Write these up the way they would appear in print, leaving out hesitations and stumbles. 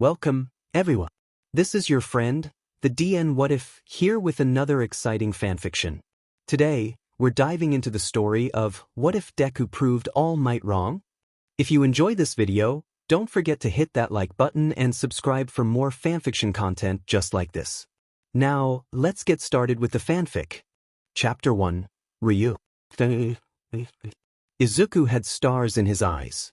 Welcome, everyone. This is your friend, the DN What If, here with another exciting fanfiction. Today, we're diving into the story of What If Deku Proved All Might Wrong? If you enjoyed this video, don't forget to hit that like button and subscribe for more fanfiction content just like this. Now, let's get started with the fanfic. Chapter 1, Ryu. Izuku had stars in his eyes.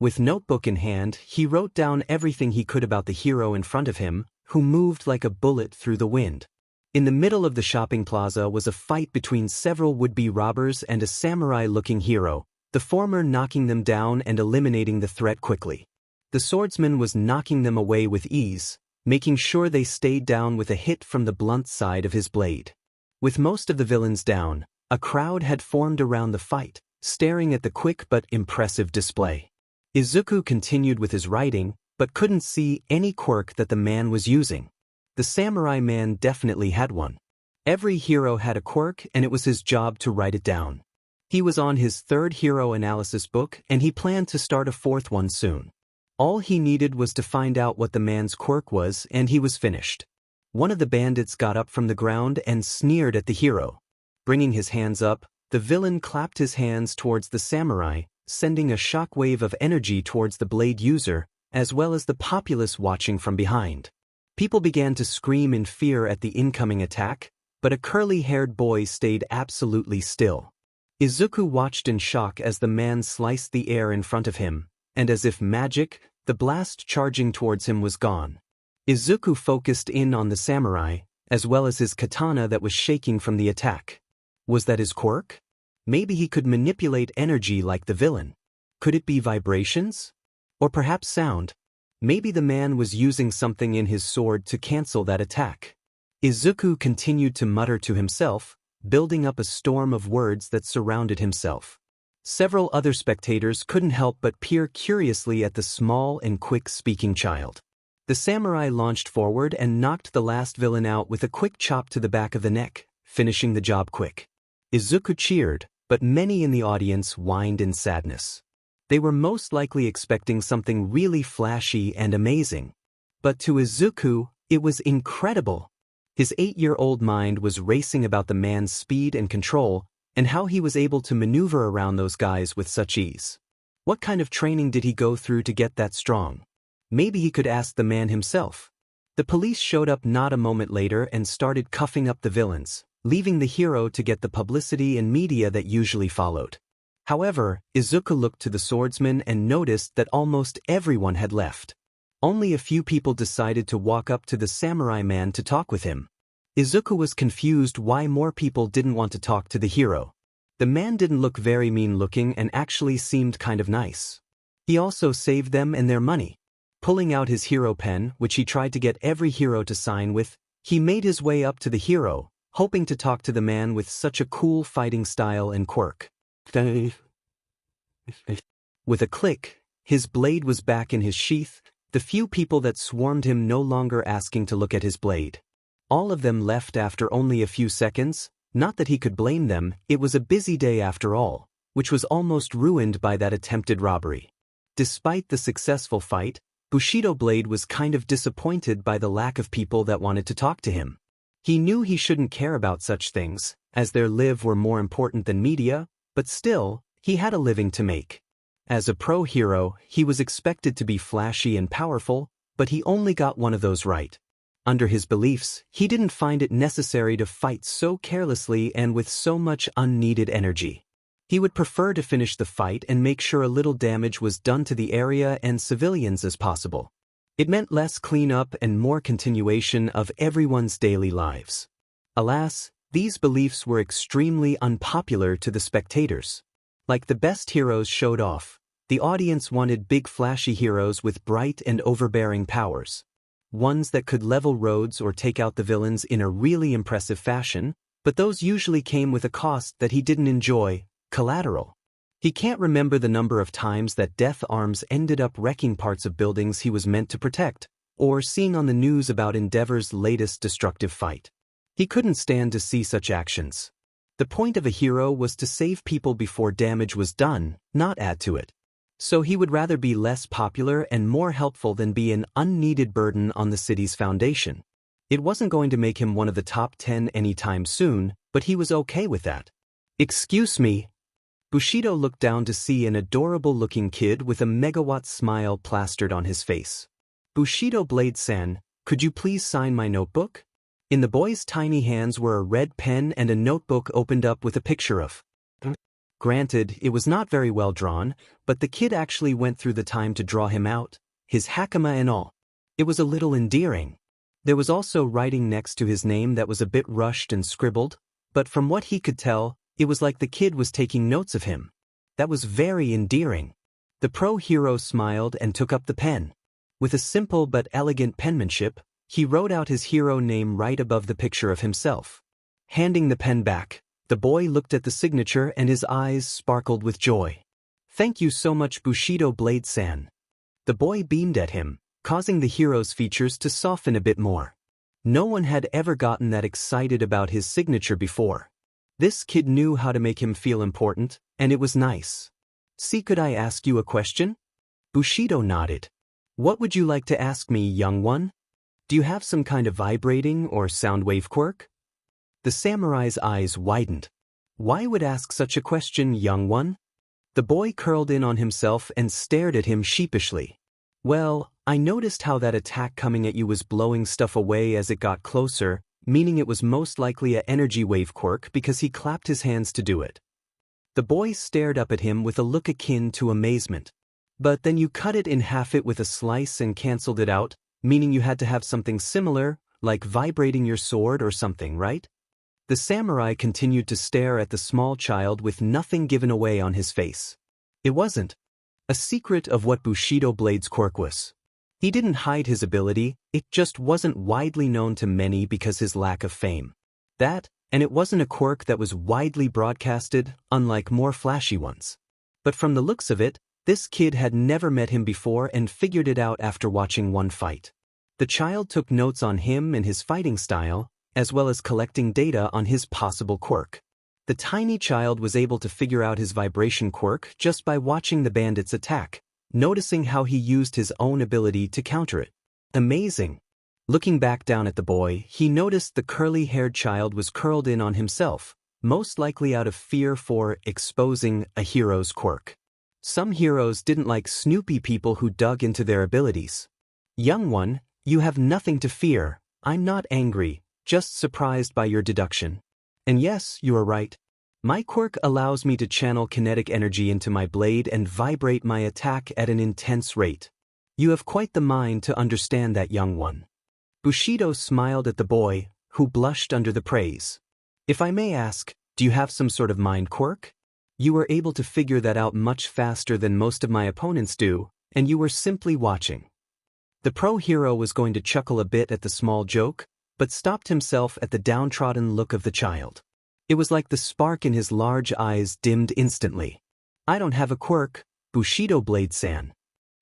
With notebook in hand, he wrote down everything he could about the hero in front of him, who moved like a bullet through the wind. In the middle of the shopping plaza was a fight between several would-be robbers and a samurai-looking hero, the former knocking them down and eliminating the threat quickly. The swordsman was knocking them away with ease, making sure they stayed down with a hit from the blunt side of his blade. With most of the villains down, a crowd had formed around the fight, staring at the quick but impressive display. Izuku continued with his writing, but couldn't see any quirk that the man was using. The samurai man definitely had one. Every hero had a quirk, and it was his job to write it down. He was on his third hero analysis book, and he planned to start a fourth one soon. All he needed was to find out what the man's quirk was, and he was finished. One of the bandits got up from the ground and sneered at the hero. Bringing his hands up, the villain clapped his hands towards the samurai, sending a shockwave of energy towards the blade user, as well as the populace watching from behind. People began to scream in fear at the incoming attack, but a curly-haired boy stayed absolutely still. Izuku watched in shock as the man sliced the air in front of him, and as if magic, the blast charging towards him was gone. Izuku focused in on the samurai, as well as his katana that was shaking from the attack. Was that his quirk? Maybe he could manipulate energy like the villain. Could it be vibrations? Or perhaps sound? Maybe the man was using something in his sword to cancel that attack. Izuku continued to mutter to himself, building up a storm of words that surrounded himself. Several other spectators couldn't help but peer curiously at the small and quick-speaking child. The samurai launched forward and knocked the last villain out with a quick chop to the back of the neck, finishing the job quick. Izuku cheered, but many in the audience whined in sadness. They were most likely expecting something really flashy and amazing. But to Izuku, it was incredible. His 8-year-old mind was racing about the man's speed and control, and how he was able to maneuver around those guys with such ease. What kind of training did he go through to get that strong? Maybe he could ask the man himself. The police showed up not a moment later and started cuffing up the villains, leaving the hero to get the publicity and media that usually followed. However, Izuku looked to the swordsman and noticed that almost everyone had left. Only a few people decided to walk up to the samurai man to talk with him. Izuku was confused why more people didn't want to talk to the hero. The man didn't look very mean-looking and actually seemed kind of nice. He also saved them and their money. Pulling out his hero pen, which he tried to get every hero to sign with, he made his way up to the hero, hoping to talk to the man with such a cool fighting style and quirk. With a click, his blade was back in his sheath, the few people that swarmed him no longer asking to look at his blade. All of them left after only a few seconds, not that he could blame them, it was a busy day after all, which was almost ruined by that attempted robbery. Despite the successful fight, Bushido Blade was kind of disappointed by the lack of people that wanted to talk to him. He knew he shouldn't care about such things, as their lives were more important than media, but still, he had a living to make. As a pro hero, he was expected to be flashy and powerful, but he only got one of those right. Under his beliefs, he didn't find it necessary to fight so carelessly and with so much unneeded energy. He would prefer to finish the fight and make sure a little damage was done to the area and civilians as possible. It meant less cleanup and more continuation of everyone's daily lives. Alas, these beliefs were extremely unpopular to the spectators. Like the best heroes showed off, the audience wanted big flashy heroes with bright and overbearing powers. Ones that could level roads or take out the villains in a really impressive fashion, but those usually came with a cost that he didn't enjoy, collateral. He can't remember the number of times that death arms ended up wrecking parts of buildings he was meant to protect, or seeing on the news about Endeavor's latest destructive fight. He couldn't stand to see such actions. The point of a hero was to save people before damage was done, not add to it. So he would rather be less popular and more helpful than be an unneeded burden on the city's foundation. It wasn't going to make him one of the top 10 anytime soon, but he was okay with that. "Excuse me." Bushido looked down to see an adorable-looking kid with a megawatt smile plastered on his face. "Bushido Blade-san, could you please sign my notebook?" In the boy's tiny hands were a red pen and a notebook opened up with a picture of. Granted, it was not very well drawn, but the kid actually went through the time to draw him out, his hakama and all. It was a little endearing. There was also writing next to his name that was a bit rushed and scribbled, but from what he could tell, it was like the kid was taking notes of him. That was very endearing. The pro-hero smiled and took up the pen. With a simple but elegant penmanship, he wrote out his hero name right above the picture of himself. Handing the pen back, the boy looked at the signature and his eyes sparkled with joy. "Thank you so much, Bushido Blade-san." The boy beamed at him, causing the hero's features to soften a bit more. No one had ever gotten that excited about his signature before. This kid knew how to make him feel important, and it was nice. "See, could I ask you a question?" Bushido nodded. "What would you like to ask me, young one? Do you have some kind of vibrating or sound wave quirk?" The samurai's eyes widened. Why would ask such a question, young one? The boy curled in on himself and stared at him sheepishly. "Well, I noticed how that attack coming at you was blowing stuff away as it got closer, meaning it was most likely a energy wave quirk because he clapped his hands to do it." The boy stared up at him with a look akin to amazement. "But then you cut it in half it with a slice and cancelled it out, meaning you had to have something similar, like vibrating your sword or something, right?" The samurai continued to stare at the small child with nothing given away on his face. It wasn't a secret of what Bushido Blade's quirk was. He didn't hide his ability, it just wasn't widely known to many because his lack of fame. That, and it wasn't a quirk that was widely broadcasted, unlike more flashy ones. But from the looks of it, this kid had never met him before and figured it out after watching one fight. The child took notes on him and his fighting style, as well as collecting data on his possible quirk. The tiny child was able to figure out his vibration quirk just by watching the bandit's attack, noticing how he used his own ability to counter it. Amazing. Looking back down at the boy, he noticed the curly-haired child was curled in on himself, most likely out of fear for exposing a hero's quirk. Some heroes didn't like snoopy people who dug into their abilities. "Young one, you have nothing to fear. I'm not angry, just surprised by your deduction. And yes, you are right. My quirk allows me to channel kinetic energy into my blade and vibrate my attack at an intense rate. You have quite the mind to understand that, young one." Bushido smiled at the boy, who blushed under the praise. "If I may ask, do you have some sort of mind quirk? You were able to figure that out much faster than most of my opponents do, and you were simply watching." The pro-hero was going to chuckle a bit at the small joke, but stopped himself at the downtrodden look of the child. It was like the spark in his large eyes dimmed instantly. "I don't have a quirk, Bushido Blade-san."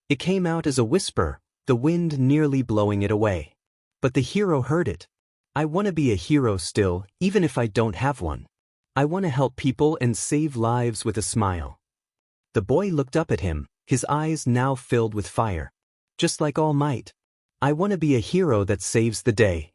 It came out as a whisper, the wind nearly blowing it away. But the hero heard it. "I want to be a hero still, even if I don't have one. I want to help people and save lives with a smile." The boy looked up at him, his eyes now filled with fire. "Just like All Might. I want to be a hero that saves the day."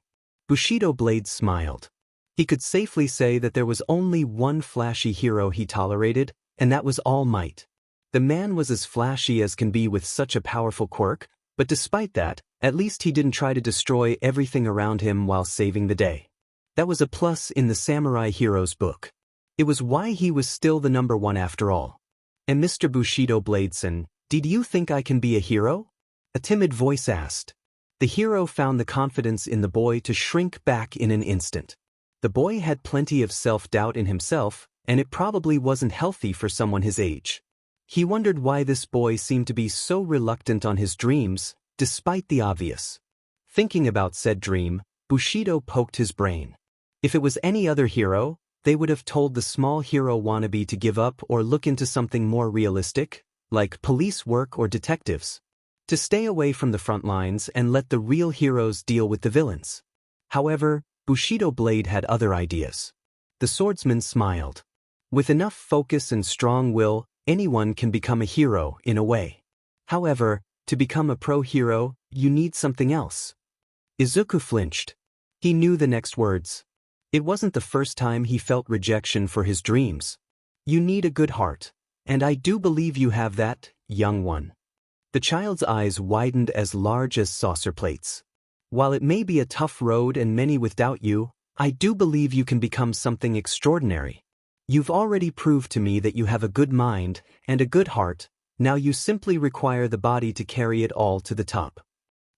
Bushido Blade smiled. He could safely say that there was only one flashy hero he tolerated, and that was All Might. The man was as flashy as can be with such a powerful quirk, but despite that, at least he didn't try to destroy everything around him while saving the day. That was a plus in the samurai hero's book. It was why he was still the number one after all. "And Mr. Bushido Bladeson, did you think I can be a hero?" a timid voice asked. The hero found the confidence in the boy to shrink back in an instant. The boy had plenty of self-doubt in himself, and it probably wasn't healthy for someone his age. He wondered why this boy seemed to be so reluctant on his dreams, despite the obvious. Thinking about said dream, Bushido poked his brain. If it was any other hero, they would have told the small hero wannabe to give up or look into something more realistic, like police work or detectives. To stay away from the front lines and let the real heroes deal with the villains. However, Bushido Blade had other ideas. The swordsman smiled. With enough focus and strong will, Anyone can become a hero, in a way. However, to become a pro-hero, you need something else. Izuku flinched. He knew the next words. It wasn't the first time he felt rejection for his dreams. You need a good heart. And I do believe you have that, young one. The child's eyes widened as large as saucer plates. While it may be a tough road and many without you, I do believe you can become something extraordinary. You've already proved to me that you have a good mind and a good heart, now you simply require the body to carry it all to the top.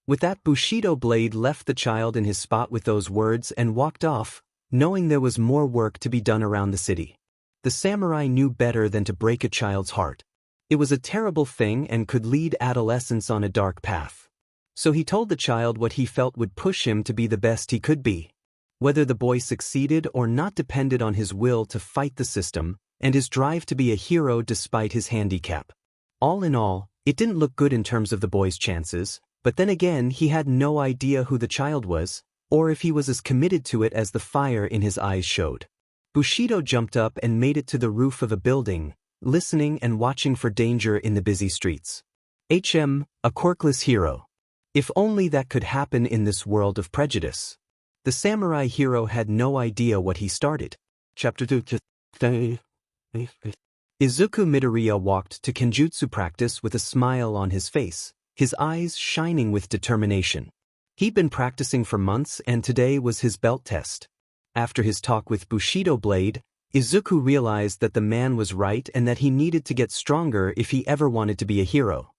With that, Bushido Blade left the child in his spot with those words and walked off, knowing there was more work to be done around the city. The samurai knew better than to break a child's heart. It was a terrible thing and could lead adolescents on a dark path. So he told the child what he felt would push him to be the best he could be. Whether the boy succeeded or not depended on his will to fight the system and his drive to be a hero despite his handicap. All in all, it didn't look good in terms of the boy's chances, but then again he had no idea who the child was, or if he was as committed to it as the fire in his eyes showed. Bushido jumped up and made it to the roof of a building, listening and watching for danger in the busy streets. A quirkless hero. If only that could happen in this world of prejudice. The samurai hero had no idea what he started. Chapter 2. Izuku Midoriya walked to kenjutsu practice with a smile on his face, his eyes shining with determination. He'd been practicing for months and today was his belt test. After his talk with Bushido Blade, Izuku realized that the man was right and that he needed to get stronger if he ever wanted to be a hero.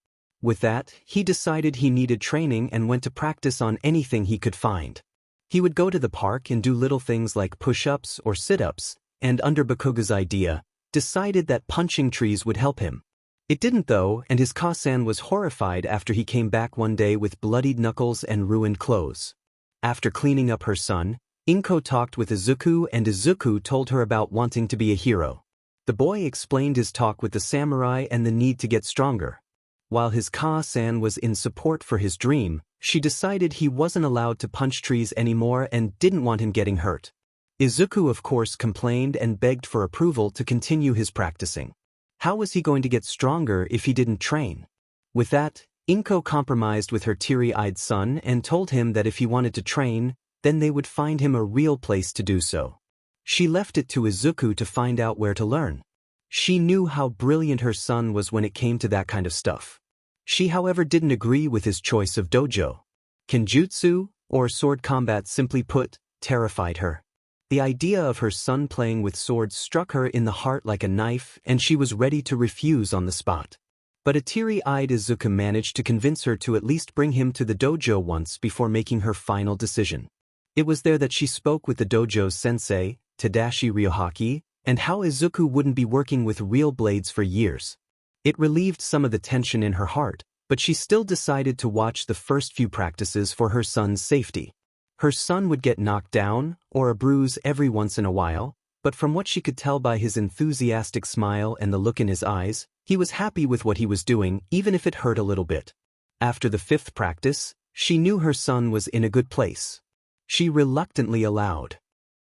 With that, he decided he needed training and went to practice on anything he could find. He would go to the park and do little things like push-ups or sit-ups, and under Bakuga's idea, decided that punching trees would help him. It didn't though, and his Kasan was horrified after he came back one day with bloodied knuckles and ruined clothes. After cleaning up her son, Inko talked with Izuku and Izuku told her about wanting to be a hero. The boy explained his talk with the samurai and the need to get stronger. While his Ka-san was in support for his dream, she decided he wasn't allowed to punch trees anymore and didn't want him getting hurt. Izuku of course complained and begged for approval to continue his practicing. How was he going to get stronger if he didn't train? With that, Inko compromised with her teary-eyed son and told him that if he wanted to train, then they would find him a real place to do so. She left it to Izuku to find out where to learn. She knew how brilliant her son was when it came to that kind of stuff. She however didn't agree with his choice of dojo. Kenjutsu, or sword combat simply put, terrified her. The idea of her son playing with swords struck her in the heart like a knife and she was ready to refuse on the spot. But a teary-eyed Izuku managed to convince her to at least bring him to the dojo once before making her final decision. It was there that she spoke with the dojo's sensei, Tadashi Ryohaki, and how Izuku wouldn't be working with real blades for years. It relieved some of the tension in her heart, but she still decided to watch the first few practices for her son's safety. Her son would get knocked down, or a bruise every once in a while, but from what she could tell by his enthusiastic smile and the look in his eyes, he was happy with what he was doing even if it hurt a little bit. After the fifth practice, she knew her son was in a good place. She reluctantly allowed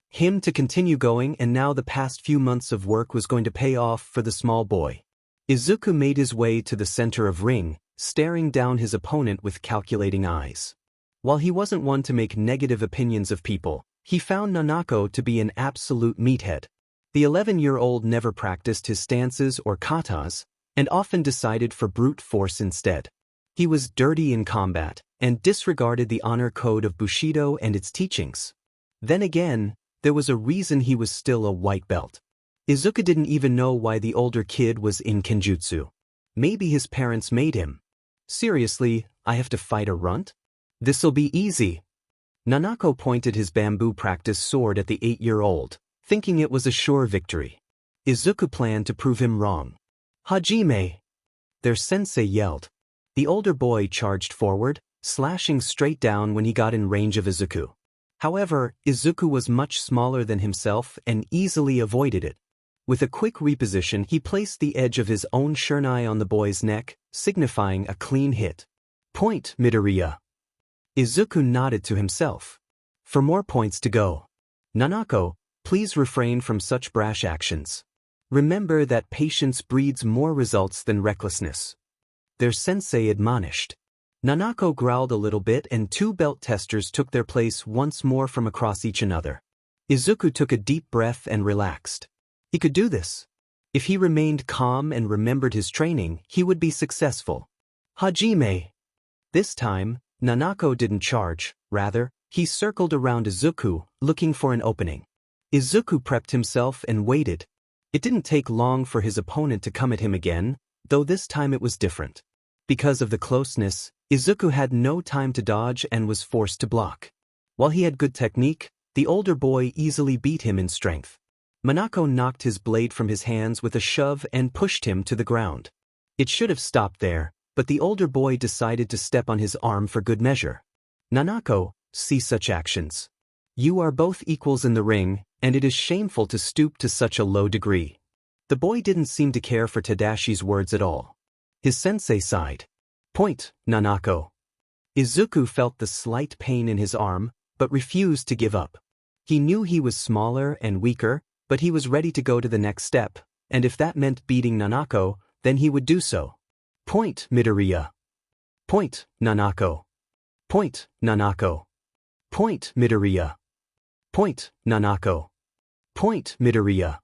him to continue going and now the past few months of work was going to pay off for the small boy. Izuku made his way to the center of ring, staring down his opponent with calculating eyes. While he wasn't one to make negative opinions of people, he found Nanako to be an absolute meathead. The 11-year-old never practiced his stances or katas, and often decided for brute force instead. He was dirty in combat, and disregarded the honor code of Bushido and its teachings. Then again, there was a reason he was still a white belt. Izuku didn't even know why the older kid was in kenjutsu. Maybe his parents made him. Seriously, I have to fight a runt? This'll be easy. Nanako pointed his bamboo practice sword at the 8-year-old, thinking it was a sure victory. Izuku planned to prove him wrong. Hajime! Their sensei yelled. The older boy charged forward, slashing straight down when he got in range of Izuku. However, Izuku was much smaller than himself and easily avoided it. With a quick reposition, he placed the edge of his own shurnai on the boy's neck, signifying a clean hit. Point, Midoriya. Izuku nodded to himself. For more points to go. Nanako, please refrain from such brash actions. Remember that patience breeds more results than recklessness. Their sensei admonished. Nanako growled a little bit and two belt testers took their place once more from across each another. Izuku took a deep breath and relaxed. He could do this. If he remained calm and remembered his training, he would be successful. Hajime. This time, Nanako didn't charge, rather, he circled around Izuku, looking for an opening. Izuku prepped himself and waited. It didn't take long for his opponent to come at him again, though this time it was different. Because of the closeness, Izuku had no time to dodge and was forced to block. While he had good technique, the older boy easily beat him in strength. Nanako knocked his blade from his hands with a shove and pushed him to the ground. It should have stopped there, but the older boy decided to step on his arm for good measure. Nanako, see such actions. You are both equals in the ring, and it is shameful to stoop to such a low degree. The boy didn't seem to care for Tadashi's words at all. His sensei sighed. Point, Nanako. Izuku felt the slight pain in his arm, but refused to give up. He knew he was smaller and weaker, but he was ready to go to the next step, and if that meant beating Nanako, then he would do so. Point, Midoriya. Point, Nanako. Point, Nanako. Point, Midoriya. Point, Nanako. Point, Midoriya.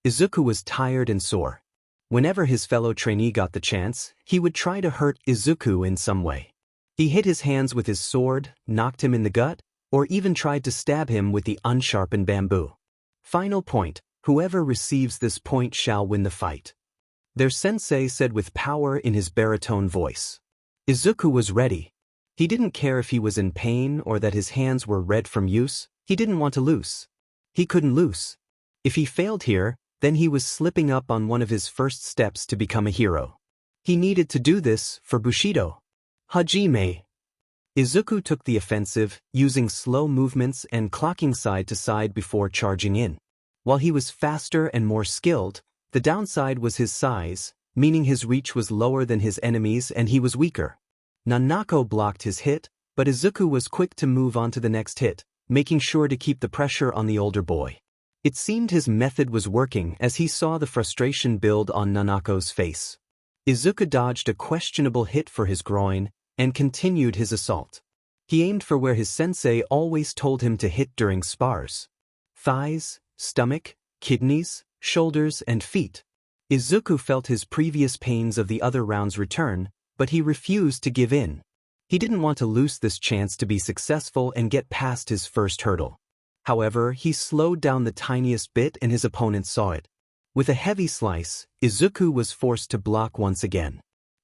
Izuku was tired and sore. Whenever his fellow trainee got the chance, he would try to hurt Izuku in some way. He hit his hands with his sword, knocked him in the gut, or even tried to stab him with the unsharpened bamboo. Final point, whoever receives this point shall win the fight. Their sensei said with power in his baritone voice. Izuku was ready. He didn't care if he was in pain or that his hands were red from use, he didn't want to lose. He couldn't lose. If he failed here, then he was slipping up on one of his first steps to become a hero. He needed to do this for Bushido. Hajime. Izuku took the offensive, using slow movements and clocking side to side before charging in. While he was faster and more skilled, the downside was his size, meaning his reach was lower than his enemies and he was weaker. Nanako blocked his hit, but Izuku was quick to move on to the next hit, making sure to keep the pressure on the older boy. It seemed his method was working as he saw the frustration build on Nanako's face. Izuku dodged a questionable hit for his groin and continued his assault. He aimed for where his sensei always told him to hit during spars. Thighs, stomach, kidneys, shoulders, and feet. Izuku felt his previous pains of the other rounds return, but he refused to give in. He didn't want to lose this chance to be successful and get past his first hurdle. However, he slowed down the tiniest bit and his opponent saw it. With a heavy slice, Izuku was forced to block once again.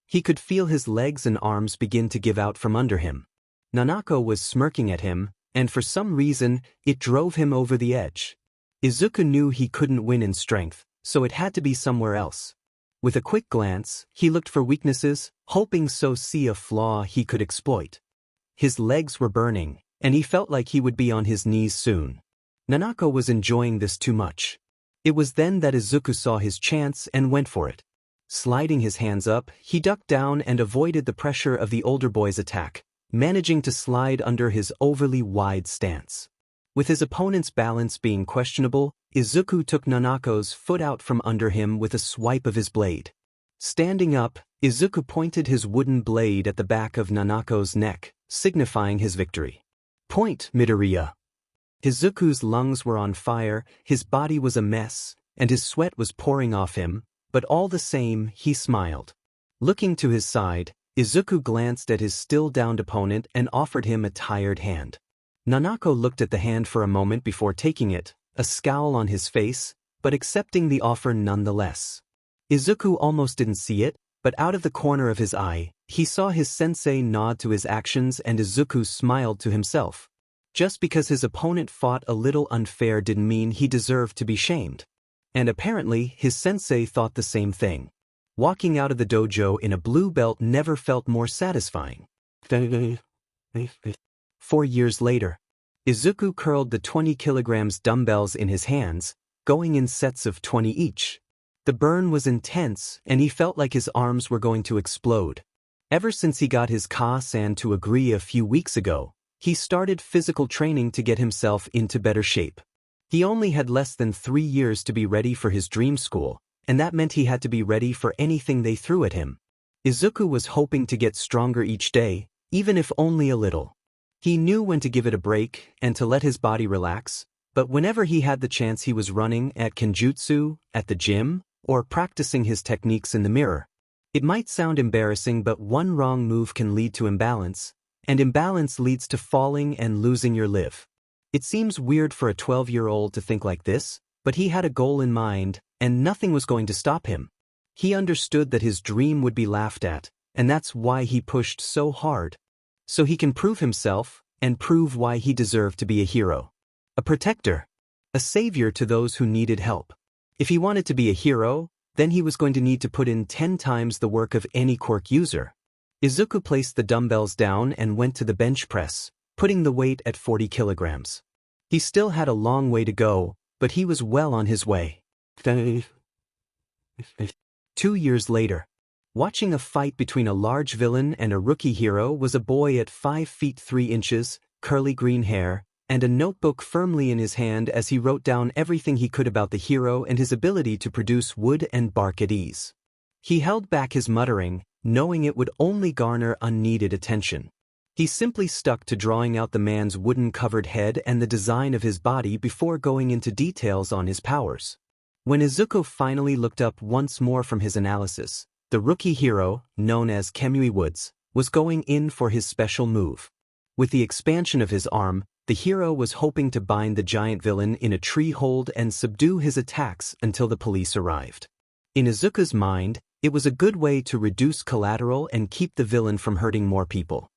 He could feel his legs and arms begin to give out from under him. Nanako was smirking at him, and for some reason, it drove him over the edge. Izuku knew he couldn't win in strength, so it had to be somewhere else. With a quick glance, he looked for weaknesses, hoping so see a flaw he could exploit. His legs were burning, and he felt like he would be on his knees soon. Nanako was enjoying this too much. It was then that Izuku saw his chance and went for it. Sliding his hands up, he ducked down and avoided the pressure of the older boy's attack, managing to slide under his overly wide stance. With his opponent's balance being questionable, Izuku took Nanako's foot out from under him with a swipe of his blade. Standing up, Izuku pointed his wooden blade at the back of Nanako's neck, signifying his victory. Point, Midoriya. Izuku's lungs were on fire, his body was a mess, and his sweat was pouring off him, but all the same, he smiled. Looking to his side, Izuku glanced at his still-downed opponent and offered him a tired hand. Nanako looked at the hand for a moment before taking it, a scowl on his face, but accepting the offer nonetheless. Izuku almost didn't see it, but out of the corner of his eye, he saw his sensei nod to his actions and Izuku smiled to himself. Just because his opponent fought a little unfair didn't mean he deserved to be shamed. And apparently, his sensei thought the same thing. Walking out of the dojo in a blue belt never felt more satisfying. 4 years later, Izuku curled the 20 kilograms dumbbells in his hands, going in sets of 20 each. The burn was intense, and he felt like his arms were going to explode. Ever since he got his Ka-san to agree a few weeks ago, he started physical training to get himself into better shape. He only had less than 3 years to be ready for his dream school, and that meant he had to be ready for anything they threw at him. Izuku was hoping to get stronger each day, even if only a little. He knew when to give it a break and to let his body relax, but whenever he had the chance he was running at kenjutsu, at the gym, or practicing his techniques in the mirror. It might sound embarrassing, but one wrong move can lead to imbalance, and imbalance leads to falling and losing your live. It seems weird for a 12-year-old to think like this, but he had a goal in mind, and nothing was going to stop him. He understood that his dream would be laughed at, and that's why he pushed so hard. So he can prove himself, and prove why he deserved to be a hero. A protector. A savior to those who needed help. If he wanted to be a hero, then he was going to need to put in 10 times the work of any quirk user. Izuku placed the dumbbells down and went to the bench press, putting the weight at 40 kilograms. He still had a long way to go, but he was well on his way. 2 years later. Watching a fight between a large villain and a rookie hero was a boy at 5 feet 3 inches, curly green hair, and a notebook firmly in his hand as he wrote down everything he could about the hero and his ability to produce wood and bark at ease. He held back his muttering, knowing it would only garner unneeded attention. He simply stuck to drawing out the man's wooden-covered head and the design of his body before going into details on his powers. When Izuku finally looked up once more from his analysis, the rookie hero, known as Kamui Woods, was going in for his special move. With the expansion of his arm, the hero was hoping to bind the giant villain in a tree hold and subdue his attacks until the police arrived. In Izuku's mind, it was a good way to reduce collateral and keep the villain from hurting more people.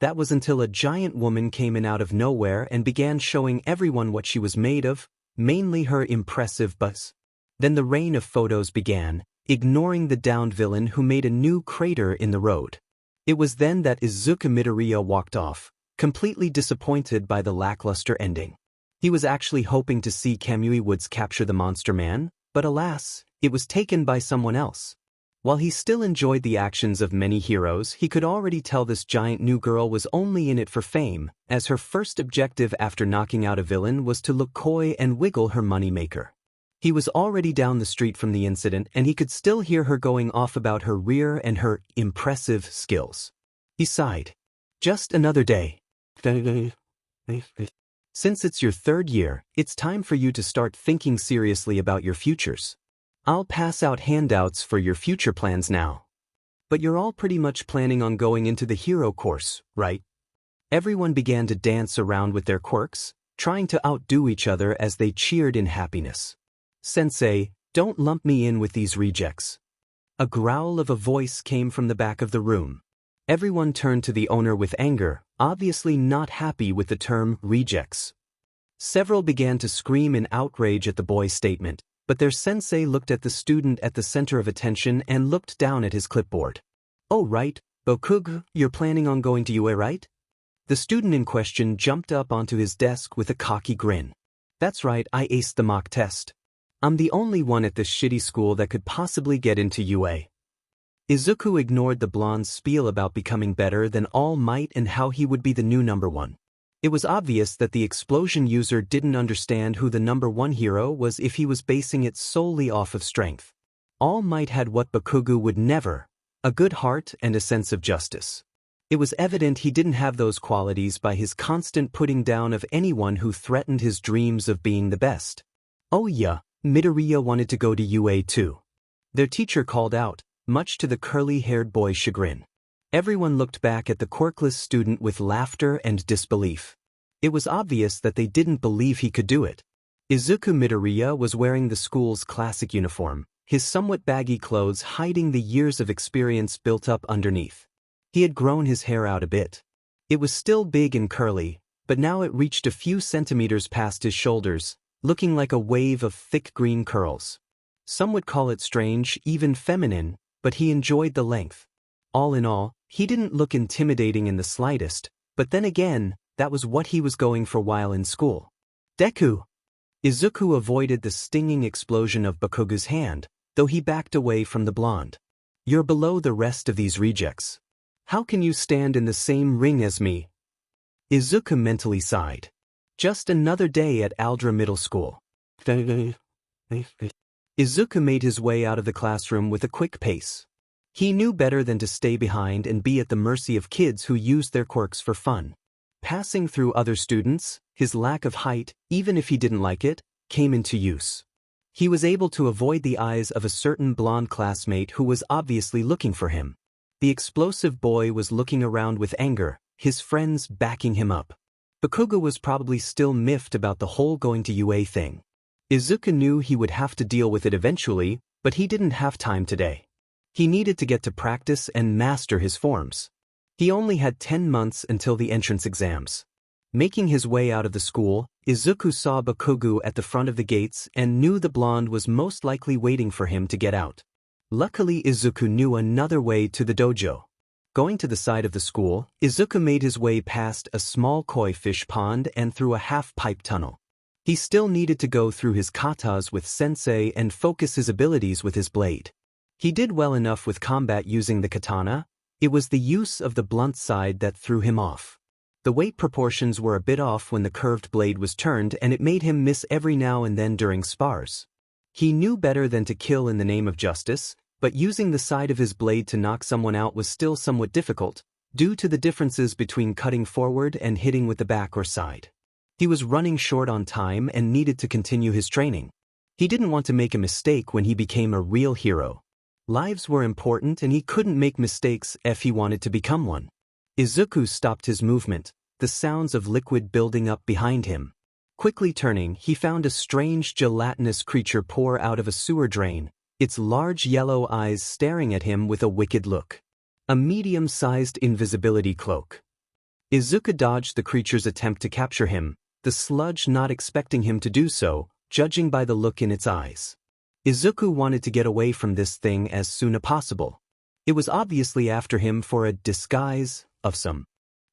That was until a giant woman came in out of nowhere and began showing everyone what she was made of, mainly her impressive bust. Then the rain of photos began, ignoring the downed villain who made a new crater in the road. It was then that Izuku Midoriya walked off, completely disappointed by the lackluster ending. He was actually hoping to see Kamui Woods capture the monster man, but alas, it was taken by someone else. While he still enjoyed the actions of many heroes, he could already tell this giant new girl was only in it for fame, as her first objective after knocking out a villain was to look coy and wiggle her moneymaker. He was already down the street from the incident and he could still hear her going off about her rear and her impressive skills. He sighed. Just another day. Since it's your 3rd year, it's time for you to start thinking seriously about your futures. I'll pass out handouts for your future plans now. But you're all pretty much planning on going into the hero course, right? Everyone began to dance around with their quirks, trying to outdo each other as they cheered in happiness. Sensei, don't lump me in with these rejects. A growl of a voice came from the back of the room. Everyone turned to the owner with anger, obviously not happy with the term rejects. Several began to scream in outrage at the boy's statement, but their sensei looked at the student at the center of attention and looked down at his clipboard. Oh right, Bokugu, you're planning on going to UA, right? The student in question jumped up onto his desk with a cocky grin. That's right, I aced the mock test. I'm the only one at this shitty school that could possibly get into UA. Izuku ignored the blonde's spiel about becoming better than All Might and how he would be the new number 1. It was obvious that the explosion user didn't understand who the number 1 hero was if he was basing it solely off of strength. All Might had what Bokugu would never, a good heart and a sense of justice. It was evident he didn't have those qualities by his constant putting down of anyone who threatened his dreams of being the best. Oh yeah, Midoriya wanted to go to UA too. Their teacher called out, much to the curly-haired boy's chagrin. Everyone looked back at the quirkless student with laughter and disbelief. It was obvious that they didn't believe he could do it. Izuku Midoriya was wearing the school's classic uniform, his somewhat baggy clothes hiding the years of experience built up underneath. He had grown his hair out a bit. It was still big and curly, but now it reached a few centimeters past his shoulders, looking like a wave of thick green curls. Some would call it strange, even feminine, but he enjoyed the length. All in all, he didn't look intimidating in the slightest, but then again, that was what he was going for while in school. Deku! Izuku avoided the stinging explosion of Bakugu's hand, though he backed away from the blonde. You're below the rest of these rejects. How can you stand in the same ring as me? Izuku mentally sighed. Just another day at Aldra Middle School. Izuku made his way out of the classroom with a quick pace. He knew better than to stay behind and be at the mercy of kids who used their quirks for fun. Passing through other students, his lack of height, even if he didn't like it, came into use. He was able to avoid the eyes of a certain blonde classmate who was obviously looking for him. The explosive boy was looking around with anger, his friends backing him up. Bakugo was probably still miffed about the whole going to UA thing. Izuku knew he would have to deal with it eventually, but he didn't have time today. He needed to get to practice and master his forms. He only had 10 months until the entrance exams. Making his way out of the school, Izuku saw Bakugo at the front of the gates and knew the blonde was most likely waiting for him to get out. Luckily, Izuku knew another way to the dojo. Going to the side of the school, Izuku made his way past a small koi fish pond and through a half-pipe tunnel. He still needed to go through his katas with sensei and focus his abilities with his blade. He did well enough with combat using the katana. It was the use of the blunt side that threw him off. The weight proportions were a bit off when the curved blade was turned, and it made him miss every now and then during spars. He knew better than to kill in the name of justice, but using the side of his blade to knock someone out was still somewhat difficult, due to the differences between cutting forward and hitting with the back or side. He was running short on time and needed to continue his training. He didn't want to make a mistake when he became a real hero. Lives were important and he couldn't make mistakes if he wanted to become one. Izuku stopped his movement, the sounds of liquid building up behind him. Quickly turning, he found a strange gelatinous creature pour out of a sewer drain, its large yellow eyes staring at him with a wicked look. A medium-sized invisibility cloak. Izuku dodged the creature's attempt to capture him, the sludge not expecting him to do so, judging by the look in its eyes. Izuku wanted to get away from this thing as soon as possible. It was obviously after him for a disguise of some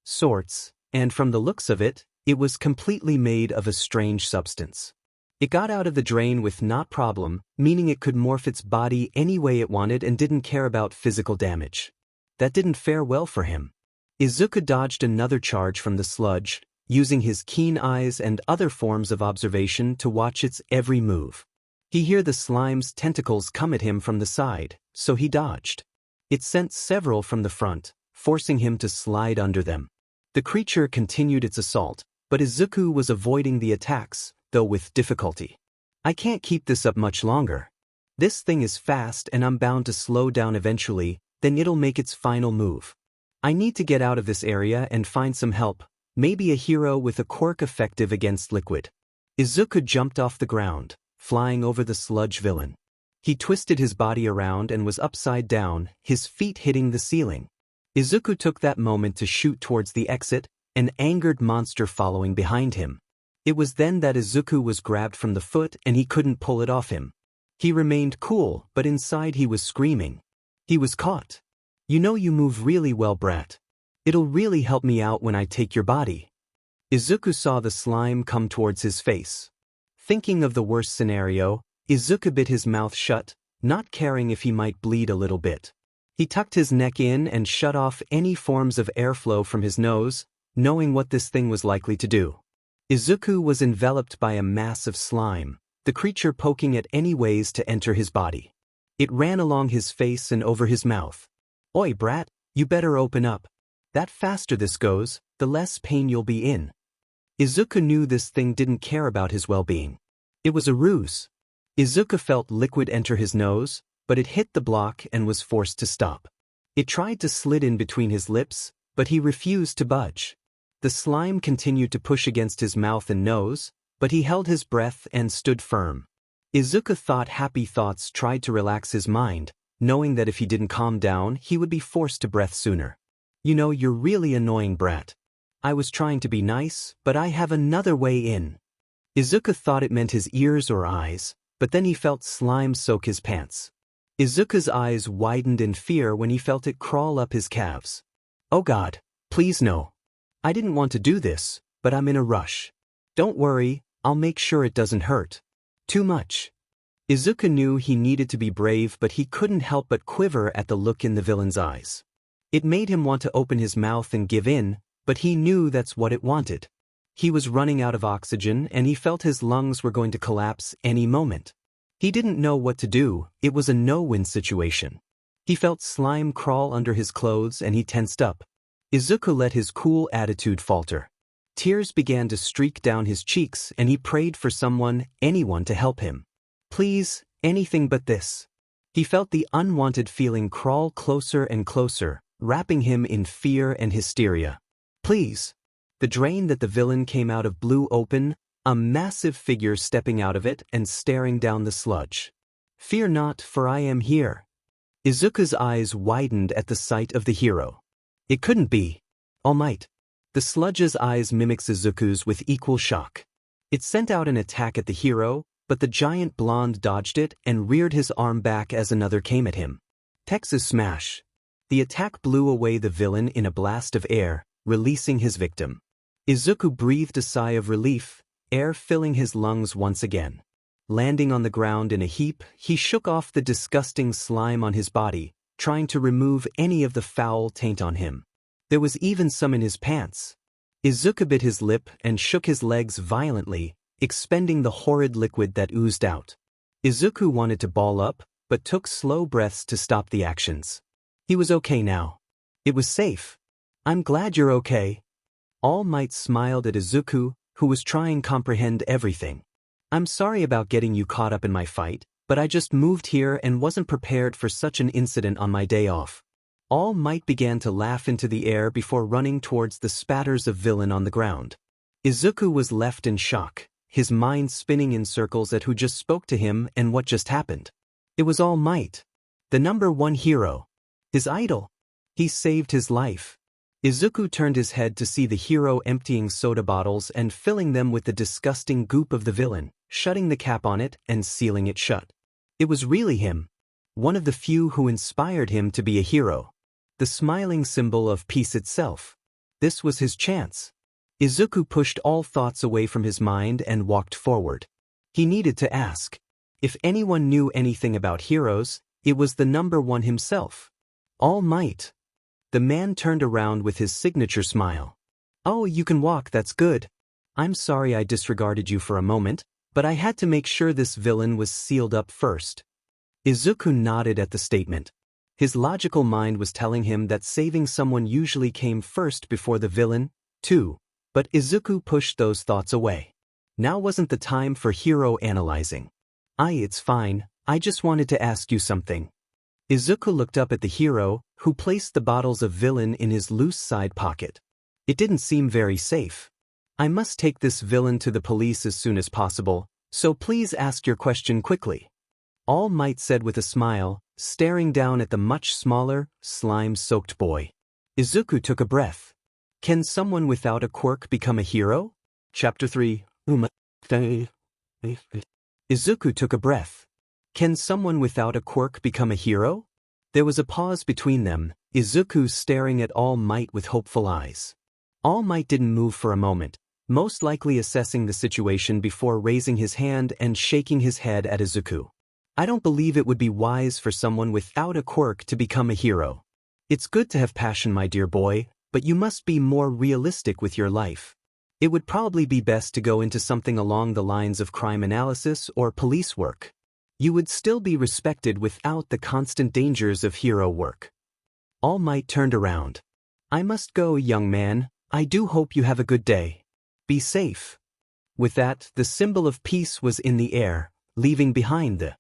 sorts, and from the looks of it, it was completely made of a strange substance. It got out of the drain with not problem, meaning it could morph its body any way it wanted and didn't care about physical damage. That didn't fare well for him. Izuku dodged another charge from the sludge, using his keen eyes and other forms of observation to watch its every move. He heard the slime's tentacles come at him from the side, so he dodged. It sent several from the front, forcing him to slide under them. The creature continued its assault, but Izuku was avoiding the attacks, though with difficulty. I can't keep this up much longer. This thing is fast and I'm bound to slow down eventually, then it'll make its final move. I need to get out of this area and find some help, maybe a hero with a quirk effective against liquid. Izuku jumped off the ground, flying over the sludge villain. He twisted his body around and was upside down, his feet hitting the ceiling. Izuku took that moment to shoot towards the exit, an angered monster following behind him. It was then that Izuku was grabbed from the foot and he couldn't pull it off him. He remained cool, but inside he was screaming. He was caught. You know you move really well, brat. It'll really help me out when I take your body. Izuku saw the slime come towards his face. Thinking of the worst scenario, Izuku bit his mouth shut, not caring if he might bleed a little bit. He tucked his neck in and shut off any forms of airflow from his nose, knowing what this thing was likely to do. Izuku was enveloped by a mass of slime, the creature poking at any ways to enter his body. It ran along his face and over his mouth. Oi, brat, you better open up. That faster this goes, the less pain you'll be in. Izuku knew this thing didn't care about his well-being. It was a ruse. Izuku felt liquid enter his nose, but it hit the block and was forced to stop. It tried to slid in between his lips, but he refused to budge. The slime continued to push against his mouth and nose, but he held his breath and stood firm. Izuku thought happy thoughts tried to relax his mind, knowing that if he didn't calm down, he would be forced to breath sooner. You know, you're really annoying, brat. I was trying to be nice, but I have another way in. Izuku thought it meant his ears or eyes, but then he felt slime soak his pants. Izuku's eyes widened in fear when he felt it crawl up his calves. Oh God, please no. I didn't want to do this, but I'm in a rush. Don't worry, I'll make sure it doesn't hurt. Too much. Izuku knew he needed to be brave, but he couldn't help but quiver at the look in the villain's eyes. It made him want to open his mouth and give in, but he knew that's what it wanted. He was running out of oxygen and he felt his lungs were going to collapse any moment. He didn't know what to do, it was a no-win situation. He felt slime crawl under his clothes and he tensed up. Izuku let his cool attitude falter. Tears began to streak down his cheeks and he prayed for someone, anyone to help him. Please, anything but this. He felt the unwanted feeling crawl closer and closer, wrapping him in fear and hysteria. Please. The drain that the villain came out of blew open, a massive figure stepping out of it and staring down the sludge. Fear not, for I am here. Izuku's eyes widened at the sight of the hero. It couldn't be. All Might. The sludge's eyes mimicked Izuku's with equal shock. It sent out an attack at the hero, but the giant blonde dodged it and reared his arm back as another came at him. Texas smash. The attack blew away the villain in a blast of air, releasing his victim. Izuku breathed a sigh of relief, air filling his lungs once again. Landing on the ground in a heap, he shook off the disgusting slime on his body, trying to remove any of the foul taint on him. There was even some in his pants. Izuku bit his lip and shook his legs violently, expending the horrid liquid that oozed out. Izuku wanted to ball up, but took slow breaths to stop the actions. He was okay now. It was safe. I'm glad you're okay. All Might smiled at Izuku, who was trying to comprehend everything. I'm sorry about getting you caught up in my fight, but I just moved here and wasn't prepared for such an incident on my day off. All Might began to laugh into the air before running towards the spatters of villain on the ground. Izuku was left in shock, his mind spinning in circles at who just spoke to him and what just happened. It was All Might. The #1 hero. His idol. He saved his life. Izuku turned his head to see the hero emptying soda bottles and filling them with the disgusting goop of the villain, shutting the cap on it and sealing it shut. It was really him. One of the few who inspired him to be a hero. The smiling symbol of peace itself. This was his chance. Izuku pushed all thoughts away from his mind and walked forward. He needed to ask. If anyone knew anything about heroes, it was the #1 himself. All Might. The man turned around with his signature smile. Oh, you can walk, that's good. I'm sorry I disregarded you for a moment, but I had to make sure this villain was sealed up first. Izuku nodded at the statement. His logical mind was telling him that saving someone usually came first before the villain, too, but Izuku pushed those thoughts away. Now wasn't the time for hero analyzing. It's fine, I just wanted to ask you something. Izuku looked up at the hero, who placed the bottles of villain in his loose side pocket. It didn't seem very safe. I must take this villain to the police as soon as possible, so please ask your question quickly. All Might said with a smile, staring down at the much smaller, slime-soaked boy. Izuku took a breath. Can someone without a quirk become a hero? Chapter 3. Izuku took a breath. Can someone without a quirk become a hero? There was a pause between them, Izuku staring at All Might with hopeful eyes. All Might didn't move for a moment, most likely assessing the situation before raising his hand and shaking his head at Izuku. I don't believe it would be wise for someone without a quirk to become a hero. It's good to have passion, my dear boy, but you must be more realistic with your life. It would probably be best to go into something along the lines of crime analysis or police work. You would still be respected without the constant dangers of hero work. All Might turned around. I must go, young man. I do hope you have a good day. Be safe. With that, the symbol of peace was in the air, leaving behind the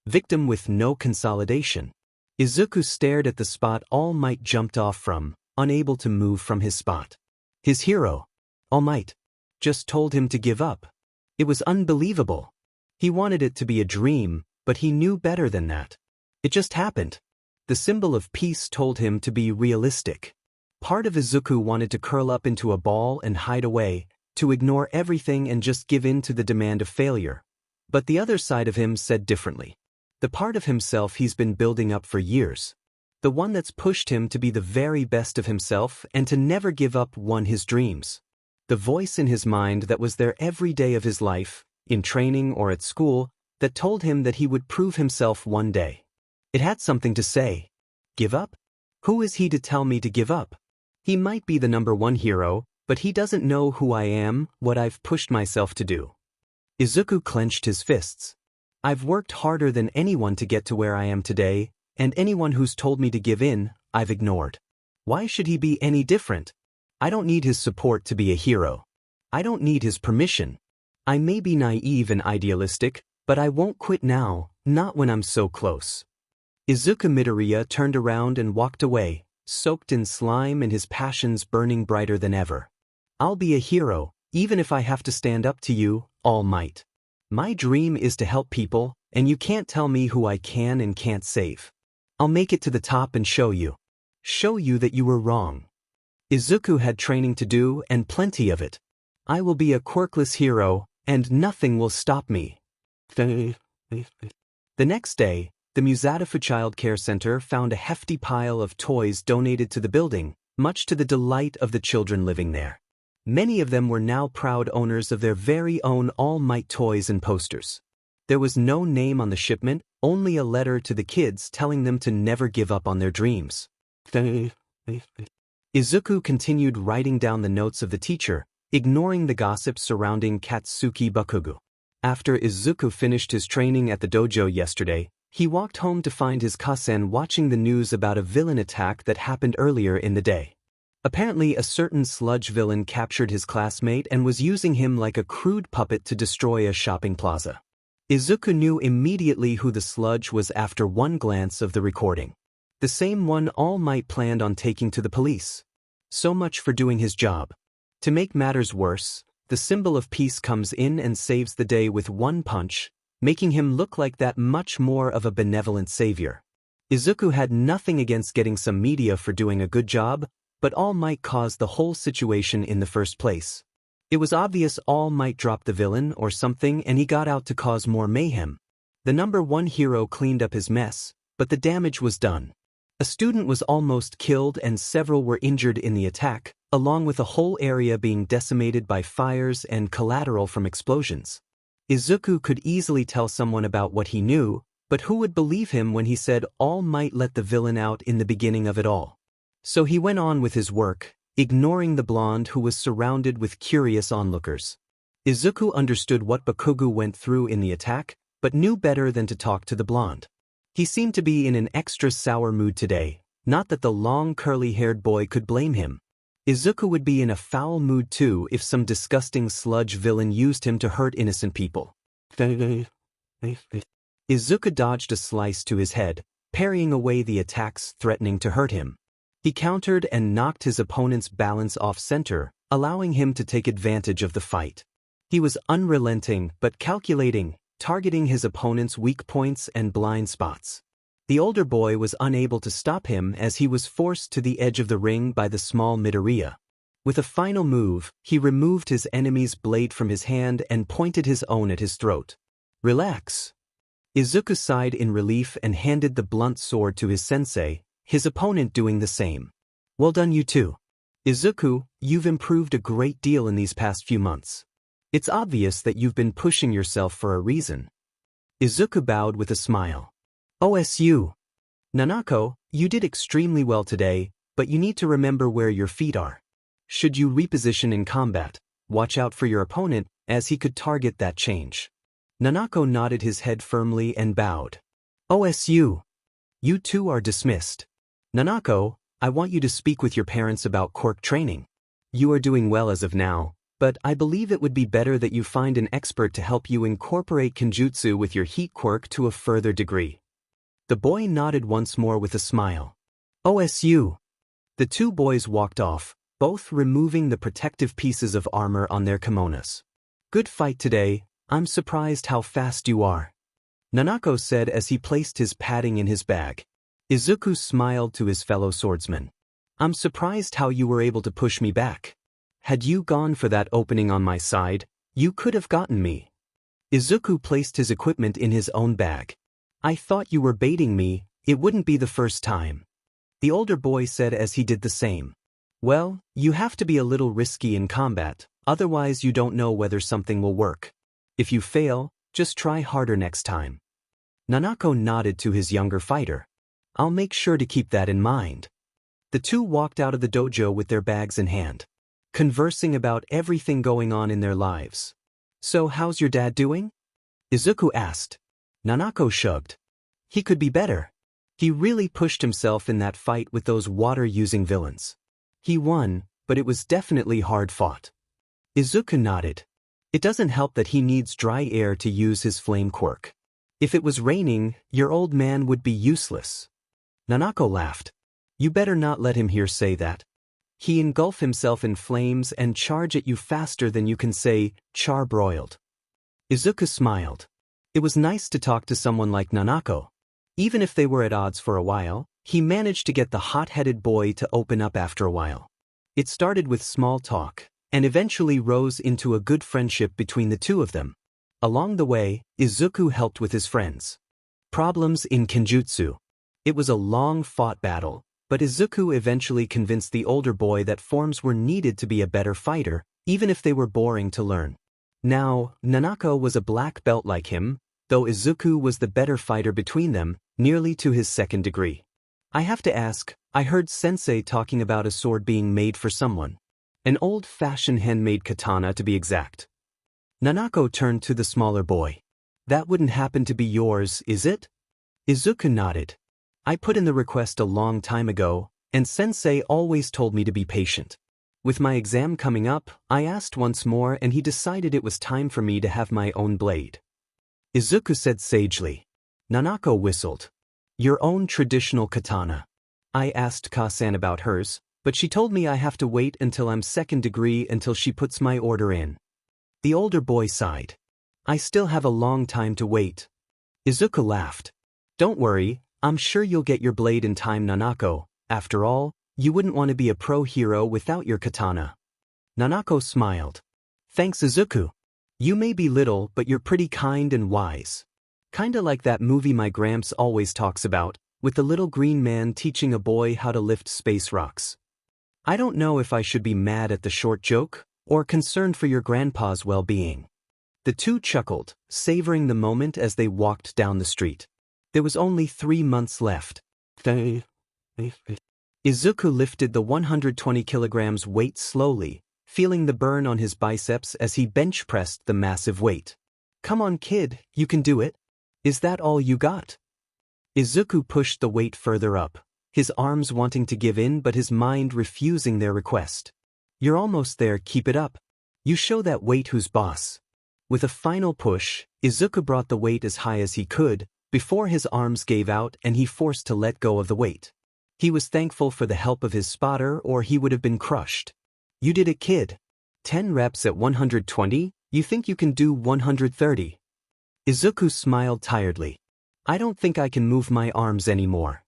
victim with no consolidation. Izuku stared at the spot All Might jumped off from, unable to move from his spot. His hero, All Might, just told him to give up. It was unbelievable. He wanted it to be a dream, but he knew better than that. It just happened. The symbol of peace told him to be realistic. Part of Izuku wanted to curl up into a ball and hide away, to ignore everything and just give in to the demand of failure. But the other side of him said differently. The part of himself he's been building up for years. The one that's pushed him to be the very best of himself and to never give up won his dreams. The voice in his mind that was there every day of his life, in training or at school, that told him that he would prove himself one day. It had something to say. Give up? Who is he to tell me to give up? He might be the #1 hero, but he doesn't know who I am, what I've pushed myself to do. Izuku clenched his fists. I've worked harder than anyone to get to where I am today, and anyone who's told me to give in, I've ignored. Why should he be any different? I don't need his support to be a hero. I don't need his permission. I may be naive and idealistic, but I won't quit now, not when I'm so close. Izuku Midoriya turned around and walked away, soaked in slime and his passions burning brighter than ever. I'll be a hero, even if I have to stand up to you, All Might. My dream is to help people, and you can't tell me who I can and can't save. I'll make it to the top and show you. Show you that you were wrong. Izuku had training to do and plenty of it. I will be a quirkless hero, and nothing will stop me. The next day, the Musadafu Child Care Center found a hefty pile of toys donated to the building, much to the delight of the children living there. Many of them were now proud owners of their very own All Might toys and posters. There was no name on the shipment, only a letter to the kids telling them to never give up on their dreams. Izuku continued writing down the notes of the teacher, ignoring the gossip surrounding Katsuki Bakugo. After Izuku finished his training at the dojo yesterday, he walked home to find his cousin watching the news about a villain attack that happened earlier in the day. Apparently, a certain sludge villain captured his classmate and was using him like a crude puppet to destroy a shopping plaza. Izuku knew immediately who the sludge was after one glance of the recording. The same one All Might planned on taking to the police. So much for doing his job. To make matters worse, the symbol of peace comes in and saves the day with one punch, making him look like that much more of a benevolent savior. Izuku had nothing against getting some media for doing a good job, but All Might caused the whole situation in the first place. It was obvious All Might dropped the villain or something and he got out to cause more mayhem. The #1 hero cleaned up his mess, but the damage was done. A student was almost killed and several were injured in the attack, along with a whole area being decimated by fires and collateral from explosions. Izuku could easily tell someone about what he knew, but who would believe him when he said All Might let the villain out in the beginning of it all? So he went on with his work, ignoring the blonde who was surrounded with curious onlookers. Izuku understood what Bakugo went through in the attack, but knew better than to talk to the blonde. He seemed to be in an extra sour mood today, not that the long curly-haired boy could blame him. Izuku would be in a foul mood too if some disgusting sludge villain used him to hurt innocent people. Izuku dodged a slice to his head, parrying away the attacks threatening to hurt him. He countered and knocked his opponent's balance off center, allowing him to take advantage of the fight. He was unrelenting but calculating, targeting his opponent's weak points and blind spots. The older boy was unable to stop him as he was forced to the edge of the ring by the small Midoriya. With a final move, he removed his enemy's blade from his hand and pointed his own at his throat. Relax. Izuku sighed in relief and handed the blunt sword to his sensei, his opponent doing the same. Well done you two. Izuku, you've improved a great deal in these past few months. It's obvious that you've been pushing yourself for a reason. Izuku bowed with a smile. OSU. Nanako, you did extremely well today, but you need to remember where your feet are. Should you reposition in combat, watch out for your opponent, as he could target that change. Nanako nodded his head firmly and bowed. OSU. You two are dismissed. Nanako, I want you to speak with your parents about quirk training. You are doing well as of now, but I believe it would be better that you find an expert to help you incorporate Kenjutsu with your heat quirk to a further degree. The boy nodded once more with a smile. OSU. The two boys walked off, both removing the protective pieces of armor on their kimonos. Good fight today, I'm surprised how fast you are. Nanako said as he placed his padding in his bag. Izuku smiled to his fellow swordsman. I'm surprised how you were able to push me back. Had you gone for that opening on my side, you could have gotten me. Izuku placed his equipment in his own bag. I thought you were baiting me, it wouldn't be the first time. The older boy said as he did the same. Well, you have to be a little risky in combat, otherwise you don't know whether something will work. If you fail, just try harder next time. Nanako nodded to his younger fighter. I'll make sure to keep that in mind. The two walked out of the dojo with their bags in hand. conversing about everything going on in their lives. "So how's your dad doing?" Izuku asked. Nanako shrugged. "He could be better. He really pushed himself in that fight with those water-using villains. He won, but it was definitely hard-fought." Izuku nodded. "It doesn't help that he needs dry air to use his flame quirk. If it was raining, your old man would be useless." Nanako laughed. "You better not let him hear say that. He engulf himself in flames and charge at you faster than you can say, char-broiled." Izuku smiled. It was nice to talk to someone like Nanako. Even if they were at odds for a while, he managed to get the hot-headed boy to open up after a while. It started with small talk, and eventually rose into a good friendship between the two of them. Along the way, Izuku helped with his friends' problems in Kenjutsu. It was a long-fought battle, but Izuku eventually convinced the older boy that forms were needed to be a better fighter, even if they were boring to learn. Now, Nanako was a black belt like him, though Izuku was the better fighter between them, nearly to his second degree. "I have to ask, I heard Sensei talking about a sword being made for someone. An old-fashioned handmade katana to be exact." Nanako turned to the smaller boy. "That wouldn't happen to be yours, is it?" Izuku nodded. "I put in the request a long time ago, and Sensei always told me to be patient. With my exam coming up, I asked once more and he decided it was time for me to have my own blade." Izuku said sagely. Nanako whistled. "Your own traditional katana. I asked Ka-san about hers, but she told me I have to wait until I'm second degree until she puts my order in." The older boy sighed. "I still have a long time to wait." Izuku laughed. "Don't worry, I'm sure you'll get your blade in time, Nanako. After all, you wouldn't want to be a pro hero without your katana." Nanako smiled. "Thanks, Izuku. You may be little, but you're pretty kind and wise. Kinda like that movie my gramps always talks about, with the little green man teaching a boy how to lift space rocks. I don't know if I should be mad at the short joke, or concerned for your grandpa's well-being." The two chuckled, savoring the moment as they walked down the street. There was only 3 months left. Izuku lifted the 120 kilograms weight slowly, feeling the burn on his biceps as he bench-pressed the massive weight. "Come on, kid, you can do it. Is that all you got?" Izuku pushed the weight further up, his arms wanting to give in but his mind refusing their request. "You're almost there, keep it up. You show that weight who's boss." With a final push, Izuku brought the weight as high as he could, before his arms gave out and he forced to let go of the weight. He was thankful for the help of his spotter or he would have been crushed. "You did it, kid. 10 reps at 120, you think you can do 130? Izuku smiled tiredly. "I don't think I can move my arms anymore."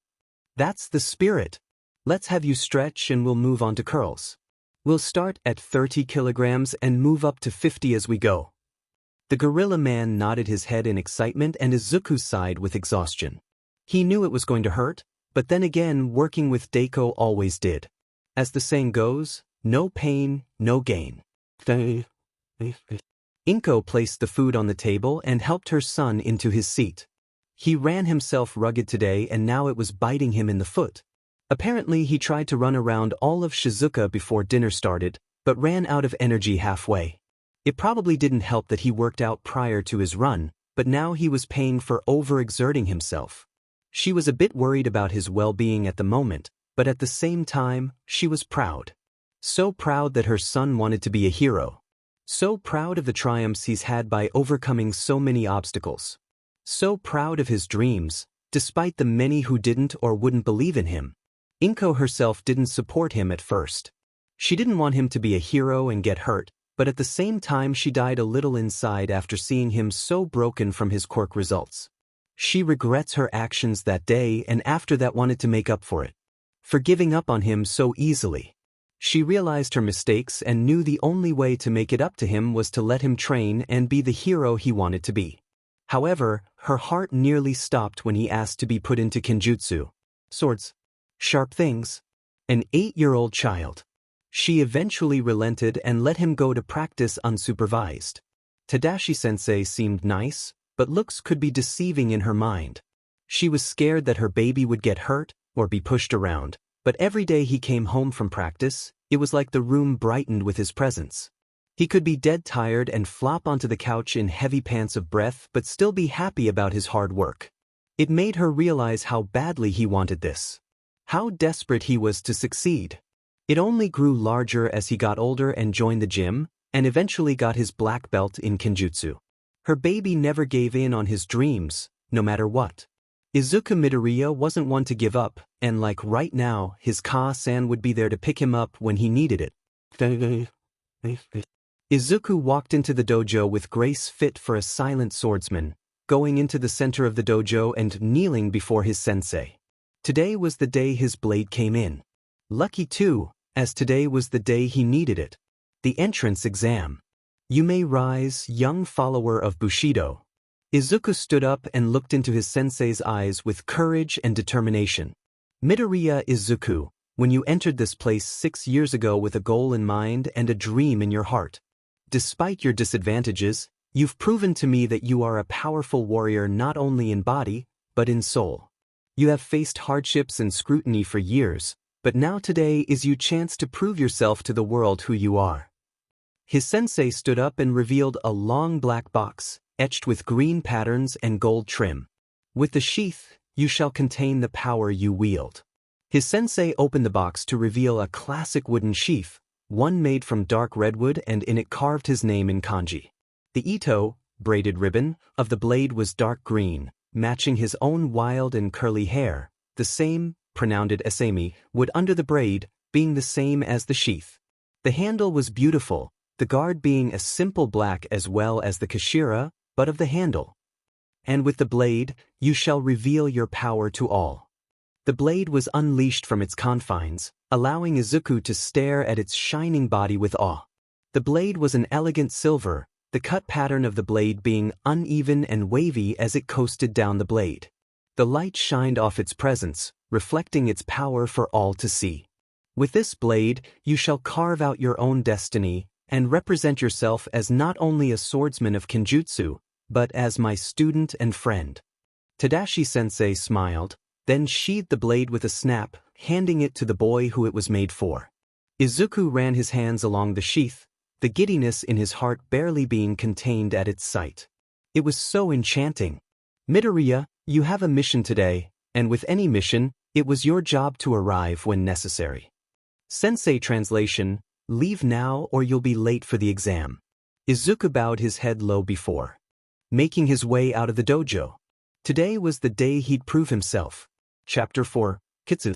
"That's the spirit. Let's have you stretch and we'll move on to curls. We'll start at 30 kilograms and move up to 50 as we go." The gorilla man nodded his head in excitement and Izuku sighed with exhaustion. He knew it was going to hurt, but then again working with Deku always did. As the saying goes, no pain, no gain. Inko placed the food on the table and helped her son into his seat. He ran himself rugged today and now it was biting him in the foot. Apparently he tried to run around all of Shizuka before dinner started, but ran out of energy halfway. It probably didn't help that he worked out prior to his run, but now he was paying for overexerting himself. She was a bit worried about his well-being at the moment, but at the same time, she was proud. So proud that her son wanted to be a hero. So proud of the triumphs he's had by overcoming so many obstacles. So proud of his dreams, despite the many who didn't or wouldn't believe in him. Inko herself didn't support him at first. She didn't want him to be a hero and get hurt, but at the same time she died a little inside after seeing him so broken from his quirk results. She regrets her actions that day and after that wanted to make up for it. For giving up on him so easily. She realized her mistakes and knew the only way to make it up to him was to let him train and be the hero he wanted to be. However, her heart nearly stopped when he asked to be put into Kenjutsu. Swords. Sharp things. An 8-year-old child. She eventually relented and let him go to practice unsupervised. Tadashi-sensei seemed nice, but looks could be deceiving in her mind. She was scared that her baby would get hurt or be pushed around, but every day he came home from practice, It was like the room brightened with his presence. He could be dead tired and flop onto the couch in heavy pants of breath but still be happy about his hard work. It made her realize how badly he wanted this. How desperate he was to succeed. It only grew larger as he got older and joined the gym, and eventually got his black belt in Kenjutsu. Her baby never gave in on his dreams, no matter what. Izuku Midoriya wasn't one to give up, and like right now, his Ka-san would be there to pick him up when he needed it. Izuku walked into the dojo with grace fit for a silent swordsman, going into the center of the dojo and kneeling before his sensei. Today was the day his blade came in. Lucky too, as today was the day he needed it. The entrance exam. You may rise, young follower of Bushido. Izuku stood up and looked into his sensei's eyes with courage and determination. Midoriya Izuku, when you entered this place 6 years ago with a goal in mind and a dream in your heart. Despite your disadvantages, you've proven to me that you are a powerful warrior not only in body, but in soul. You have faced hardships and scrutiny for years, but now today is your chance to prove yourself to the world who you are. His sensei stood up and revealed a long black box, etched with green patterns and gold trim. With the sheath, you shall contain the power you wield. His sensei opened the box to reveal a classic wooden sheath, one made from dark redwood, and in it carved his name in kanji. The ito, braided ribbon, of the blade was dark green, matching his own wild and curly hair. The same, pronounced esami, wood under the braid, being the same as the sheath. The handle was beautiful, the guard being a simple black as well as the kashira, but of the handle. And with the blade, you shall reveal your power to all. The blade was unleashed from its confines, allowing Izuku to stare at its shining body with awe. The blade was an elegant silver, the cut pattern of the blade being uneven and wavy as it coasted down the blade. The light shined off its presence, reflecting its power for all to see. With this blade, you shall carve out your own destiny, and represent yourself as not only a swordsman of Kenjutsu, but as my student and friend. Tadashi-sensei smiled, then sheathed the blade with a snap, handing it to the boy who it was made for. Izuku ran his hands along the sheath, the giddiness in his heart barely being contained at its sight. It was so enchanting. Midoriya, you have a mission today, and with any mission, it was your job to arrive when necessary. Sensei translation, leave now or you'll be late for the exam. Izuku bowed his head low before making his way out of the dojo. Today was the day he'd prove himself. Chapter 4, Kitsu.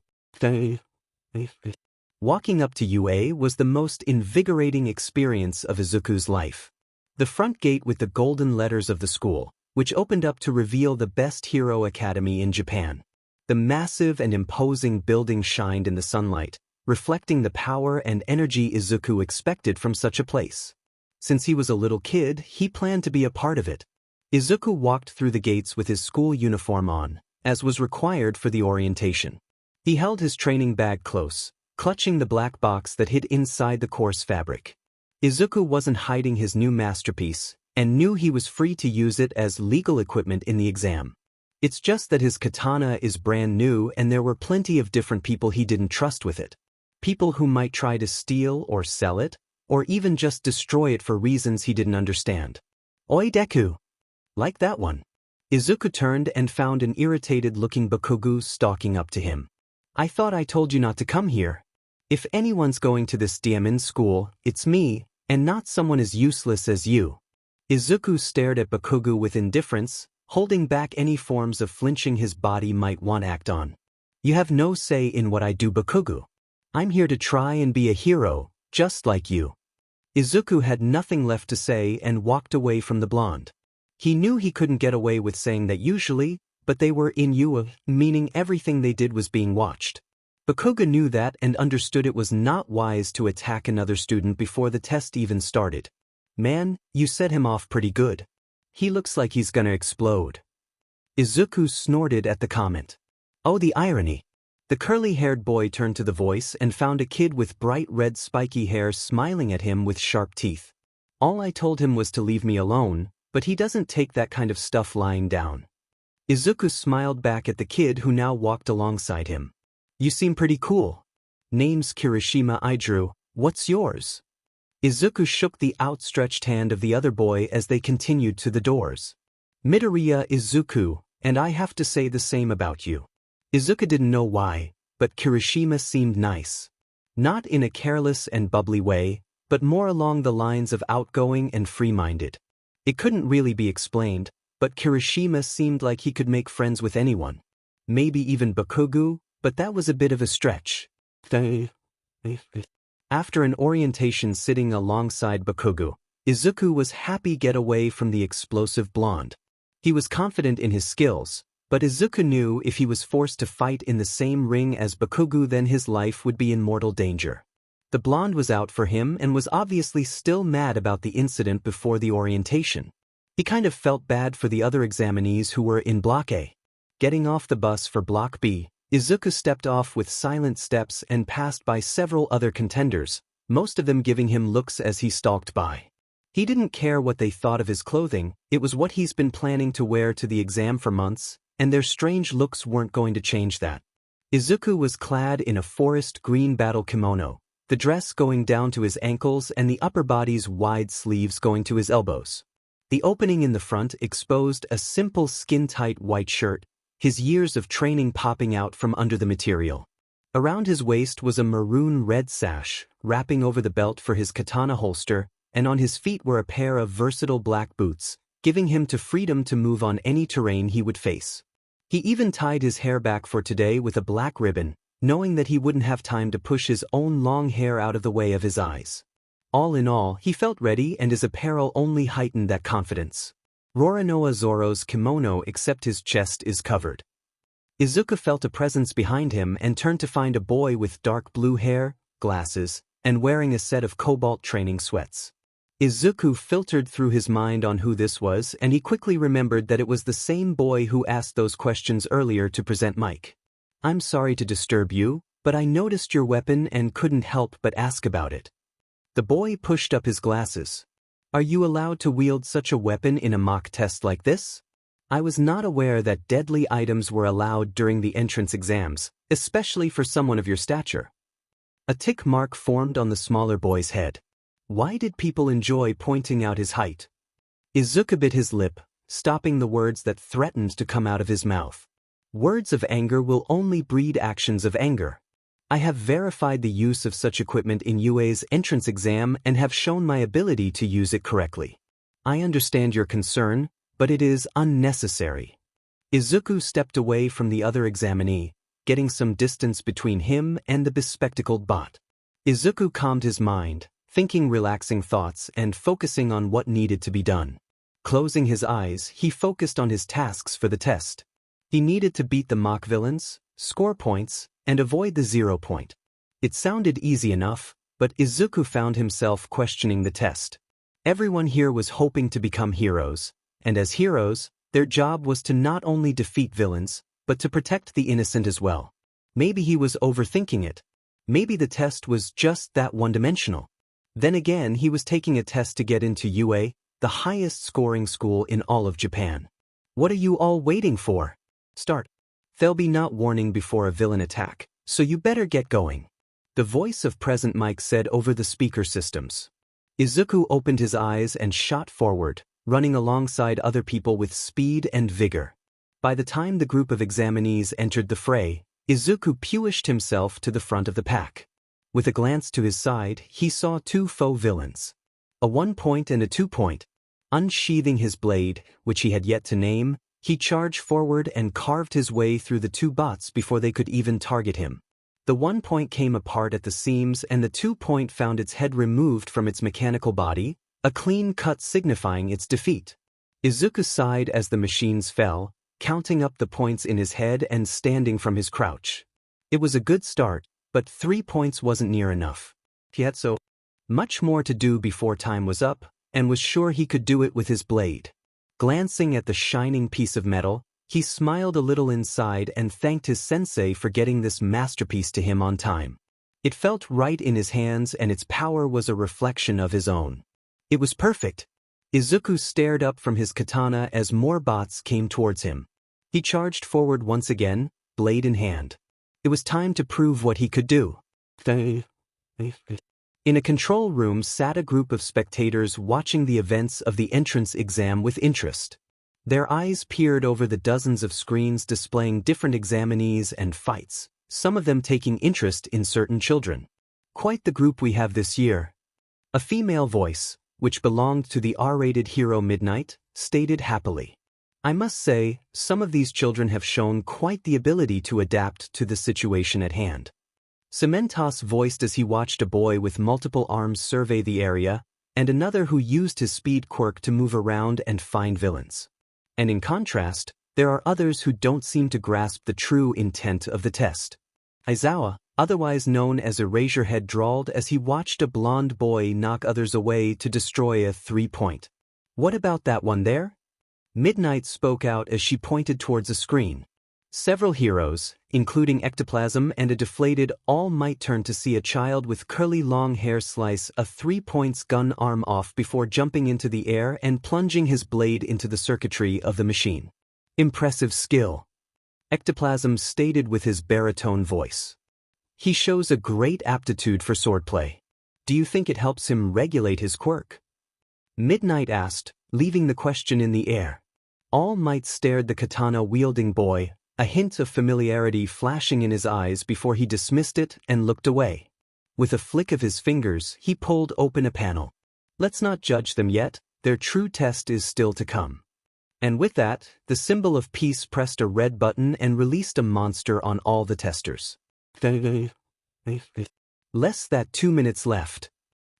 Walking up to UA was the most invigorating experience of Izuku's life. The front gate with the golden letters of the school, which opened up to reveal the best hero academy in Japan. The massive and imposing building shined in the sunlight, reflecting the power and energy Izuku expected from such a place. Since he was a little kid, he planned to be a part of it. Izuku walked through the gates with his school uniform on, as was required for the orientation. He held his training bag close, clutching the black box that hid inside the coarse fabric. Izuku wasn't hiding his new masterpiece, and knew he was free to use it as legal equipment in the exam. It's just that his katana is brand new and there were plenty of different people he didn't trust with it. People who might try to steal or sell it, or even just destroy it for reasons he didn't understand. Oi Deku! Like that one. Izuku turned and found an irritated-looking Bakugu stalking up to him. I thought I told you not to come here. If anyone's going to this diamond school, it's me, and not someone as useless as you. Izuku stared at Bakugu with indifference, holding back any forms of flinching his body might want to act on. You have no say in what I do, Bakugu. I'm here to try and be a hero, just like you. Izuku had nothing left to say and walked away from the blonde. He knew he couldn't get away with saying that usually, but they were in UA, meaning everything they did was being watched. Bakuga knew that and understood it was not wise to attack another student before the test even started. Man, you set him off pretty good. He looks like he's gonna explode. Izuku snorted at the comment. Oh, the irony. The curly-haired boy turned to the voice and found a kid with bright red spiky hair smiling at him with sharp teeth. All I told him was to leave me alone, but he doesn't take that kind of stuff lying down. Izuku smiled back at the kid who now walked alongside him. You seem pretty cool. Name's Kirishima Idru, What's yours? Izuku shook the outstretched hand of the other boy as they continued to the doors. Midoriya Izuku, and I have to say the same about you. Izuku didn't know why, but Kirishima seemed nice. Not in a careless and bubbly way, but more along the lines of outgoing and free-minded. It couldn't really be explained, but Kirishima seemed like he could make friends with anyone. Maybe even Bakugo, but that was a bit of a stretch. After an orientation sitting alongside Bakugo, Izuku was happy to get away from the explosive blonde. He was confident in his skills, but Izuku knew if he was forced to fight in the same ring as Bakugo then his life would be in mortal danger. The blonde was out for him and was obviously still mad about the incident before the orientation. He kind of felt bad for the other examinees who were in Block A. Getting off the bus for Block B, Izuku stepped off with silent steps and passed by several other contenders, most of them giving him looks as he stalked by. He didn't care what they thought of his clothing, it was what he's been planning to wear to the exam for months, and their strange looks weren't going to change that. Izuku was clad in a forest green battle kimono, the dress going down to his ankles and the upper body's wide sleeves going to his elbows. The opening in the front exposed a simple skin-tight white shirt, his years of training popping out from under the material. Around his waist was a maroon-red sash, wrapping over the belt for his katana holster, and on his feet were a pair of versatile black boots, giving him freedom to move on any terrain he would face. He even tied his hair back for today with a black ribbon, knowing that he wouldn't have time to push his own long hair out of the way of his eyes. All in all, he felt ready and his apparel only heightened that confidence. Roronoa Zoro's kimono except his chest is covered. Izuku felt a presence behind him and turned to find a boy with dark blue hair, glasses, and wearing a set of cobalt training sweats. Izuku filtered through his mind on who this was and he quickly remembered that it was the same boy who asked those questions earlier to present Mike. I'm sorry to disturb you, but I noticed your weapon and couldn't help but ask about it. The boy pushed up his glasses. Are you allowed to wield such a weapon in a mock test like this? I was not aware that deadly items were allowed during the entrance exams, especially for someone of your stature. A tick mark formed on the smaller boy's head. Why did people enjoy pointing out his height? Izuku bit his lip, stopping the words that threatened to come out of his mouth. Words of anger will only breed actions of anger. I have verified the use of such equipment in UA's entrance exam and have shown my ability to use it correctly. I understand your concern, but it is unnecessary. Izuku stepped away from the other examinee, getting some distance between him and the bespectacled bot. Izuku calmed his mind, thinking relaxing thoughts and focusing on what needed to be done. Closing his eyes, he focused on his tasks for the test. He needed to beat the mock villains, score points, and avoid the 0 point. It sounded easy enough, but Izuku found himself questioning the test. Everyone here was hoping to become heroes, and as heroes, their job was to not only defeat villains, but to protect the innocent as well. Maybe he was overthinking it. Maybe the test was just that one-dimensional. Then again, he was taking a test to get into UA, the highest scoring school in all of Japan. What are you all waiting for? Start. There'll be not warning before a villain attack, so you better get going. The voice of Present Mike said over the speaker systems. Izuku opened his eyes and shot forward, running alongside other people with speed and vigor. By the time the group of examinees entered the fray, Izuku pushed himself to the front of the pack. With a glance to his side, he saw two faux villains. A 1 point and a 2 point. Unsheathing his blade, which he had yet to name, he charged forward and carved his way through the two bots before they could even target him. The 1 point came apart at the seams and the 2 point found its head removed from its mechanical body, a clean cut signifying its defeat. Izuku sighed as the machines fell, counting up the points in his head and standing from his crouch. It was a good start, but 3 points wasn't near enough. He had so much more to do before time was up, and was sure he could do it with his blade. Glancing at the shining piece of metal, he smiled a little inside and thanked his sensei for getting this masterpiece to him on time. It felt right in his hands and its power was a reflection of his own. It was perfect. Izuku stared up from his katana as more bots came towards him. He charged forward once again, blade in hand. It was time to prove what he could do. In a control room sat a group of spectators watching the events of the entrance exam with interest. Their eyes peered over the dozens of screens displaying different examinees and fights, some of them taking interest in certain children. Quite the group we have this year. A female voice, which belonged to the R-rated hero Midnight, stated happily. I must say, some of these children have shown quite the ability to adapt to the situation at hand. Cementos voiced as he watched a boy with multiple arms survey the area, and another who used his speed quirk to move around and find villains. And in contrast, there are others who don't seem to grasp the true intent of the test. Aizawa, otherwise known as Eraserhead, drawled as he watched a blonde boy knock others away to destroy a 3-point. What about that one there? Midnight spoke out as she pointed towards a screen. Several heroes, including Ectoplasm and a deflated All Might, turned to see a child with curly long hair slice a 3-point gun arm off before jumping into the air and plunging his blade into the circuitry of the machine. Impressive skill, Ectoplasm stated with his baritone voice. He shows a great aptitude for swordplay. Do you think it helps him regulate his quirk? Midnight asked, leaving the question in the air. All Might stared the katana-wielding boy, a hint of familiarity flashing in his eyes before he dismissed it and looked away. With a flick of his fingers, he pulled open a panel. Let's not judge them yet, their true test is still to come. And with that, the symbol of peace pressed a red button and released a monster on all the testers. Less than 2 minutes left.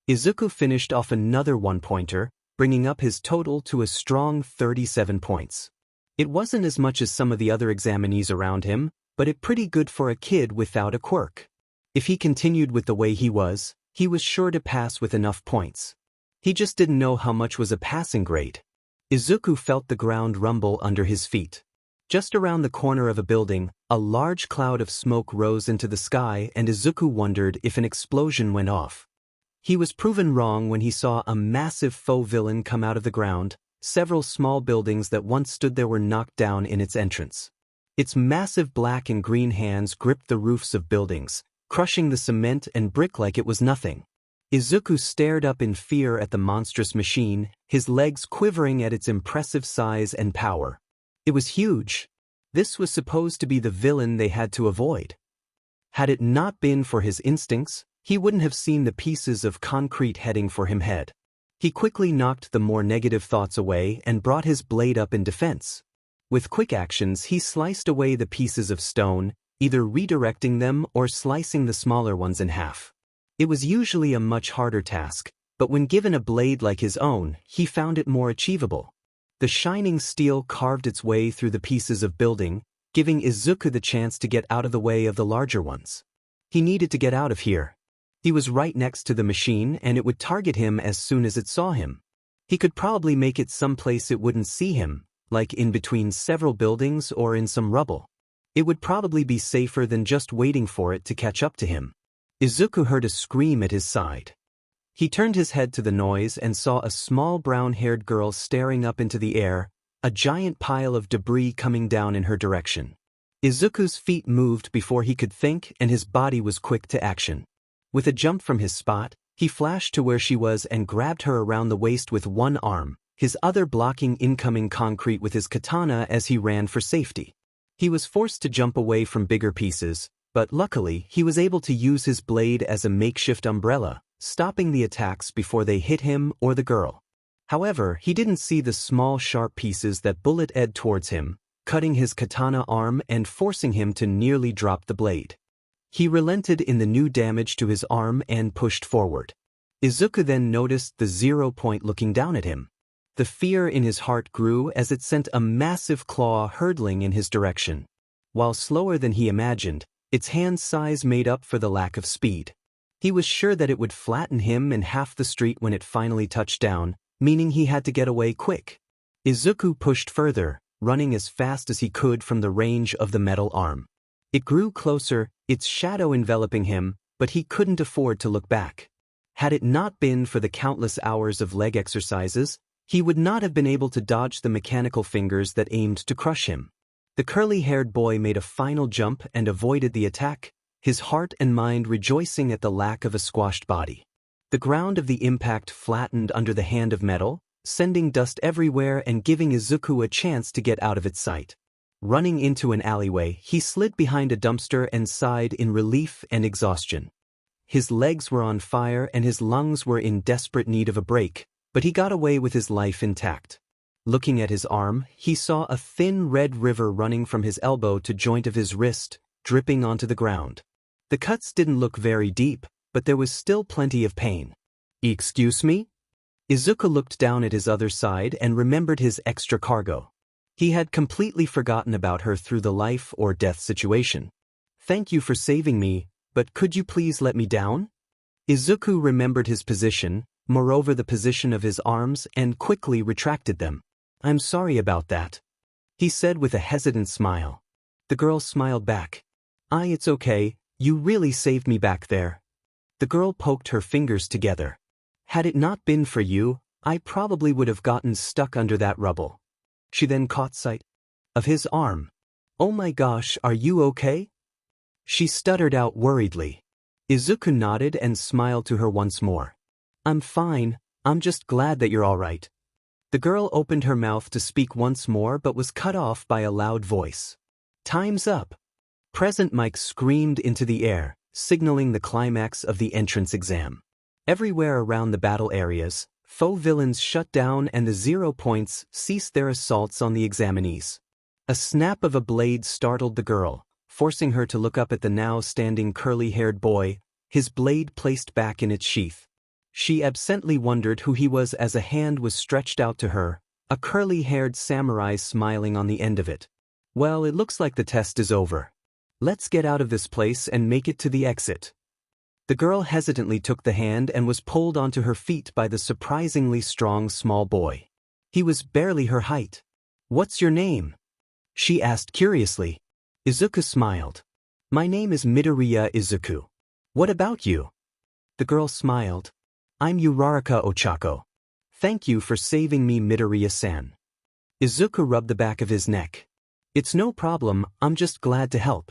Izuku finished off another 1-pointer, bringing up his total to a strong 37 points. It wasn't as much as some of the other examinees around him, but it pretty good for a kid without a quirk. If he continued with the way he was sure to pass with enough points. He just didn't know how much was a passing grade. Izuku felt the ground rumble under his feet. Just around the corner of a building, a large cloud of smoke rose into the sky, and Izuku wondered if an explosion went off. He was proven wrong when he saw a massive faux villain come out of the ground. Several small buildings that once stood there were knocked down in its entrance. Its massive black and green hands gripped the roofs of buildings, crushing the cement and brick like it was nothing. Izuku stared up in fear at the monstrous machine, his legs quivering at its impressive size and power. It was huge. This was supposed to be the villain they had to avoid. Had it not been for his instincts, he wouldn't have seen the pieces of concrete heading for him head. He quickly knocked the more negative thoughts away and brought his blade up in defense. With quick actions, he sliced away the pieces of stone, either redirecting them or slicing the smaller ones in half. It was usually a much harder task, but when given a blade like his own, he found it more achievable. The shining steel carved its way through the pieces of building, giving Izuku the chance to get out of the way of the larger ones. He needed to get out of here. He was right next to the machine and it would target him as soon as it saw him. He could probably make it someplace it wouldn't see him, like in between several buildings or in some rubble. It would probably be safer than just waiting for it to catch up to him. Izuku heard a scream at his side. He turned his head to the noise and saw a small brown-haired girl staring up into the air, a giant pile of debris coming down in her direction. Izuku's feet moved before he could think and his body was quick to action. With a jump from his spot, he flashed to where she was and grabbed her around the waist with one arm, his other blocking incoming concrete with his katana as he ran for safety. He was forced to jump away from bigger pieces, but luckily he was able to use his blade as a makeshift umbrella, stopping the attacks before they hit him or the girl. However, he didn't see the small sharp pieces that bullet-edged towards him, cutting his katana arm and forcing him to nearly drop the blade. He relented in the new damage to his arm and pushed forward. Izuku then noticed the 0-point looking down at him. The fear in his heart grew as it sent a massive claw hurtling in his direction. While slower than he imagined, its hand size made up for the lack of speed. He was sure that it would flatten him in half the street when it finally touched down, meaning he had to get away quick. Izuku pushed further, running as fast as he could from the range of the metal arm. It grew closer, its shadow enveloping him, but he couldn't afford to look back. Had it not been for the countless hours of leg exercises, he would not have been able to dodge the mechanical fingers that aimed to crush him. The curly-haired boy made a final jump and avoided the attack, his heart and mind rejoicing at the lack of a squashed body. The ground of the impact flattened under the hand of metal, sending dust everywhere and giving Izuku a chance to get out of its sight. Running into an alleyway, he slid behind a dumpster and sighed in relief and exhaustion. His legs were on fire and his lungs were in desperate need of a break, but he got away with his life intact. Looking at his arm, he saw a thin red river running from his elbow to joint of his wrist, dripping onto the ground. The cuts didn't look very deep, but there was still plenty of pain. "Excuse me?" Izuku looked down at his other side and remembered his extra cargo. He had completely forgotten about her through the life or death situation. "Thank you for saving me, but could you please let me down?" Izuku remembered his position, moreover the position of his arms, and quickly retracted them. "I'm sorry about that," he said with a hesitant smile. The girl smiled back. It's okay, you really saved me back there." The girl poked her fingers together. "Had it not been for you, I probably would have gotten stuck under that rubble." She then caught sight of his arm. "Oh my gosh, are you okay?" She stuttered out worriedly. Izuku nodded and smiled to her once more. "I'm fine, I'm just glad that you're all right." The girl opened her mouth to speak once more but was cut off by a loud voice. "Time's up!" Present Mike screamed into the air, signaling the climax of the entrance exam. Everywhere around the battle areas, foe villains shut down and the 0 points ceased their assaults on the examinees. A snap of a blade startled the girl, forcing her to look up at the now standing curly-haired boy, his blade placed back in its sheath. She absently wondered who he was as a hand was stretched out to her, a curly-haired samurai smiling on the end of it. "Well, it looks like the test is over. Let's get out of this place and make it to the exit." The girl hesitantly took the hand and was pulled onto her feet by the surprisingly strong small boy. He was barely her height. "What's your name?" she asked curiously. Izuku smiled. "My name is Midoriya Izuku. What about you?" The girl smiled. "I'm Uraraka Ochako. Thank you for saving me, Midoriya-san." Izuku rubbed the back of his neck. "It's no problem, I'm just glad to help."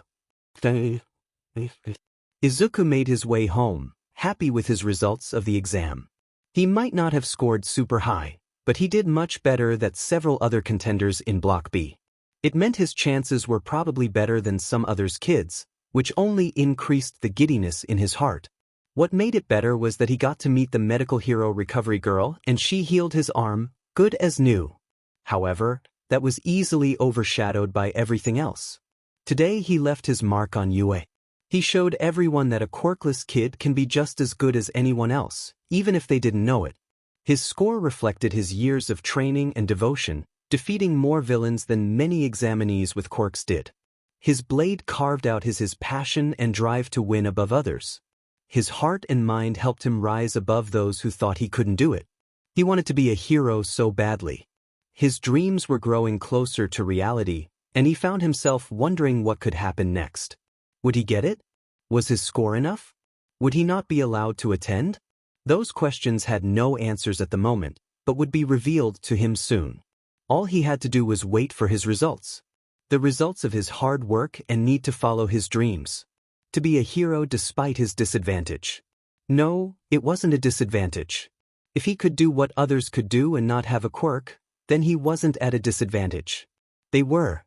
Izuku made his way home, happy with his results of the exam. He might not have scored super high, but he did much better than several other contenders in Block B. It meant his chances were probably better than some others' kids, which only increased the giddiness in his heart. What made it better was that he got to meet the medical hero recovery girl and she healed his arm, good as new. However, that was easily overshadowed by everything else. Today he left his mark on UA. He showed everyone that a quirkless kid can be just as good as anyone else, even if they didn't know it. His score reflected his years of training and devotion, defeating more villains than many examinees with quirks did. His blade carved out his passion and drive to win above others. His heart and mind helped him rise above those who thought he couldn't do it. He wanted to be a hero so badly. His dreams were growing closer to reality, and he found himself wondering what could happen next. Would he get it? Was his score enough? Would he not be allowed to attend? Those questions had no answers at the moment, but would be revealed to him soon. All he had to do was wait for his results. The results of his hard work and need to follow his dreams. To be a hero despite his disadvantage. No, it wasn't a disadvantage. If he could do what others could do and not have a quirk, then he wasn't at a disadvantage. They were.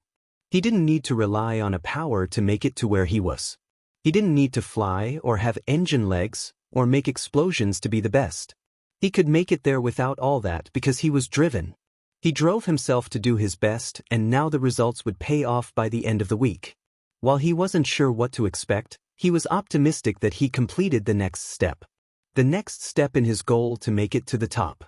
He didn't need to rely on a power to make it to where he was. He didn't need to fly or have engine legs or make explosions to be the best. He could make it there without all that because he was driven. He drove himself to do his best, and now the results would pay off by the end of the week. While he wasn't sure what to expect, he was optimistic that he completed the next step. The next step in his goal to make it to the top.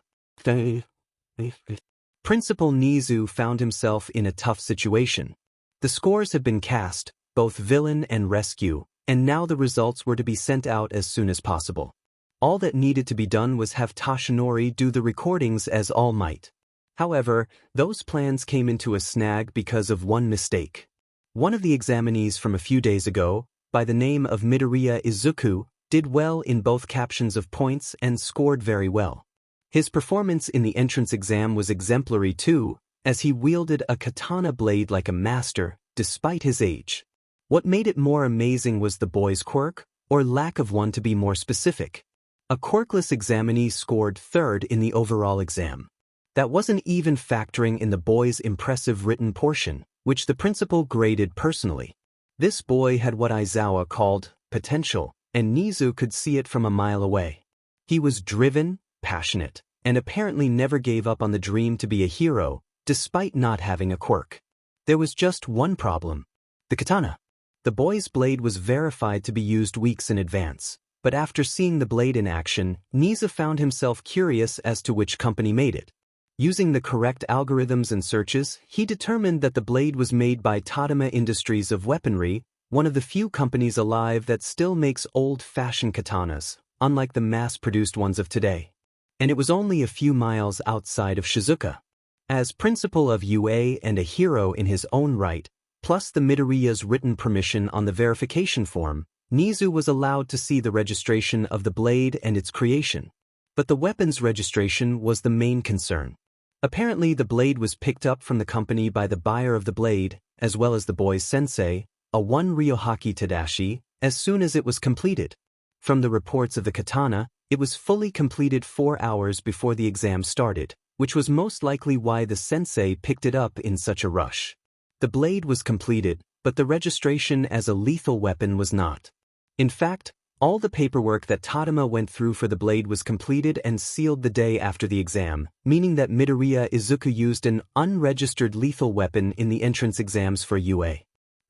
Principal Nizu found himself in a tough situation. The scores had been cast, both villain and rescue, and now the results were to be sent out as soon as possible. All that needed to be done was have Tashinori do the recordings as All Might. However, those plans came into a snag because of one mistake. One of the examinees from a few days ago, by the name of Midoriya Izuku, did well in both captions of points and scored very well. His performance in the entrance exam was exemplary too, as he wielded a katana blade like a master, despite his age. What made it more amazing was the boy's quirk, or lack of one to be more specific. A quirkless examinee scored third in the overall exam. That wasn't even factoring in the boy's impressive written portion, which the principal graded personally. This boy had what Aizawa called potential, and Nizu could see it from a mile away. He was driven, passionate, and apparently never gave up on the dream to be a hero, despite not having a quirk. There was just one problem: the katana. The boy's blade was verified to be used weeks in advance, but after seeing the blade in action, Nizu found himself curious as to which company made it. Using the correct algorithms and searches, he determined that the blade was made by Tadama Industries of Weaponry, one of the few companies alive that still makes old-fashioned katanas, unlike the mass-produced ones of today. And it was only a few miles outside of Shizuka. As principal of UA and a hero in his own right, plus the Midoriya's written permission on the verification form, Nizu was allowed to see the registration of the blade and its creation. But the weapon's registration was the main concern. Apparently the blade was picked up from the company by the buyer of the blade, as well as the boy's sensei, a one Ryohaki Tadashi, as soon as it was completed. From the reports of the katana, it was fully completed 4 hours before the exam started, which was most likely why the sensei picked it up in such a rush. The blade was completed, but the registration as a lethal weapon was not. In fact, all the paperwork that Tadama went through for the blade was completed and sealed the day after the exam, meaning that Midoriya Izuku used an unregistered lethal weapon in the entrance exams for UA.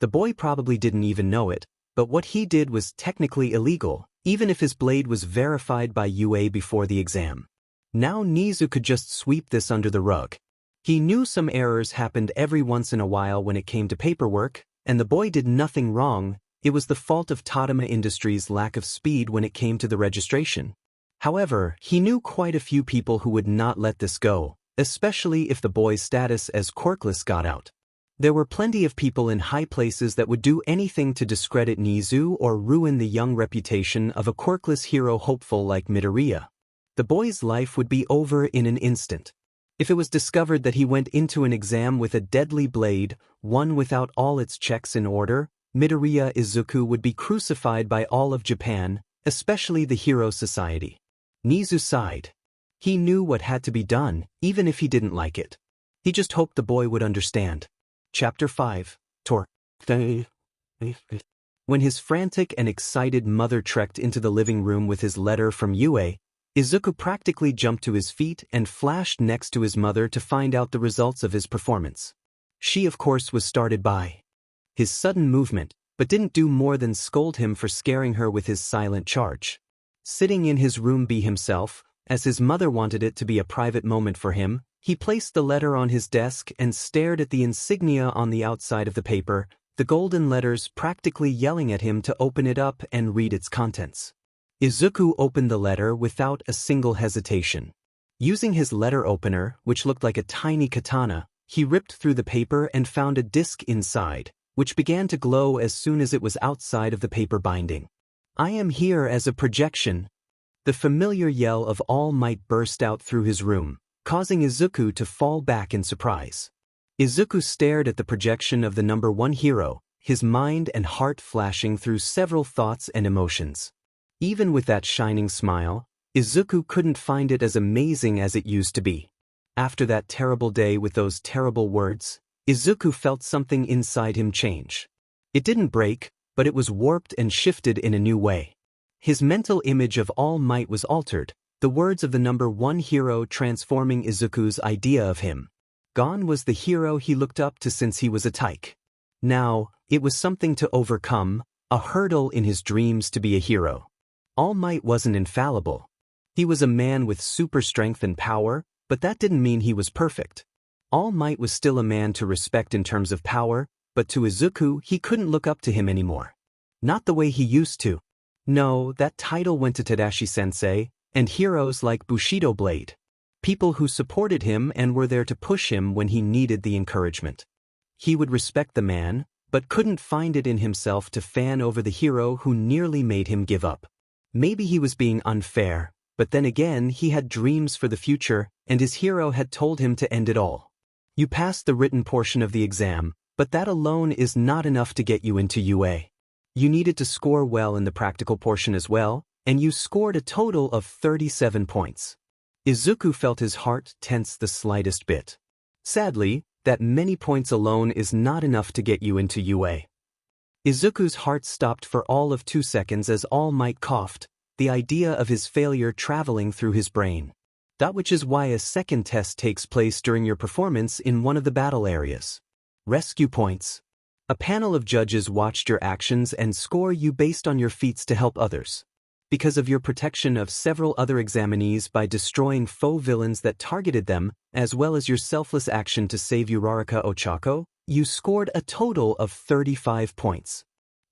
The boy probably didn't even know it, but what he did was technically illegal, even if his blade was verified by UA before the exam. Now Nizu could just sweep this under the rug. He knew some errors happened every once in a while when it came to paperwork, and the boy did nothing wrong. It was the fault of Tadama Industries' lack of speed when it came to the registration. However, he knew quite a few people who would not let this go, especially if the boy's status as quirkless got out. There were plenty of people in high places that would do anything to discredit Nizu or ruin the young reputation of a quirkless hero hopeful like Midoriya. The boy's life would be over in an instant. If it was discovered that he went into an exam with a deadly blade, one without all its checks in order, Midoriya Izuku would be crucified by all of Japan, especially the Hero Society. Nizu sighed. He knew what had to be done, even if he didn't like it. He just hoped the boy would understand. Chapter 5. Tor. When his frantic and excited mother trekked into the living room with his letter from UA, Izuku practically jumped to his feet and flashed next to his mother to find out the results of his performance. She, of course, was startled by his sudden movement, but didn't do more than scold him for scaring her with his silent charge. Sitting in his room by himself, as his mother wanted it to be a private moment for him, he placed the letter on his desk and stared at the insignia on the outside of the paper, the golden letters practically yelling at him to open it up and read its contents. Izuku opened the letter without a single hesitation. Using his letter opener, which looked like a tiny katana, he ripped through the paper and found a disc inside, which began to glow as soon as it was outside of the paper binding. "I am here as a projection." The familiar yell of All Might burst out through his room, causing Izuku to fall back in surprise. Izuku stared at the projection of the number 1 hero, his mind and heart flashing through several thoughts and emotions. Even with that shining smile, Izuku couldn't find it as amazing as it used to be. After that terrible day with those terrible words, Izuku felt something inside him change. It didn't break, but it was warped and shifted in a new way. His mental image of All Might was altered, the words of the number 1 hero transforming Izuku's idea of him. Gone was the hero he looked up to since he was a tyke. Now, it was something to overcome, a hurdle in his dreams to be a hero. All Might wasn't infallible. He was a man with super strength and power, but that didn't mean he was perfect. All Might was still a man to respect in terms of power, but to Izuku he couldn't look up to him anymore. Not the way he used to. No, that title went to Tadashi-sensei, and heroes like Bushido Blade. People who supported him and were there to push him when he needed the encouragement. He would respect the man, but couldn't find it in himself to fan over the hero who nearly made him give up. Maybe he was being unfair, but then again he had dreams for the future, and his hero had told him to end it all. You passed the written portion of the exam, but that alone is not enough to get you into UA. You needed to score well in the practical portion as well, and you scored a total of 37 points. Izuku felt his heart tense the slightest bit. Sadly, that many points alone is not enough to get you into UA. Izuku's heart stopped for all of 2 seconds as All Might coughed, the idea of his failure traveling through his brain. That which is why a second test takes place during your performance in one of the battle areas. Rescue points. A panel of judges watched your actions and score you based on your feats to help others. Because of your protection of several other examinees by destroying foe villains that targeted them, as well as your selfless action to save Uraraka Ochako, you scored a total of 35 points.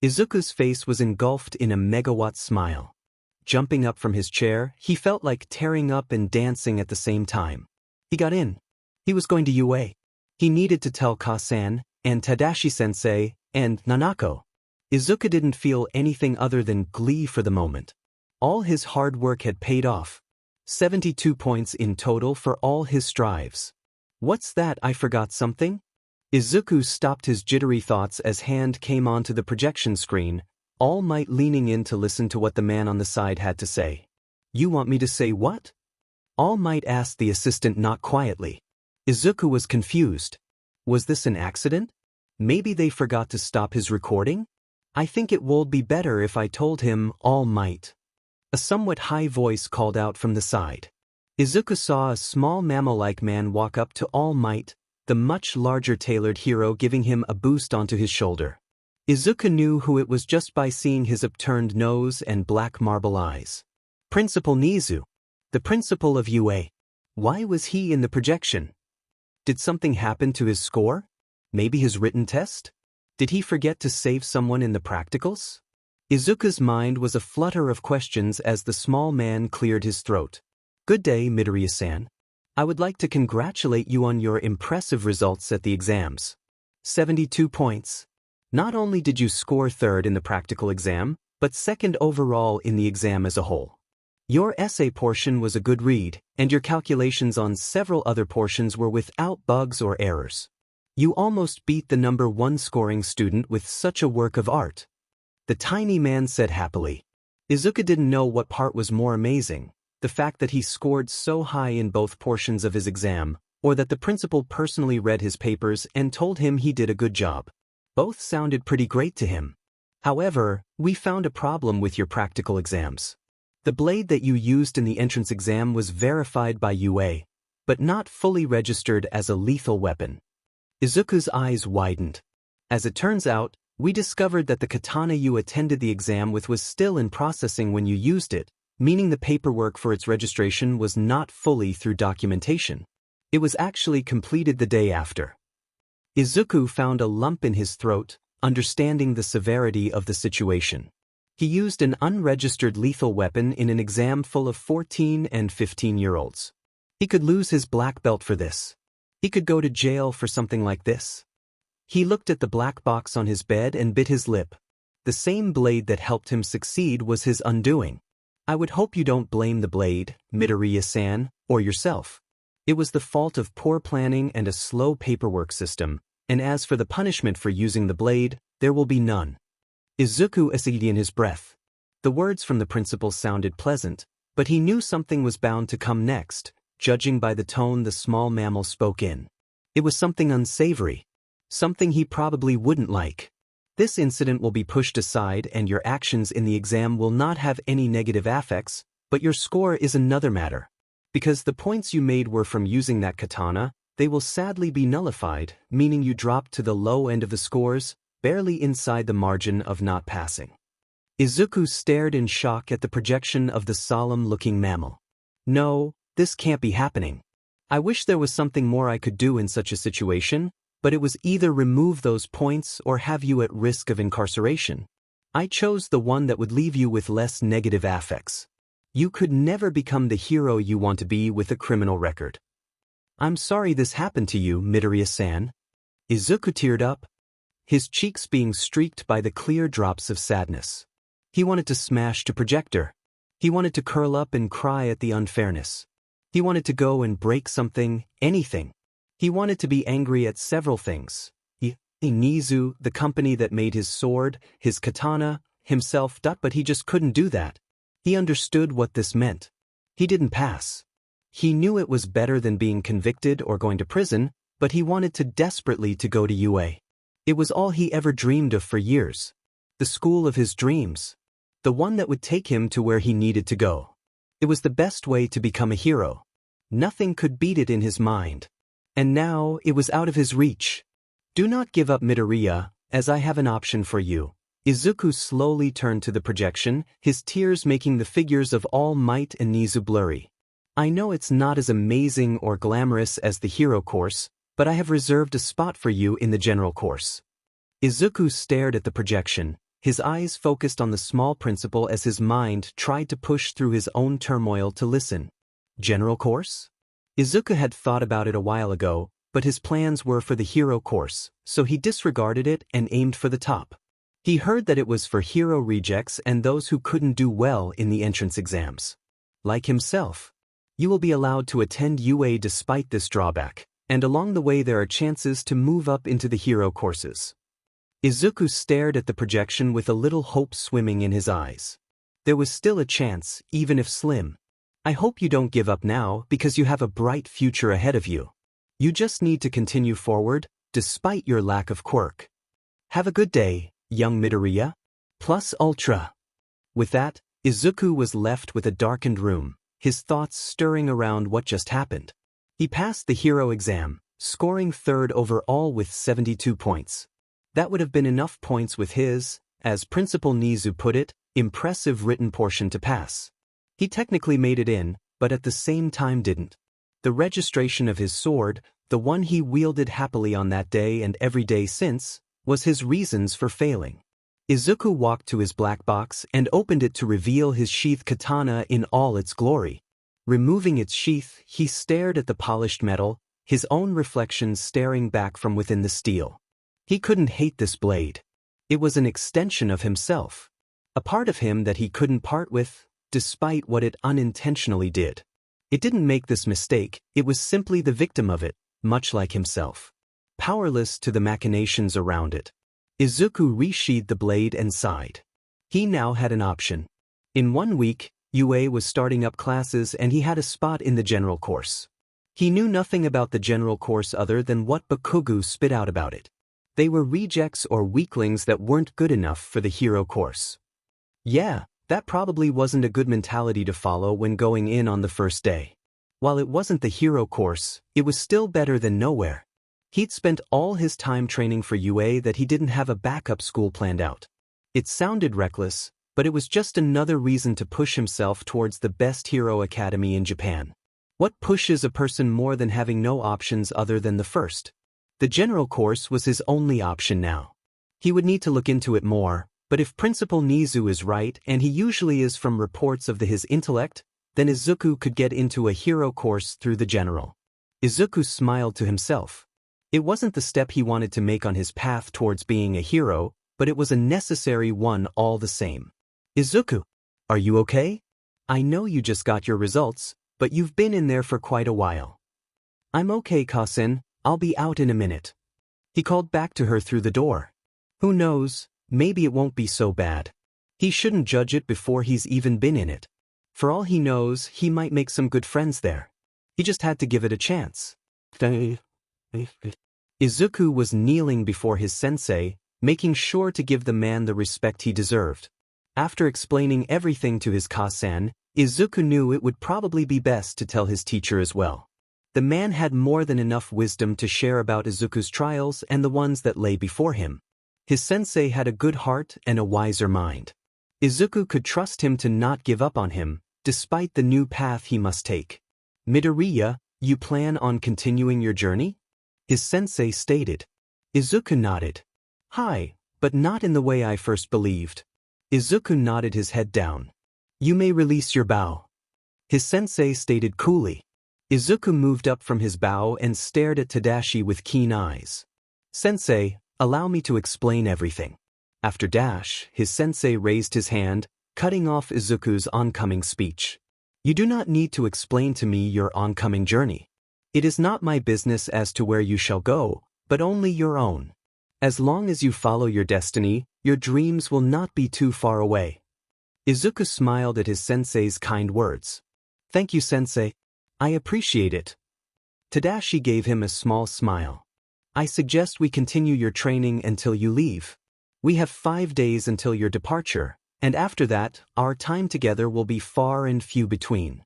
Izuku's face was engulfed in a megawatt smile. Jumping up from his chair, he felt like tearing up and dancing at the same time. He got in. He was going to UA. He needed to tell Ka-san, and Tadashi-sensei, and Nanako. Izuku didn't feel anything other than glee for the moment. All his hard work had paid off. 72 points in total for all his strives. What's that, I forgot something? Izuku stopped his jittery thoughts as hand came onto the projection screen, All Might leaning in to listen to what the man on the side had to say. You want me to say what? All Might asked the assistant not quietly. Izuku was confused. Was this an accident? Maybe they forgot to stop his recording? I think it would be better if I told him, All Might. A somewhat high voice called out from the side. Izuku saw a small mammal-like man walk up to All Might, the much larger tailored hero giving him a boost onto his shoulder. Izuku knew who it was just by seeing his upturned nose and black marble eyes. Principal Nizu. The principal of UA. Why was he in the projection? Did something happen to his score? Maybe his written test? Did he forget to save someone in the practicals? Izuku's mind was a flutter of questions as the small man cleared his throat. Good day, Midoriya-san. I would like to congratulate you on your impressive results at the exams. 72 points. Not only did you score third in the practical exam, but second overall in the exam as a whole. Your essay portion was a good read, and your calculations on several other portions were without bugs or errors. You almost beat the #1 scoring student with such a work of art. The tiny man said happily. Izuku didn't know what part was more amazing, the fact that he scored so high in both portions of his exam, or that the principal personally read his papers and told him he did a good job. Both sounded pretty great to him. However, we found a problem with your practical exams. The blade that you used in the entrance exam was verified by UA, but not fully registered as a lethal weapon. Izuku's eyes widened. As it turns out, we discovered that the katana you attended the exam with was still in processing when you used it, meaning the paperwork for its registration was not fully through documentation. It was actually completed the day after. Izuku found a lump in his throat, understanding the severity of the situation. He used an unregistered lethal weapon in an exam full of 14 and 15-year-olds. He could lose his black belt for this. He could go to jail for something like this. He looked at the black box on his bed and bit his lip. The same blade that helped him succeed was his undoing. I would hope you don't blame the blade, Midoriya-san, or yourself. It was the fault of poor planning and a slow paperwork system, and as for the punishment for using the blade, there will be none. Izuku essayed in his breath. The words from the principal sounded pleasant, but he knew something was bound to come next, judging by the tone the small mammal spoke in. It was something unsavory. Something he probably wouldn't like. This incident will be pushed aside and your actions in the exam will not have any negative affects, but your score is another matter. Because the points you made were from using that katana, they will sadly be nullified, meaning you dropped to the low end of the scores, barely inside the margin of not passing. Izuku stared in shock at the projection of the solemn-looking mammal. No, this can't be happening. I wish there was something more I could do in such a situation, but it was either remove those points or have you at risk of incarceration. I chose the one that would leave you with less negative affects. You could never become the hero you want to be with a criminal record. I'm sorry this happened to you, Midoriya-san. Izuku teared up, his cheeks being streaked by the clear drops of sadness. He wanted to smash the projector. He wanted to curl up and cry at the unfairness. He wanted to go and break something, anything. He wanted to be angry at several things. Nizu, the company that made his sword, his katana, himself, but he just couldn't do that. He understood what this meant. He didn't pass. He knew it was better than being convicted or going to prison, but he wanted to desperately to go to UA. It was all he ever dreamed of for years. The school of his dreams. The one that would take him to where he needed to go. It was the best way to become a hero. Nothing could beat it in his mind. And now, it was out of his reach. Do not give up Midoriya, as I have an option for you. Izuku slowly turned to the projection, his tears making the figures of All Might and Nizu blurry. I know it's not as amazing or glamorous as the hero course, but I have reserved a spot for you in the general course. Izuku stared at the projection, his eyes focused on the small principal as his mind tried to push through his own turmoil to listen. General course? Izuku had thought about it a while ago, but his plans were for the hero course, so he disregarded it and aimed for the top. He heard that it was for hero rejects and those who couldn't do well in the entrance exams. Like himself. You will be allowed to attend UA despite this drawback, and along the way there are chances to move up into the hero courses. Izuku stared at the projection with a little hope swimming in his eyes. There was still a chance, even if slim. I hope you don't give up now because you have a bright future ahead of you. You just need to continue forward, despite your lack of quirk. Have a good day, young Midoriya. Plus Ultra. With that, Izuku was left with a darkened room, his thoughts stirring around what just happened. He passed the hero exam, scoring third overall with 72 points. That would have been enough points with his, as Principal Nizu put it, impressive written portion to pass. He technically made it in, but at the same time didn't. The registration of his sword, the one he wielded happily on that day and every day since, was his reasons for failing. Izuku walked to his black box and opened it to reveal his sheath katana in all its glory. Removing its sheath, he stared at the polished metal, his own reflection staring back from within the steel. He couldn't hate this blade. It was an extension of himself. A part of him that he couldn't part with, despite what it unintentionally did. It didn't make this mistake, it was simply the victim of it, much like himself. Powerless to the machinations around it. Izuku resheathed the blade and sighed. He now had an option. In 1 week, UA was starting up classes and he had a spot in the general course. He knew nothing about the general course other than what Bakugo spit out about it. They were rejects or weaklings that weren't good enough for the hero course. Yeah, that probably wasn't a good mentality to follow when going in on the first day. While it wasn't the hero course, it was still better than nowhere. He'd spent all his time training for UA that he didn't have a backup school planned out. It sounded reckless, but it was just another reason to push himself towards the best hero academy in Japan. What pushes a person more than having no options other than the first? The general course was his only option now. He would need to look into it more, but if Principal Nizu is right, and he usually is from reports of his intellect, then Izuku could get into a hero course through the general. Izuku smiled to himself. It wasn't the step he wanted to make on his path towards being a hero, but it was a necessary one all the same. Izuku, are you okay? I know you just got your results, but you've been in there for quite a while. I'm okay, Kasen, I'll be out in a minute. He called back to her through the door. Who knows, maybe it won't be so bad. He shouldn't judge it before he's even been in it. For all he knows, he might make some good friends there. He just had to give it a chance. Izuku was kneeling before his sensei, making sure to give the man the respect he deserved. After explaining everything to his Kasen, Izuku knew it would probably be best to tell his teacher as well. The man had more than enough wisdom to share about Izuku's trials and the ones that lay before him. His sensei had a good heart and a wiser mind. Izuku could trust him to not give up on him, despite the new path he must take. Midoriya, you plan on continuing your journey? His sensei stated. Izuku nodded. Hi, but not in the way I first believed. Izuku nodded his head down. You may release your bow. His sensei stated coolly. Izuku moved up from his bow and stared at Tadashi with keen eyes. Sensei, allow me to explain everything. After dash, his sensei raised his hand, cutting off Izuku's oncoming speech. You do not need to explain to me your oncoming journey. It is not my business as to where you shall go, but only your own. As long as you follow your destiny, your dreams will not be too far away. Izuku smiled at his sensei's kind words. Thank you, sensei. I appreciate it. Tadashi gave him a small smile. I suggest we continue your training until you leave. We have 5 days until your departure, and after that, our time together will be far and few between.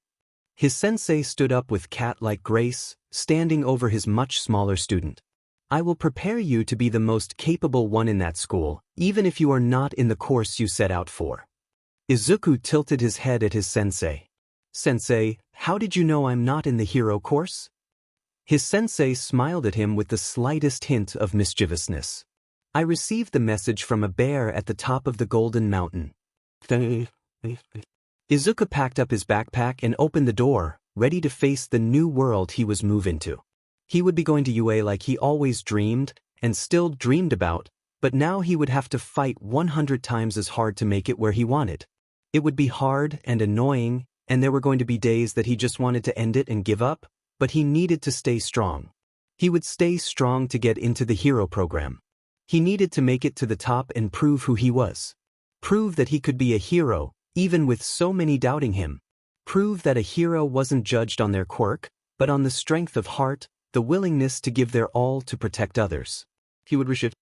His sensei stood up with cat-like grace, standing over his much smaller student. I will prepare you to be the most capable one in that school, even if you are not in the course you set out for. Izuku tilted his head at his sensei. Sensei, how did you know I'm not in the hero course? His sensei smiled at him with the slightest hint of mischievousness. I received the message from a bear at the top of the Golden Mountain. Izuku packed up his backpack and opened the door, ready to face the new world he was moving into. He would be going to UA like he always dreamed, and still dreamed about, but now he would have to fight 100 times as hard to make it where he wanted. It would be hard and annoying, and there were going to be days that he just wanted to end it and give up, but he needed to stay strong. He would stay strong to get into the hero program. He needed to make it to the top and prove who he was. Prove that he could be a hero, even with so many doubting him. Prove that a hero wasn't judged on their quirk, but on the strength of heart, the willingness to give their all to protect others. He would reshift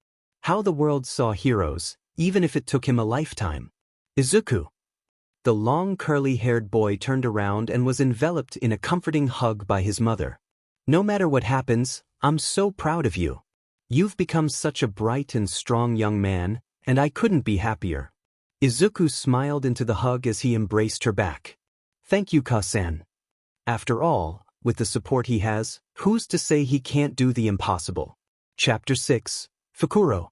how the world saw heroes, even if it took him a lifetime. Izuku. The long curly-haired boy turned around and was enveloped in a comforting hug by his mother. No matter what happens, I'm so proud of you. You've become such a bright and strong young man, and I couldn't be happier. Izuku smiled into the hug as he embraced her back. Thank you, Ka-san. After all, with the support he has, who's to say he can't do the impossible? Chapter 6. Fukuro.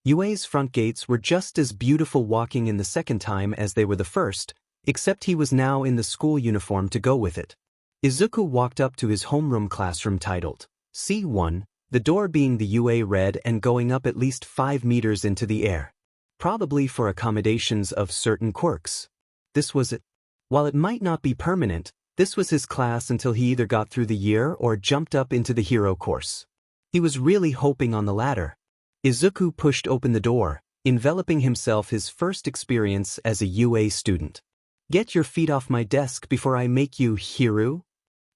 UA's front gates were just as beautiful walking in the second time as they were the first, except he was now in the school uniform to go with it. Izuku walked up to his homeroom classroom titled C1, the door being the UA red and going up at least 5 meters into the air. Probably for accommodations of certain quirks. This was it. While it might not be permanent, this was his class until he either got through the year or jumped up into the hero course. He was really hoping on the latter. Izuku pushed open the door, enveloping himself his first experience as a UA student. Get your feet off my desk before I make you hero?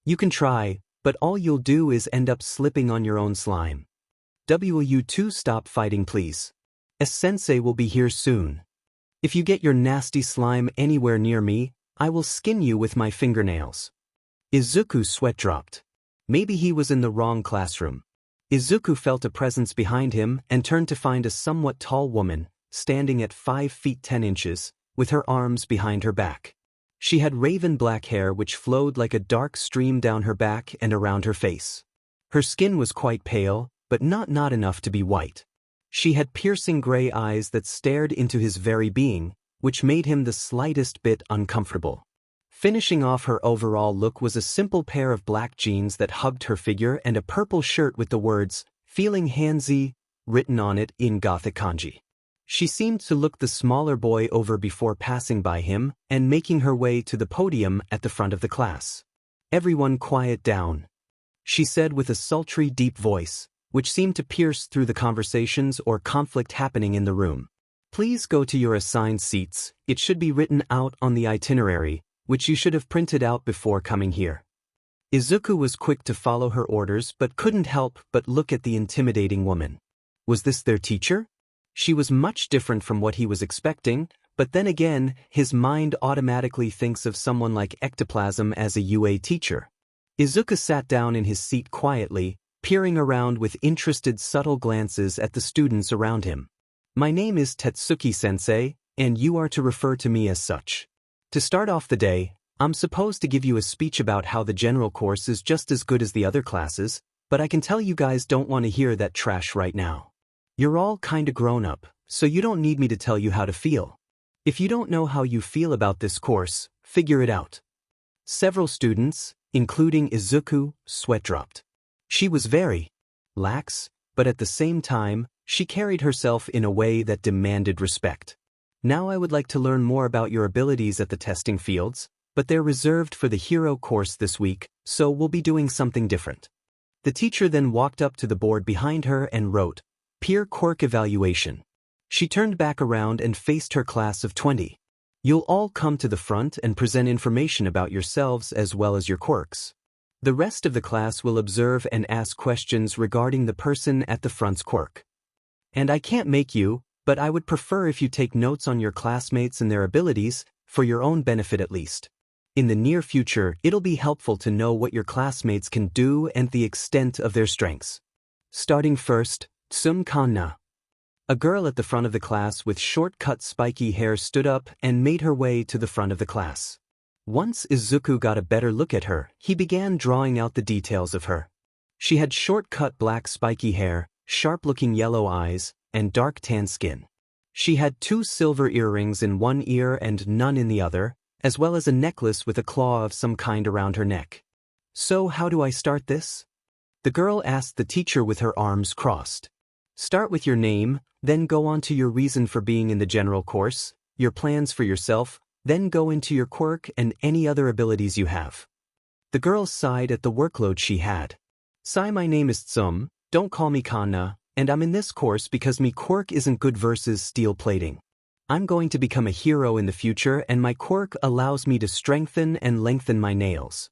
You can try, but all you'll do is end up slipping on your own slime. Will you two stop fighting, please? Sensei will be here soon. If you get your nasty slime anywhere near me, I will skin you with my fingernails. Izuku's sweat dropped. Maybe he was in the wrong classroom. Izuku felt a presence behind him and turned to find a somewhat tall woman, standing at 5 feet 10 inches, with her arms behind her back. She had raven black hair which flowed like a dark stream down her back and around her face. Her skin was quite pale, but not enough to be white. She had piercing gray eyes that stared into his very being, which made him the slightest bit uncomfortable. Finishing off her overall look was a simple pair of black jeans that hugged her figure and a purple shirt with the words, "Feeling handsy," written on it in Gothic kanji. She seemed to look the smaller boy over before passing by him and making her way to the podium at the front of the class. "Everyone quiet down," she said with a sultry deep voice, which seemed to pierce through the conversations or conflict happening in the room. "Please go to your assigned seats. It should be written out on the itinerary, which you should have printed out before coming here." Izuku was quick to follow her orders but couldn't help but look at the intimidating woman. Was this their teacher? She was much different from what he was expecting, but then again, his mind automatically thinks of someone like Ectoplasm as a UA teacher. Izuku sat down in his seat quietly, peering around with interested subtle glances at the students around him. "My name is Tetsuki-sensei, and you are to refer to me as such. To start off the day, I'm supposed to give you a speech about how the general course is just as good as the other classes, but I can tell you guys don't want to hear that trash right now. You're all kinda grown up, so you don't need me to tell you how to feel. If you don't know how you feel about this course, figure it out." Several students, including Izuku, sweat dropped. She was very lax, but at the same time, she carried herself in a way that demanded respect. "Now I would like to learn more about your abilities at the testing fields, but they're reserved for the hero course this week, so we'll be doing something different." The teacher then walked up to the board behind her and wrote, "Peer Quirk Evaluation." She turned back around and faced her class of 20. You'll all come to the front and present information about yourselves as well as your quirks. The rest of the class will observe and ask questions regarding the person at the front's quirk. And I can't make you, but I would prefer if you take notes on your classmates and their abilities, for your own benefit at least. In the near future, it'll be helpful to know what your classmates can do and the extent of their strengths. Starting first, Sum Kanna. A girl at the front of the class with short-cut spiky hair stood up and made her way to the front of the class. Once Izuku got a better look at her, he began drawing out the details of her. She had short-cut black spiky hair, sharp-looking yellow eyes, and dark tan skin. She had 2 silver earrings in one ear and none in the other, as well as a necklace with a claw of some kind around her neck. So how do I start this? The girl asked the teacher with her arms crossed. Start with your name, then go on to your reason for being in the general course, your plans for yourself, then go into your quirk and any other abilities you have. The girl sighed at the workload she had. Sai, my name is Tsum, don't call me Kanna, and I'm in this course because me quirk isn't good versus steel plating. I'm going to become a hero in the future and my quirk allows me to strengthen and lengthen my nails.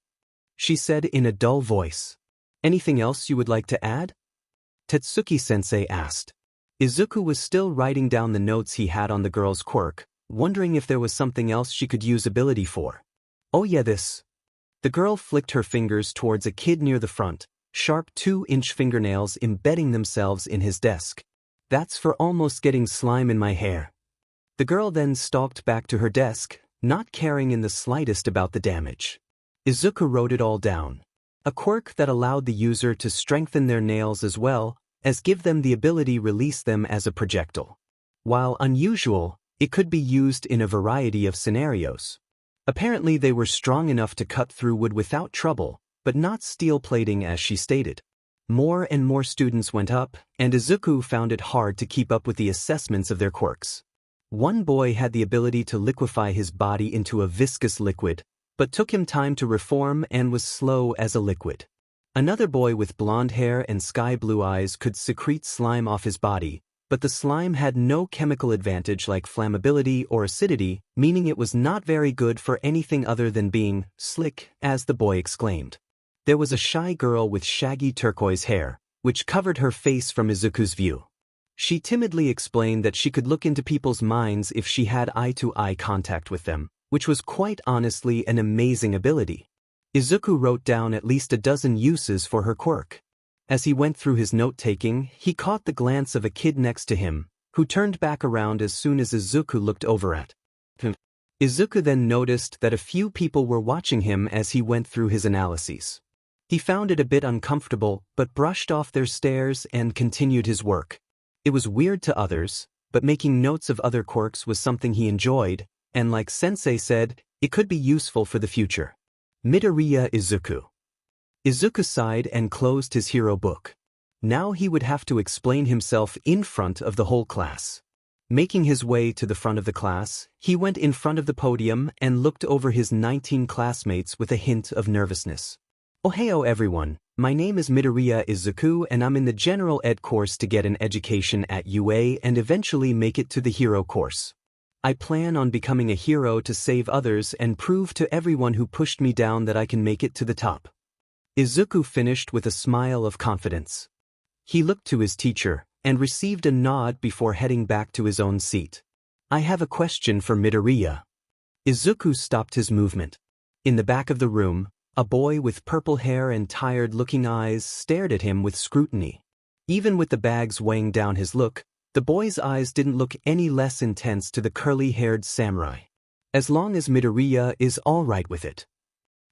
She said in a dull voice. Anything else you would like to add? Tetsuki-sensei asked. Izuku was still writing down the notes he had on the girl's quirk, wondering if there was something else she could use ability for. Oh yeah, this. The girl flicked her fingers towards a kid near the front, sharp 2-inch fingernails embedding themselves in his desk. That's for almost getting slime in my hair. The girl then stalked back to her desk, not caring in the slightest about the damage. Izuku wrote it all down. A quirk that allowed the user to strengthen their nails as well as give them the ability release them as a projectile. While unusual, it could be used in a variety of scenarios. Apparently they were strong enough to cut through wood without trouble, but not steel plating as she stated. More and more students went up, and Izuku found it hard to keep up with the assessments of their quirks. One boy had the ability to liquefy his body into a viscous liquid, but took him time to reform and was slow as a liquid. Another boy with blonde hair and sky blue eyes could secrete slime off his body, but the slime had no chemical advantage like flammability or acidity, meaning it was not very good for anything other than being slick, as the boy exclaimed. There was a shy girl with shaggy turquoise hair, which covered her face from Izuku's view. She timidly explained that she could look into people's minds if she had eye-to-eye contact with them, which was quite honestly an amazing ability. Izuku wrote down at least a dozen uses for her quirk. As he went through his note-taking, he caught the glance of a kid next to him, who turned back around as soon as Izuku looked over at him. Izuku then noticed that a few people were watching him as he went through his analyses. He found it a bit uncomfortable, but brushed off their stares and continued his work. It was weird to others, but making notes of other quirks was something he enjoyed, and like Sensei said, it could be useful for the future. Midoriya Izuku. Izuku sighed and closed his hero book. Now he would have to explain himself in front of the whole class. Making his way to the front of the class, he went in front of the podium and looked over his 19 classmates with a hint of nervousness. Ohio everyone, my name is Midoriya Izuku and I'm in the general ed course to get an education at UA and eventually make it to the hero course. I plan on becoming a hero to save others and prove to everyone who pushed me down that I can make it to the top. Izuku finished with a smile of confidence. He looked to his teacher and received a nod before heading back to his own seat. I have a question for Midoriya. Izuku stopped his movement. In the back of the room, a boy with purple hair and tired-looking eyes stared at him with scrutiny. Even with the bags weighing down his look, the boy's eyes didn't look any less intense to the curly-haired samurai. As long as Midoriya is all right with it.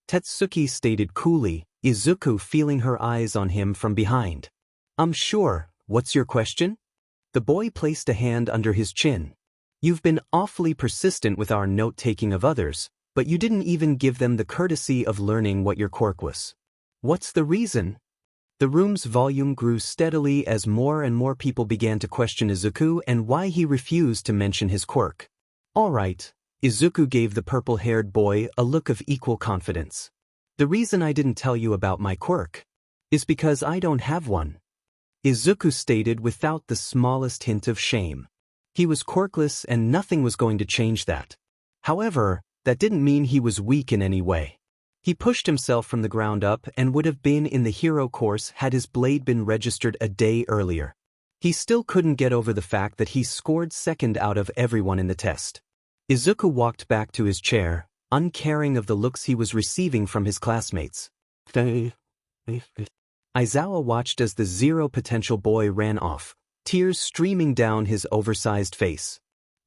Tetsuki stated coolly, Izuku feeling her eyes on him from behind. I'm sure, what's your question? The boy placed a hand under his chin. You've been awfully persistent with our note-taking of others, but you didn't even give them the courtesy of learning what your quirk was. What's the reason? The room's volume grew steadily as more and more people began to question Izuku and why he refused to mention his quirk. All right, Izuku gave the purple-haired boy a look of equal confidence. The reason I didn't tell you about my quirk is because I don't have one. Izuku stated without the smallest hint of shame. He was quirkless and nothing was going to change that. However, that didn't mean he was weak in any way. He pushed himself from the ground up and would have been in the hero course had his blade been registered a day earlier. He still couldn't get over the fact that he scored second out of everyone in the test. Izuku walked back to his chair, uncaring of the looks he was receiving from his classmates. Aizawa watched as the zero-potential boy ran off, tears streaming down his oversized face.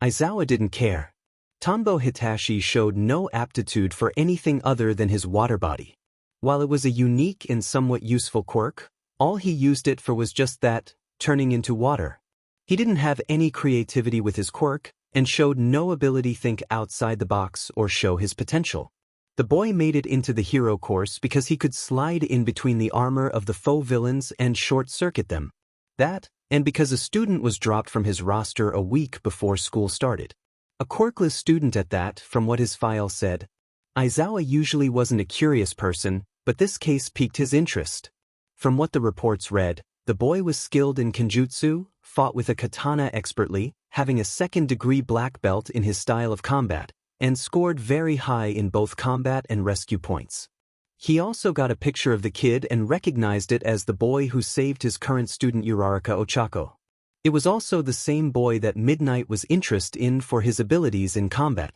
Aizawa didn't care. Tanbo Hitachi showed no aptitude for anything other than his water body. While it was a unique and somewhat useful quirk, all he used it for was just that, turning into water. He didn't have any creativity with his quirk, and showed no ability to think outside the box or show his potential. The boy made it into the hero course because he could slide in between the armor of the foe villains and short-circuit them. That, and because a student was dropped from his roster a week before school started. A quirkless student at that, from what his file said. Aizawa usually wasn't a curious person, but this case piqued his interest. From what the reports read, the boy was skilled in kenjutsu, fought with a katana expertly, having a second-degree black belt in his style of combat, and scored very high in both combat and rescue points. He also got a picture of the kid and recognized it as the boy who saved his current student Uraraka Ochako. It was also the same boy that Midnight was interested in for his abilities in combat.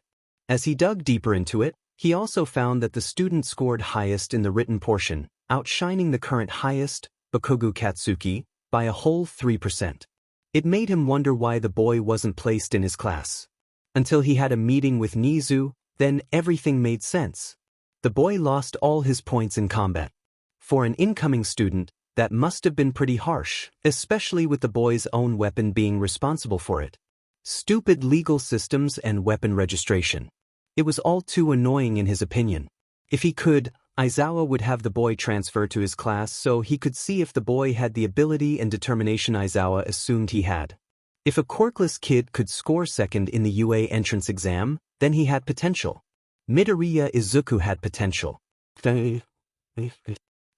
As he dug deeper into it, he also found that the student scored highest in the written portion, outshining the current highest, Bakugo Katsuki, by a whole 3%. It made him wonder why the boy wasn't placed in his class. Until he had a meeting with Nizu, then everything made sense. The boy lost all his points in combat. For an incoming student, that must have been pretty harsh, especially with the boy's own weapon being responsible for it. Stupid legal systems and weapon registration. It was all too annoying in his opinion. If he could, Aizawa would have the boy transfer to his class so he could see if the boy had the ability and determination Aizawa assumed he had. If a quirkless kid could score second in the UA entrance exam, then he had potential. Midoriya Izuku had potential.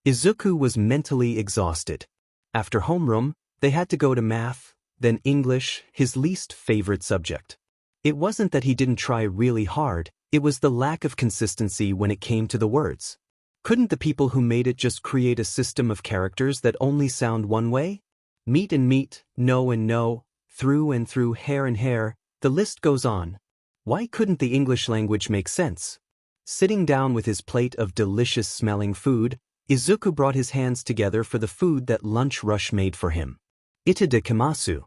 Izuku was mentally exhausted. After homeroom, they had to go to math, then English, his least favorite subject. It wasn't that he didn't try really hard, it was the lack of consistency when it came to the words. Couldn't the people who made it just create a system of characters that only sound one way? Meet and meet, know and know, through and through, hair and hair, the list goes on. Why couldn't the English language make sense? Sitting down with his plate of delicious-smelling food, Izuku brought his hands together for the food that Lunch Rush made for him. Itadakimasu.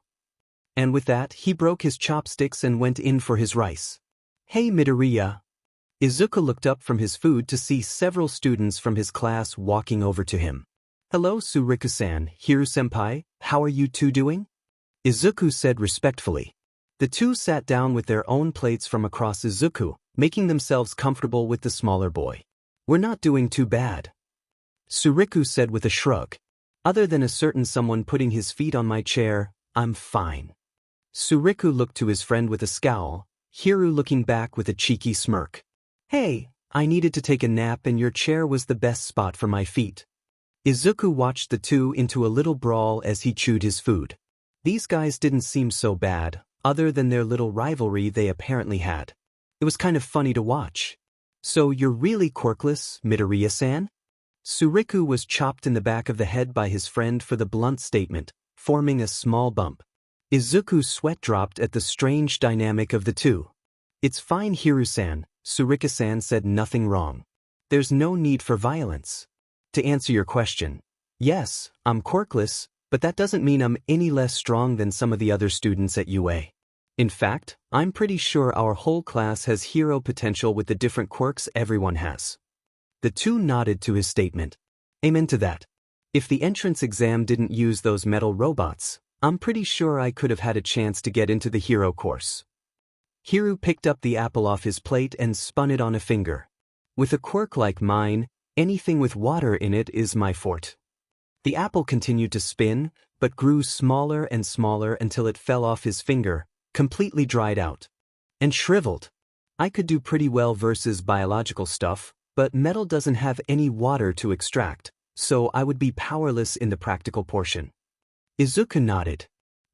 And with that, he broke his chopsticks and went in for his rice. Hey Midoriya. Izuku looked up from his food to see several students from his class walking over to him. Hello Suriku-san, Hiru-senpai, how are you two doing? Izuku said respectfully. The two sat down with their own plates from across Izuku, making themselves comfortable with the smaller boy. We're not doing too bad. Suriku said with a shrug. Other than a certain someone putting his feet on my chair, I'm fine. Suriku looked to his friend with a scowl, Hiru looking back with a cheeky smirk. Hey, I needed to take a nap and your chair was the best spot for my feet. Izuku watched the two into a little brawl as he chewed his food. These guys didn't seem so bad, other than their little rivalry they apparently had. It was kind of funny to watch. So you're really quirkless, Midoriya-san? Suriku was chopped in the back of the head by his friend for the blunt statement, forming a small bump. Izuku's sweat dropped at the strange dynamic of the two. It's fine Hiru-san, Suriku-san said nothing wrong. There's no need for violence. To answer your question, yes, I'm quirkless, but that doesn't mean I'm any less strong than some of the other students at UA. In fact, I'm pretty sure our whole class has hero potential with the different quirks everyone has. The two nodded to his statement. Amen to that. If the entrance exam didn't use those metal robots, I'm pretty sure I could have had a chance to get into the hero course. Hiru picked up the apple off his plate and spun it on a finger. With a quirk like mine, anything with water in it is my forte. The apple continued to spin, but grew smaller and smaller until it fell off his finger, completely dried out. And shriveled. I could do pretty well versus biological stuff, but metal doesn't have any water to extract, so I would be powerless in the practical portion. Izuku nodded.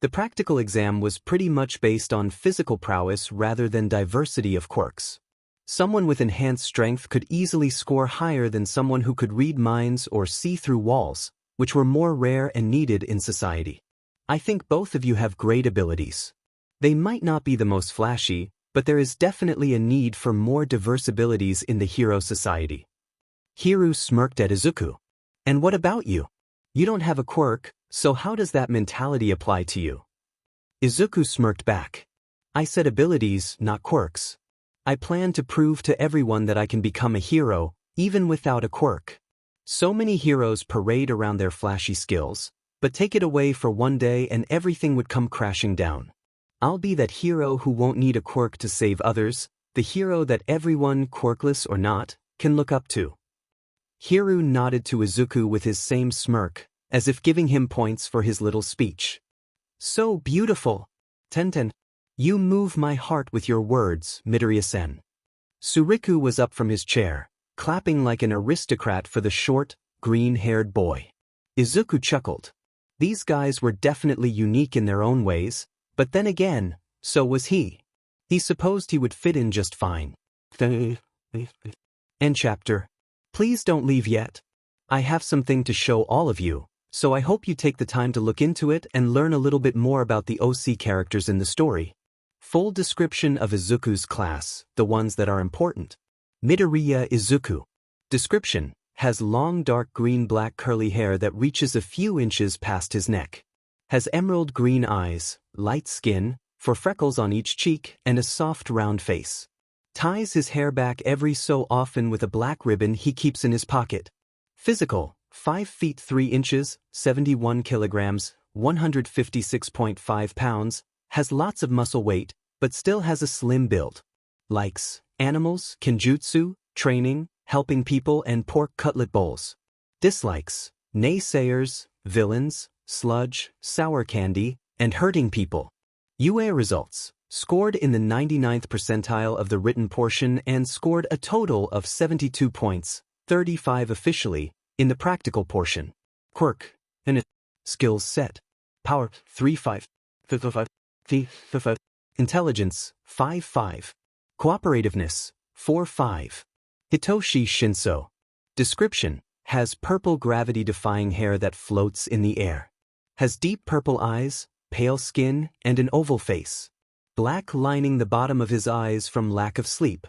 The practical exam was pretty much based on physical prowess rather than diversity of quirks. Someone with enhanced strength could easily score higher than someone who could read minds or see through walls, which were more rare and needed in society. I think both of you have great abilities. They might not be the most flashy, but there is definitely a need for more diverse abilities in the hero society. Hiru smirked at Izuku. And what about you? You don't have a quirk, so how does that mentality apply to you? Izuku smirked back. I said abilities, not quirks. I plan to prove to everyone that I can become a hero, even without a quirk. So many heroes parade around their flashy skills, but take it away for one day and everything would come crashing down. I'll be that hero who won't need a quirk to save others, the hero that everyone, quirkless or not, can look up to. Hiru nodded to Izuku with his same smirk, as if giving him points for his little speech. So beautiful. Tenten. You move my heart with your words, Midoriya-sen. Suriku was up from his chair, clapping like an aristocrat for the short, green-haired boy. Izuku chuckled. These guys were definitely unique in their own ways, but then again, so was he. He supposed he would fit in just fine. End chapter. Please don't leave yet. I have something to show all of you, so I hope you take the time to look into it and learn a little bit more about the OC characters in the story. Full description of Izuku's class, the ones that are important. Midoriya Izuku. Description: has long dark green-black curly hair that reaches a few inches past his neck. Has emerald green eyes, light skin, 4 freckles on each cheek, and a soft round face. Ties his hair back every so often with a black ribbon he keeps in his pocket. Physical: 5 feet 3 inches, 71 kilograms, 156.5 pounds, has lots of muscle weight, but still has a slim build. Likes animals, kenjutsu, training, helping people, and pork cutlet bowls. Dislikes: naysayers, villains, sludge, sour candy, and hurting people. UA results: scored in the 99th percentile of the written portion and scored a total of 72 points, 35 officially, in the practical portion. Quirk: and skills set. Power: 3-5. Intelligence: 5-5. Cooperativeness: 4-5. Hitoshi Shinso. Description: has purple gravity-defying hair that floats in the air. Has deep purple eyes, pale skin, and an oval face. Black lining the bottom of his eyes from lack of sleep.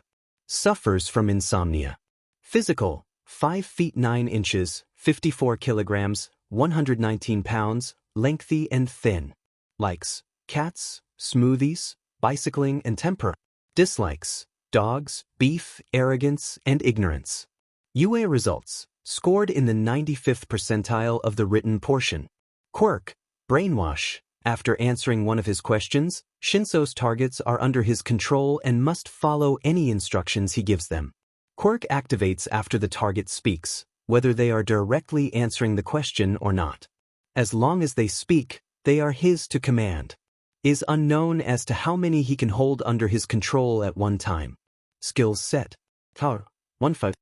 Suffers from insomnia. Physical: 5 feet 9 inches, 54 kilograms, 119 pounds, lengthy and thin. Likes cats, smoothies, bicycling, and temper. Dislikes: dogs, beef, arrogance, and ignorance. UA results: scored in the 95th percentile of the written portion. Quirk: brainwash. After answering one of his questions, Shinso's targets are under his control and must follow any instructions he gives them. Quirk activates after the target speaks, whether they are directly answering the question or not. As long as they speak, they are his to command. Is unknown as to how many he can hold under his control at one time. Skills set. Power: 1-5.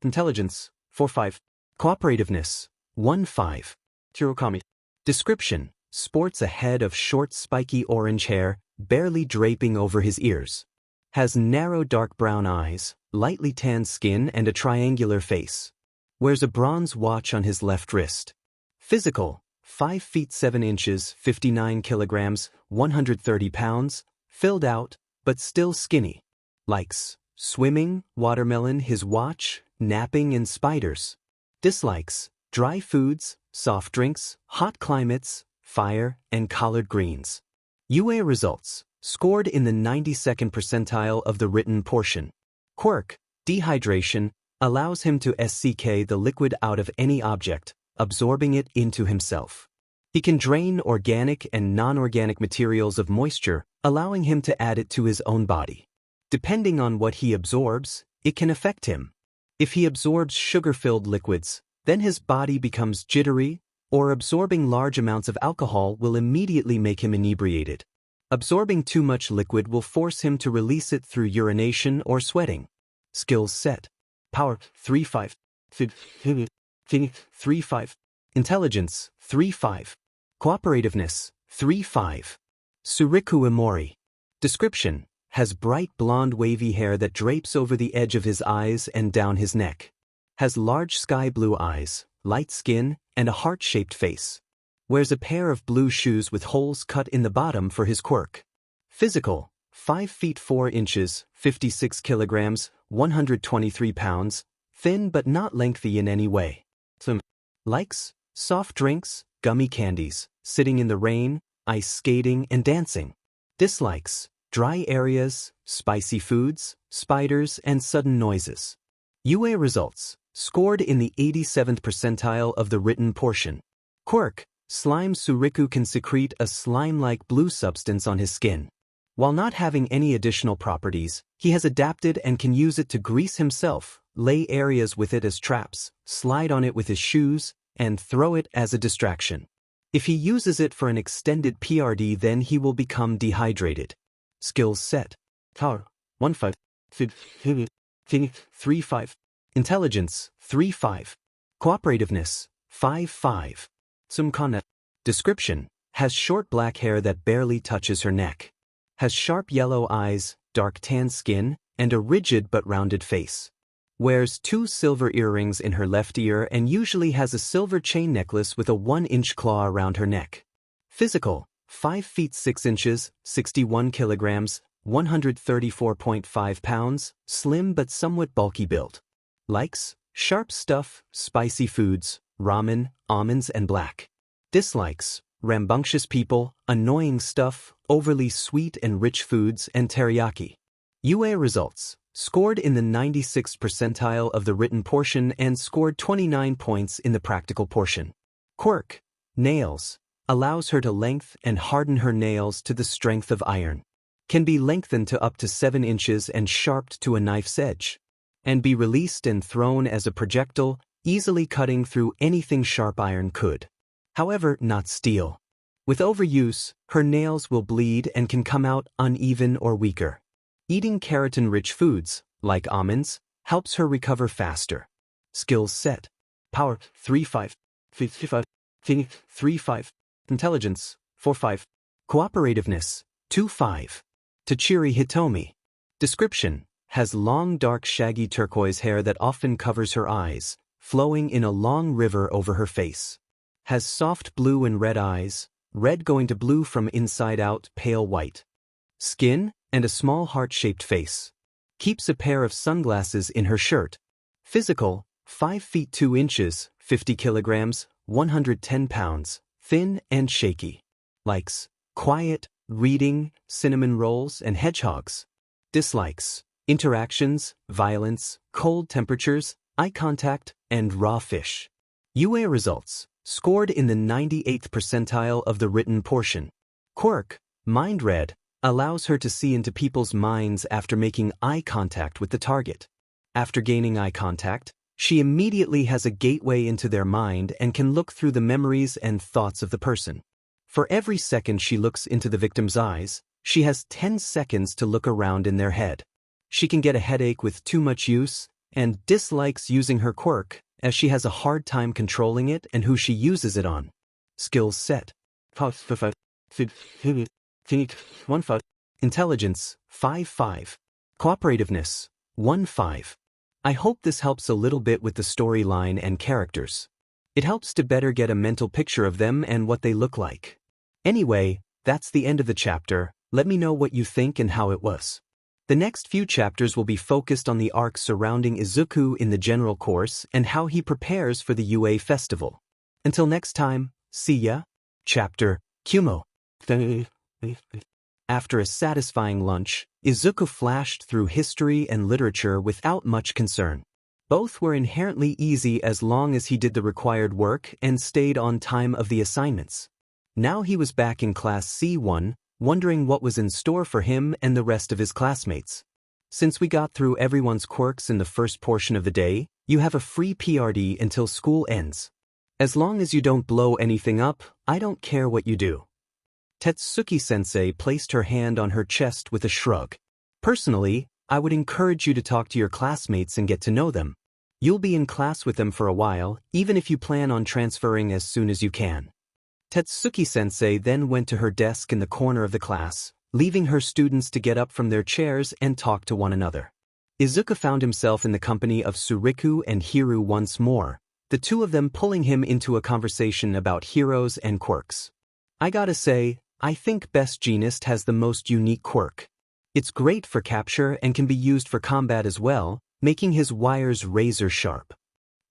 Intelligence: 4-5. Cooperativeness: 1-5. Chirokami. Description: sports a head of short spiky orange hair, barely draping over his ears. Has narrow dark brown eyes, lightly tanned skin, and a triangular face. Wears a bronze watch on his left wrist. Physical: 5 feet 7 inches, 59 kilograms, 130 pounds, filled out, but still skinny. Likes swimming, watermelon, his watch, napping, and spiders. Dislikes: dry foods, soft drinks, hot climates, fire, and collard greens. UA results: scored in the 92nd percentile of the written portion. Quirk: dehydration, allows him to SCK the liquid out of any object, absorbing it into himself. He can drain organic and non-organic materials of moisture, allowing him to add it to his own body. Depending on what he absorbs, it can affect him. If he absorbs sugar-filled liquids, then his body becomes jittery, or absorbing large amounts of alcohol will immediately make him inebriated. Absorbing too much liquid will force him to release it through urination or sweating. Skills set. Power: 3-5. 3-5. Intelligence: 3-5. Cooperativeness, 3-5. Suriku Imori. Description: has bright blonde wavy hair that drapes over the edge of his eyes and down his neck. Has large sky blue eyes, light skin, and a heart-shaped face. Wears a pair of blue shoes with holes cut in the bottom for his quirk. Physical: 5 feet 4 inches, 56 kilograms, 123 pounds, thin but not lengthy in any way. Likes: soft drinks, gummy candies, sitting in the rain, ice skating, and dancing. Dislikes: dry areas, spicy foods, spiders, and sudden noises. UA results: scored in the 87th percentile of the written portion. Quirk: slime. Suriku can secrete a slime-like blue substance on his skin. While not having any additional properties, he has adapted and can use it to grease himself, lay areas with it as traps, slide on it with his shoes, and throw it as a distraction. If he uses it for an extended PRD, then he will become dehydrated. Skills set: Power 1-5, 3-5, Intelligence 3-5, Cooperativeness 5-5. Sumkana. Description: has short black hair that barely touches her neck. Has sharp yellow eyes, dark tan skin, and a rigid but rounded face. Wears 2 silver earrings in her left ear and usually has a silver chain necklace with a 1-inch claw around her neck. Physical: 5 feet 6 inches, 61 kilograms, 134.5 pounds, slim but somewhat bulky build. Likes: sharp stuff, spicy foods, ramen, almonds, and black. Dislikes: rambunctious people, annoying stuff, overly sweet and rich foods, and teriyaki. UA results: scored in the 96th percentile of the written portion and scored 29 points in the practical portion. Quirk: nails. Allows her to lengthen and harden her nails to the strength of iron. Can be lengthened to up to 7 inches and sharpened to a knife's edge. And be released and thrown as a projectile, easily cutting through anything sharp iron could. However, not steel. With overuse, her nails will bleed and can come out uneven or weaker. Eating keratin-rich foods, like almonds, helps her recover faster. Skills set: Power 3-5, 55, 3-5, Intelligence 4-5, Cooperativeness 2-5. Tachiri Hitomi. Description: has long dark shaggy turquoise hair that often covers her eyes, flowing in a long river over her face. Has soft blue and red eyes, red going to blue from inside out, pale white. Skin, and a small heart-shaped face. Keeps a pair of sunglasses in her shirt. Physical: 5 feet 2 inches, 50 kilograms, 110 pounds, thin and shaky. Likes: quiet, reading, cinnamon rolls, and hedgehogs. Dislikes: interactions, violence, cold temperatures, eye contact, and raw fish. UA results: scored in the 98th percentile of the written portion. Quirk: mind read. Allows her to see into people's minds after making eye contact with the target. After gaining eye contact, she immediately has a gateway into their mind and can look through the memories and thoughts of the person. For every second she looks into the victim's eyes, she has 10 seconds to look around in their head. She can get a headache with too much use, and dislikes using her quirk, as she has a hard time controlling it and who she uses it on. Skills set: 1-5, Intelligence 5-5, Cooperativeness 1-5. I hope this helps a little bit with the storyline and characters. It helps to better get a mental picture of them and what they look like. Anyway, that's the end of the chapter. Let me know what you think and how it was. The next few chapters will be focused on the arc surrounding Izuku in the general course and how he prepares for the UA festival. Until next time, see ya. Chapter Kumo. After a satisfying lunch, Izuku flashed through history and literature without much concern. Both were inherently easy as long as he did the required work and stayed on time of the assignments. Now he was back in class C1, wondering what was in store for him and the rest of his classmates. Since we got through everyone's quirks in the first portion of the day, you have a free PRD until school ends. As long as you don't blow anything up, I don't care what you do. Tetsuki-sensei placed her hand on her chest with a shrug. Personally, I would encourage you to talk to your classmates and get to know them. You'll be in class with them for a while, even if you plan on transferring as soon as you can. Tetsuki-sensei then went to her desk in the corner of the class, leaving her students to get up from their chairs and talk to one another. Izuku found himself in the company of Suriku and Hiru once more, the two of them pulling him into a conversation about heroes and quirks. I gotta say, I think Best Jeanist has the most unique quirk. It's great for capture and can be used for combat as well, making his wires razor sharp.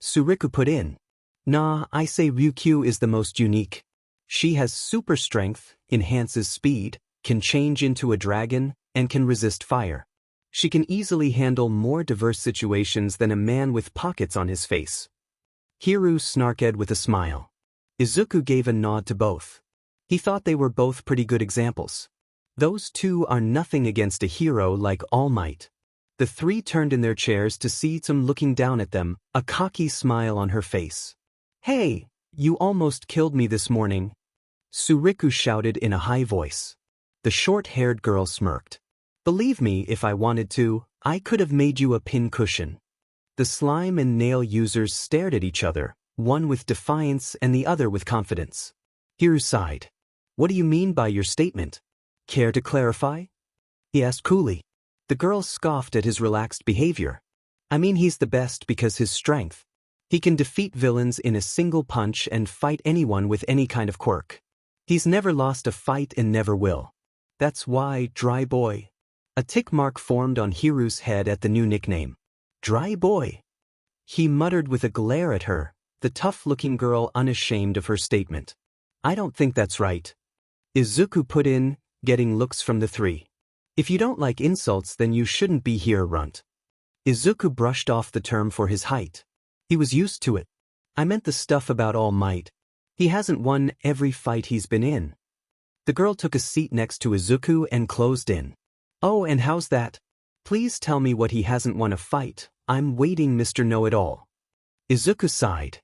Suriku put in. Nah, I say Ryukyu is the most unique. She has super strength, enhances speed, can change into a dragon, and can resist fire. She can easily handle more diverse situations than a man with pockets on his face. Hiru snarked with a smile. Izuku gave a nod to both. He thought they were both pretty good examples. Those two are nothing against a hero like All Might. The three turned in their chairs to see Tsum looking down at them, a cocky smile on her face. Hey, you almost killed me this morning. Suriku shouted in a high voice. The short-haired girl smirked. Believe me, if I wanted to, I could have made you a pincushion. The slime and nail users stared at each other, one with defiance and the other with confidence. Hiru sighed. What do you mean by your statement? Care to clarify? He asked coolly. The girl scoffed at his relaxed behavior. I mean, he's the best because his strength. He can defeat villains in a single punch and fight anyone with any kind of quirk. He's never lost a fight and never will. That's why, Dry Boy. A tick mark formed on Hiru's head at the new nickname. Dry Boy. He muttered with a glare at her, the tough-looking girl unashamed of her statement. I don't think that's right. Izuku put in, getting looks from the three. If you don't like insults, then you shouldn't be here, runt. Izuku brushed off the term for his height. He was used to it. I meant the stuff about All Might. He hasn't won every fight he's been in. The girl took a seat next to Izuku and closed in. Oh, and how's that? Please tell me what he hasn't won a fight. I'm waiting, Mr. Know-It-All. Izuku sighed.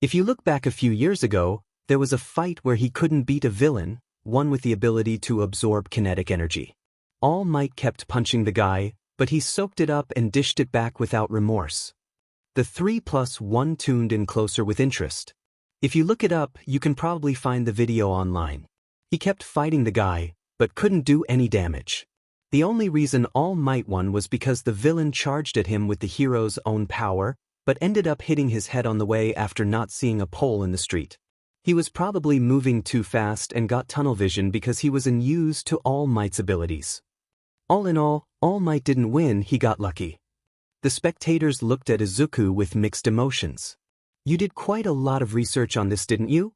If you look back a few years ago, there was a fight where he couldn't beat a villain, one with the ability to absorb kinetic energy. All Might kept punching the guy, but he soaked it up and dished it back without remorse. The 3+1 tuned in closer with interest. If you look it up, you can probably find the video online. He kept fighting the guy, but couldn't do any damage. The only reason All Might won was because the villain charged at him with the hero's own power, but ended up hitting his head on the way after not seeing a pole in the street. He was probably moving too fast and got tunnel vision because he was unused to All Might's abilities. All in all Might didn't win, he got lucky. The spectators looked at Izuku with mixed emotions. You did quite a lot of research on this, didn't you?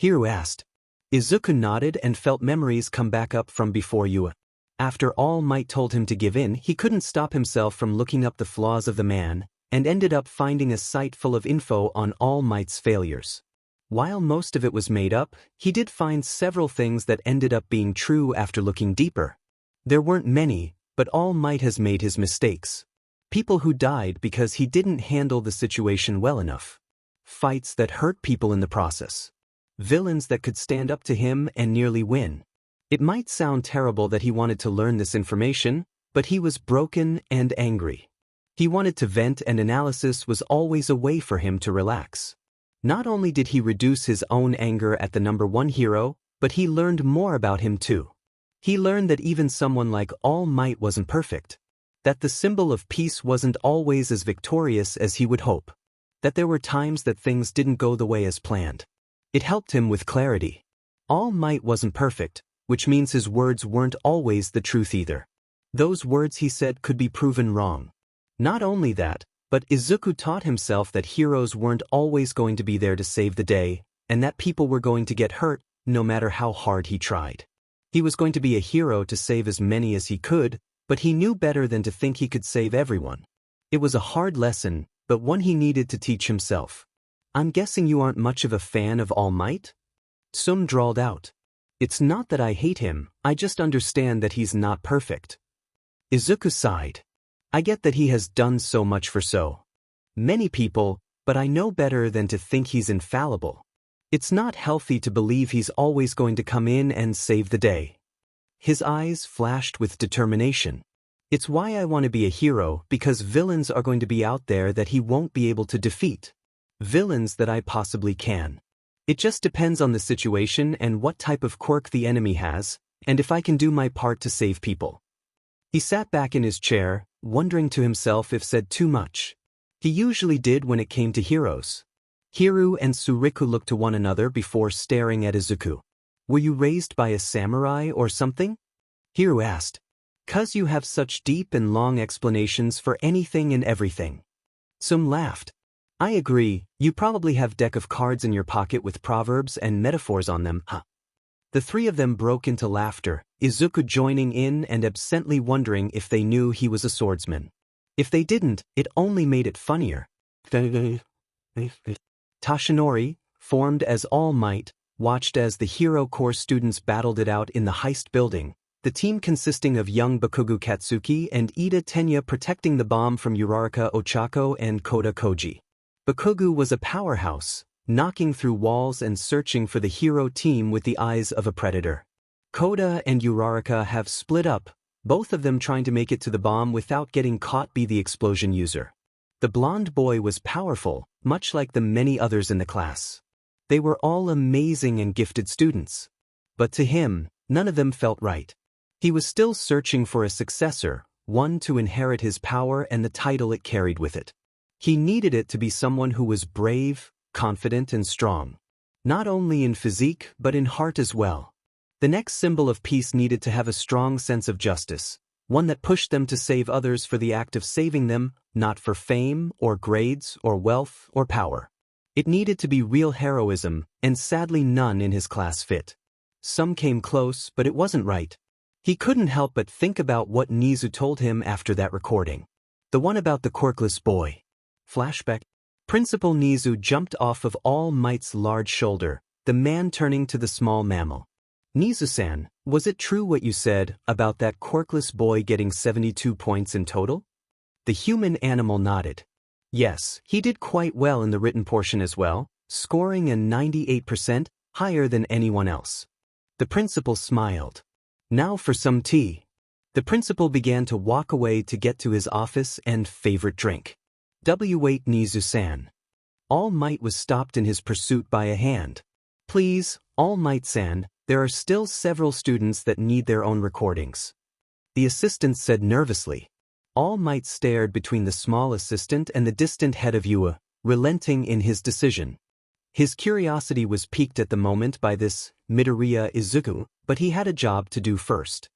Hiru asked. Izuku nodded and felt memories come back up from before you. After All Might told him to give in, he couldn't stop himself from looking up the flaws of the man, and ended up finding a site full of info on All Might's failures. While most of it was made up, he did find several things that ended up being true after looking deeper. There weren't many, but All Might has made his mistakes. People who died because he didn't handle the situation well enough. Fights that hurt people in the process. Villains that could stand up to him and nearly win. It might sound terrible that he wanted to learn this information, but he was broken and angry. He wanted to vent, and analysis was always a way for him to relax. Not only did he reduce his own anger at the #1 hero, but he learned more about him too. He learned that even someone like All Might wasn't perfect. That the symbol of peace wasn't always as victorious as he would hope. That there were times that things didn't go the way as planned. It helped him with clarity. All Might wasn't perfect, which means his words weren't always the truth either. Those words he said could be proven wrong. Not only that, but Izuku taught himself that heroes weren't always going to be there to save the day, and that people were going to get hurt, no matter how hard he tried. He was going to be a hero to save as many as he could, but he knew better than to think he could save everyone. It was a hard lesson, but one he needed to teach himself. I'm guessing you aren't much of a fan of All Might? Tsum drawled out. It's not that I hate him, I just understand that he's not perfect. Izuku sighed. I get that he has done so much for so many people, but I know better than to think he's infallible. It's not healthy to believe he's always going to come in and save the day. His eyes flashed with determination. It's why I want to be a hero, because villains are going to be out there that he won't be able to defeat. Villains that I possibly can. It just depends on the situation and what type of quirk the enemy has, and if I can do my part to save people. He sat back in his chair, wondering to himself if said too much. He usually did when it came to heroes. Hiru and Suriku looked to one another before staring at Izuku. Were you raised by a samurai or something? Hiru asked. 'Cause you have such deep and long explanations for anything and everything. Sum laughed. I agree, you probably have a deck of cards in your pocket with proverbs and metaphors on them, huh? The three of them broke into laughter, Izuku joining in and absently wondering if they knew he was a swordsman. If they didn't, it only made it funnier. Tashinori, formed as All Might, watched as the Hero Corps students battled it out in the heist building, the team consisting of young Bakugo Katsuki and Ida Tenya protecting the bomb from Uraraka Ochako and Koda Koji. Bakugo was a powerhouse, knocking through walls and searching for the hero team with the eyes of a predator. Koda and Uraraka have split up, both of them trying to make it to the bomb without getting caught by the explosion user. The blonde boy was powerful, much like the many others in the class. They were all amazing and gifted students. But to him, none of them felt right. He was still searching for a successor, one to inherit his power and the title it carried with it. He needed it to be someone who was brave, confident and strong. Not only in physique but in heart as well. The next symbol of peace needed to have a strong sense of justice, one that pushed them to save others for the act of saving them, not for fame or grades or wealth or power. It needed to be real heroism, and sadly none in his class fit. Some came close, but it wasn't right. He couldn't help but think about what Nizu told him after that recording. The one about the quirkless boy. Flashback. Principal Nizu jumped off of All Might's large shoulder, the man turning to the small mammal. Nizu-san, was it true what you said about that quirkless boy getting 72 points in total? The human animal nodded. Yes, he did quite well in the written portion as well, scoring a 98%, higher than anyone else. The principal smiled. Now for some tea. The principal began to walk away to get to his office and favorite drink. Wait, Nizu-san. All Might was stopped in his pursuit by a hand. Please, All Might-san, there are still several students that need their own recordings. The assistant said nervously. All Might stared between the small assistant and the distant head of UA, relenting in his decision. His curiosity was piqued at the moment by this Midoriya Izuku, but he had a job to do first.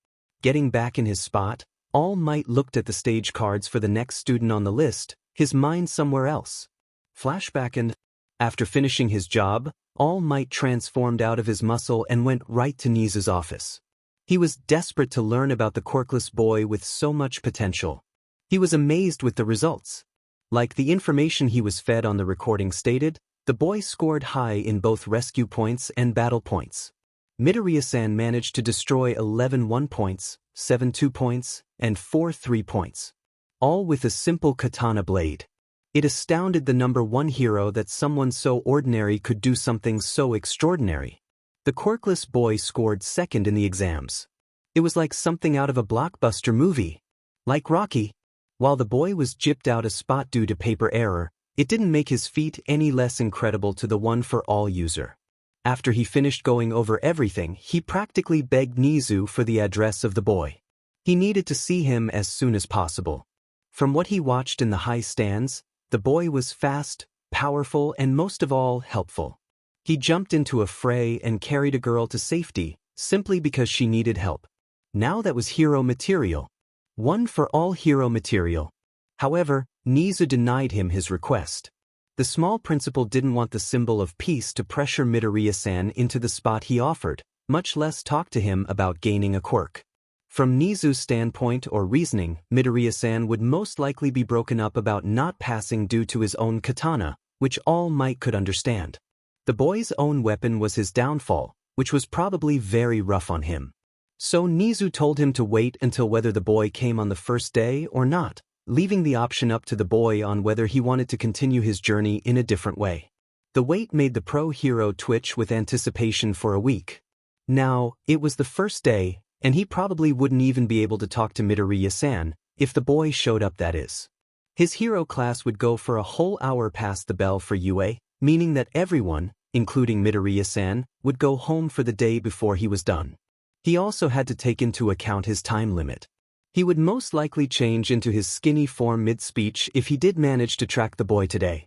Getting back in his spot, All Might looked at the stage cards for the next student on the list, his mind somewhere else. Flashback and, after finishing his job, All Might transformed out of his muscle and went right to Nizu's office. He was desperate to learn about the quirkless boy with so much potential. He was amazed with the results. Like the information he was fed on the recording stated, the boy scored high in both rescue points and battle points. Midoriya-san managed to destroy 11 1 points, 7 2 points, and 4 3 points. All with a simple katana blade. It astounded the number one hero that someone so ordinary could do something so extraordinary. The quirkless boy scored second in the exams. It was like something out of a blockbuster movie. Like Rocky. While the boy was gypped out a spot due to paper error, it didn't make his feat any less incredible to the one-for-all user. After he finished going over everything, he practically begged Nizu for the address of the boy. He needed to see him as soon as possible. From what he watched in the high stands, the boy was fast, powerful, and most of all, helpful. He jumped into a fray and carried a girl to safety, simply because she needed help. Now that was hero material. One for all hero material. However, Nizu denied him his request. The small principal didn't want the symbol of peace to pressure Midoriya-san into the spot he offered, much less talk to him about gaining a quirk. From Nizu's standpoint or reasoning, Midoriya-san would most likely be broken up about not passing due to his own katana, which All Might could understand. The boy's own weapon was his downfall, which was probably very rough on him. So Nizu told him to wait until whether the boy came on the first day or not, leaving the option up to the boy on whether he wanted to continue his journey in a different way. The wait made the pro-hero twitch with anticipation for a week. Now, it was the first day, and he probably wouldn't even be able to talk to Midoriya-san, if the boy showed up, that is. His hero class would go for a whole hour past the bell for UA, meaning that everyone, including Midoriya-san, would go home for the day before he was done. He also had to take into account his time limit. He would most likely change into his skinny form mid-speech if he did manage to track the boy today.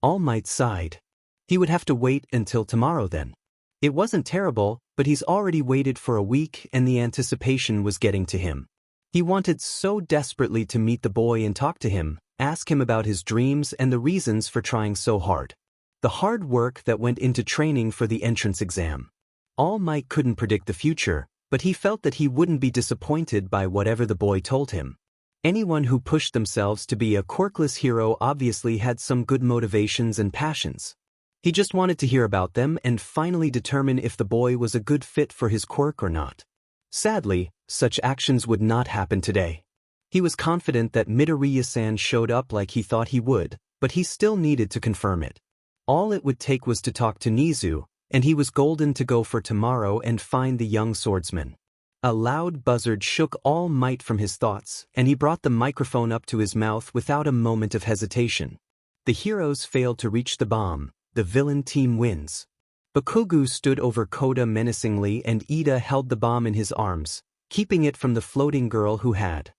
All Might sighed. He would have to wait until tomorrow then. It wasn't terrible, but he's already waited for a week and the anticipation was getting to him. He wanted so desperately to meet the boy and talk to him, ask him about his dreams and the reasons for trying so hard. The hard work that went into training for the entrance exam. All Might couldn't predict the future, but he felt that he wouldn't be disappointed by whatever the boy told him. Anyone who pushed themselves to be a quirkless hero obviously had some good motivations and passions. He just wanted to hear about them and finally determine if the boy was a good fit for his quirk or not. Sadly, such actions would not happen today. He was confident that Midoriya-san showed up like he thought he would, but he still needed to confirm it. All it would take was to talk to Nizu, and he was golden to go for tomorrow and find the young swordsman. A loud buzzard shook All Might from his thoughts, and he brought the microphone up to his mouth without a moment of hesitation. The heroes failed to reach the bomb. The villain team wins. Bakugo stood over Koda menacingly and Ida held the bomb in his arms, keeping it from the floating girl who had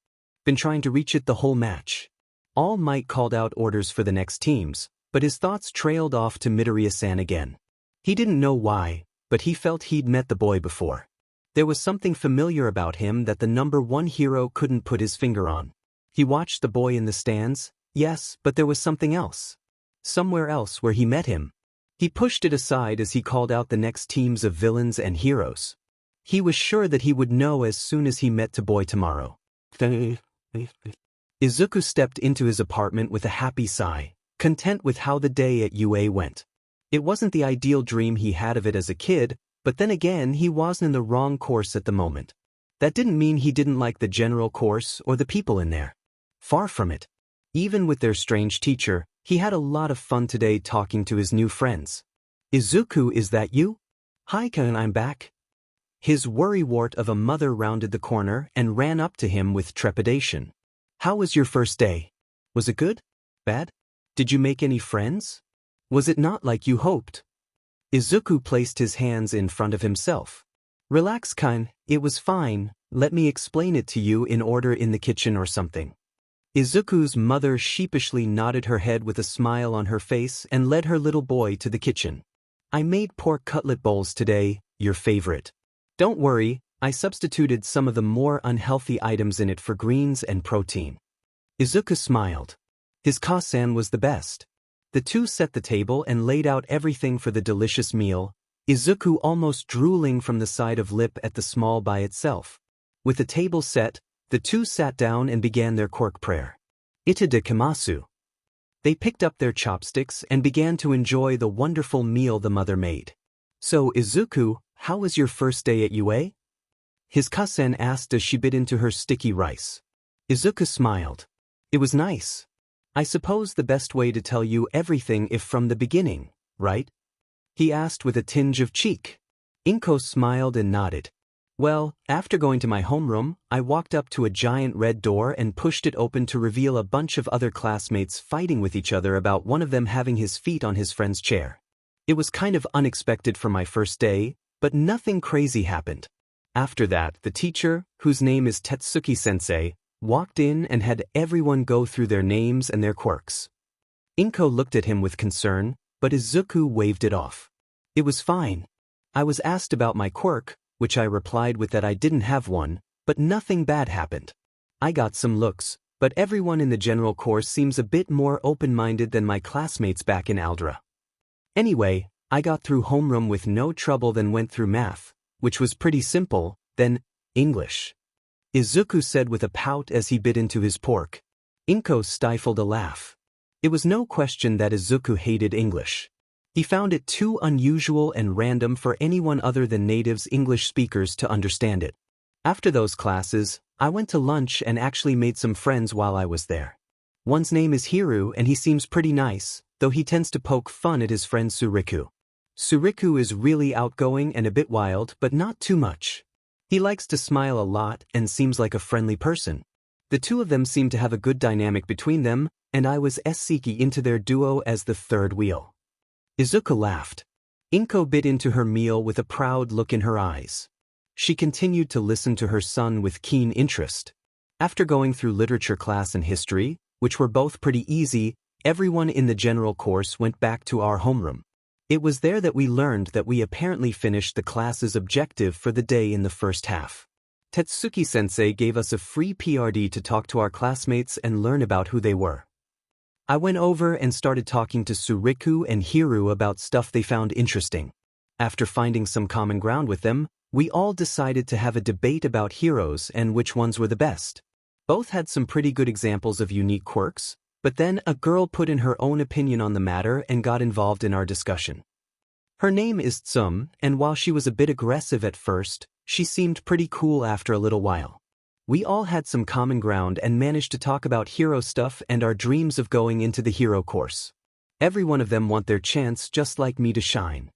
been trying to reach it the whole match. All Might called out orders for the next teams, but his thoughts trailed off to Midoriya-san again. He didn't know why, but he felt he'd met the boy before. There was something familiar about him that the #1 hero couldn't put his finger on. He watched the boy in the stands, yes, but there was something else. Somewhere else where he met him. He pushed it aside as he called out the next teams of villains and heroes. He was sure that he would know as soon as he met the boy tomorrow. Izuku stepped into his apartment with a happy sigh, content with how the day at UA went. It wasn't the ideal dream he had of it as a kid, but then again he wasn't in the wrong course at the moment. That didn't mean he didn't like the general course or the people in there. Far from it. Even with their strange teacher, he had a lot of fun today talking to his new friends. Izuku, is that you? Hi Ken, I'm back. His worrywart of a mother rounded the corner and ran up to him with trepidation. How was your first day? Was it good? Bad? Did you make any friends? Was it not like you hoped? Izuku placed his hands in front of himself. Relax, Ken, it was fine, let me explain it to you in order in the kitchen or something. Izuku's mother sheepishly nodded her head with a smile on her face and led her little boy to the kitchen. I made pork cutlet bowls today, your favorite. Don't worry, I substituted some of the more unhealthy items in it for greens and protein. Izuku smiled. His Kasan was the best. The two set the table and laid out everything for the delicious meal, Izuku almost drooling from the side of lip at the small by itself. With the table set, the two sat down and began their quirk prayer. Ita de Kamasu. They picked up their chopsticks and began to enjoy the wonderful meal the mother made. So Izuku, how was your first day at UA? His cousin asked as she bit into her sticky rice. Izuku smiled. It was nice. I suppose the best way to tell you everything if from the beginning, right? He asked with a tinge of cheek. Inko smiled and nodded. Well, after going to my homeroom, I walked up to a giant red door and pushed it open to reveal a bunch of other classmates fighting with each other about one of them having his feet on his friend's chair. It was kind of unexpected for my first day, but nothing crazy happened. After that, the teacher, whose name is Tetsuki-sensei, walked in and had everyone go through their names and their quirks. Inko looked at him with concern, but Izuku waved it off. It was fine. I was asked about my quirk, which I replied with that I didn't have one, but nothing bad happened. I got some looks, but everyone in the general course seems a bit more open-minded than my classmates back in Aldra. Anyway, I got through homeroom with no trouble, then went through math, which was pretty simple, then English. Izuku said with a pout as he bit into his pork. Inko stifled a laugh. It was no question that Izuku hated English. He found it too unusual and random for anyone other than natives English speakers to understand it. After those classes, I went to lunch and actually made some friends while I was there. One's name is Hiru and he seems pretty nice, though he tends to poke fun at his friend Suriku. Suriku is really outgoing and a bit wild, but not too much. He likes to smile a lot and seems like a friendly person. The two of them seem to have a good dynamic between them, and I was Seki into their duo as the third wheel. Izuku laughed. Inko bit into her meal with a proud look in her eyes. She continued to listen to her son with keen interest. After going through literature class and history, which were both pretty easy, everyone in the general course went back to our homeroom. It was there that we learned that we apparently finished the class's objective for the day in the first half. Tetsuki-sensei gave us a free PRD to talk to our classmates and learn about who they were. I went over and started talking to Suriku and Hiru about stuff they found interesting. After finding some common ground with them, we all decided to have a debate about heroes and which ones were the best. Both had some pretty good examples of unique quirks, but then a girl put in her own opinion on the matter and got involved in our discussion. Her name is Tsum, and while she was a bit aggressive at first, she seemed pretty cool after a little while. We all had some common ground and managed to talk about hero stuff and our dreams of going into the hero course. Every one of them want their chance just like me to shine.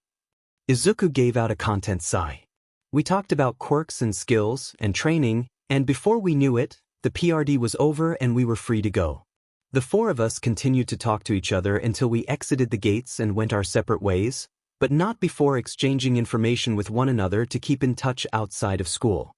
Izuku gave out a content sigh. We talked about quirks and skills and training, and before we knew it, the PRD was over and we were free to go. The four of us continued to talk to each other until we exited the gates and went our separate ways, but not before exchanging information with one another to keep in touch outside of school.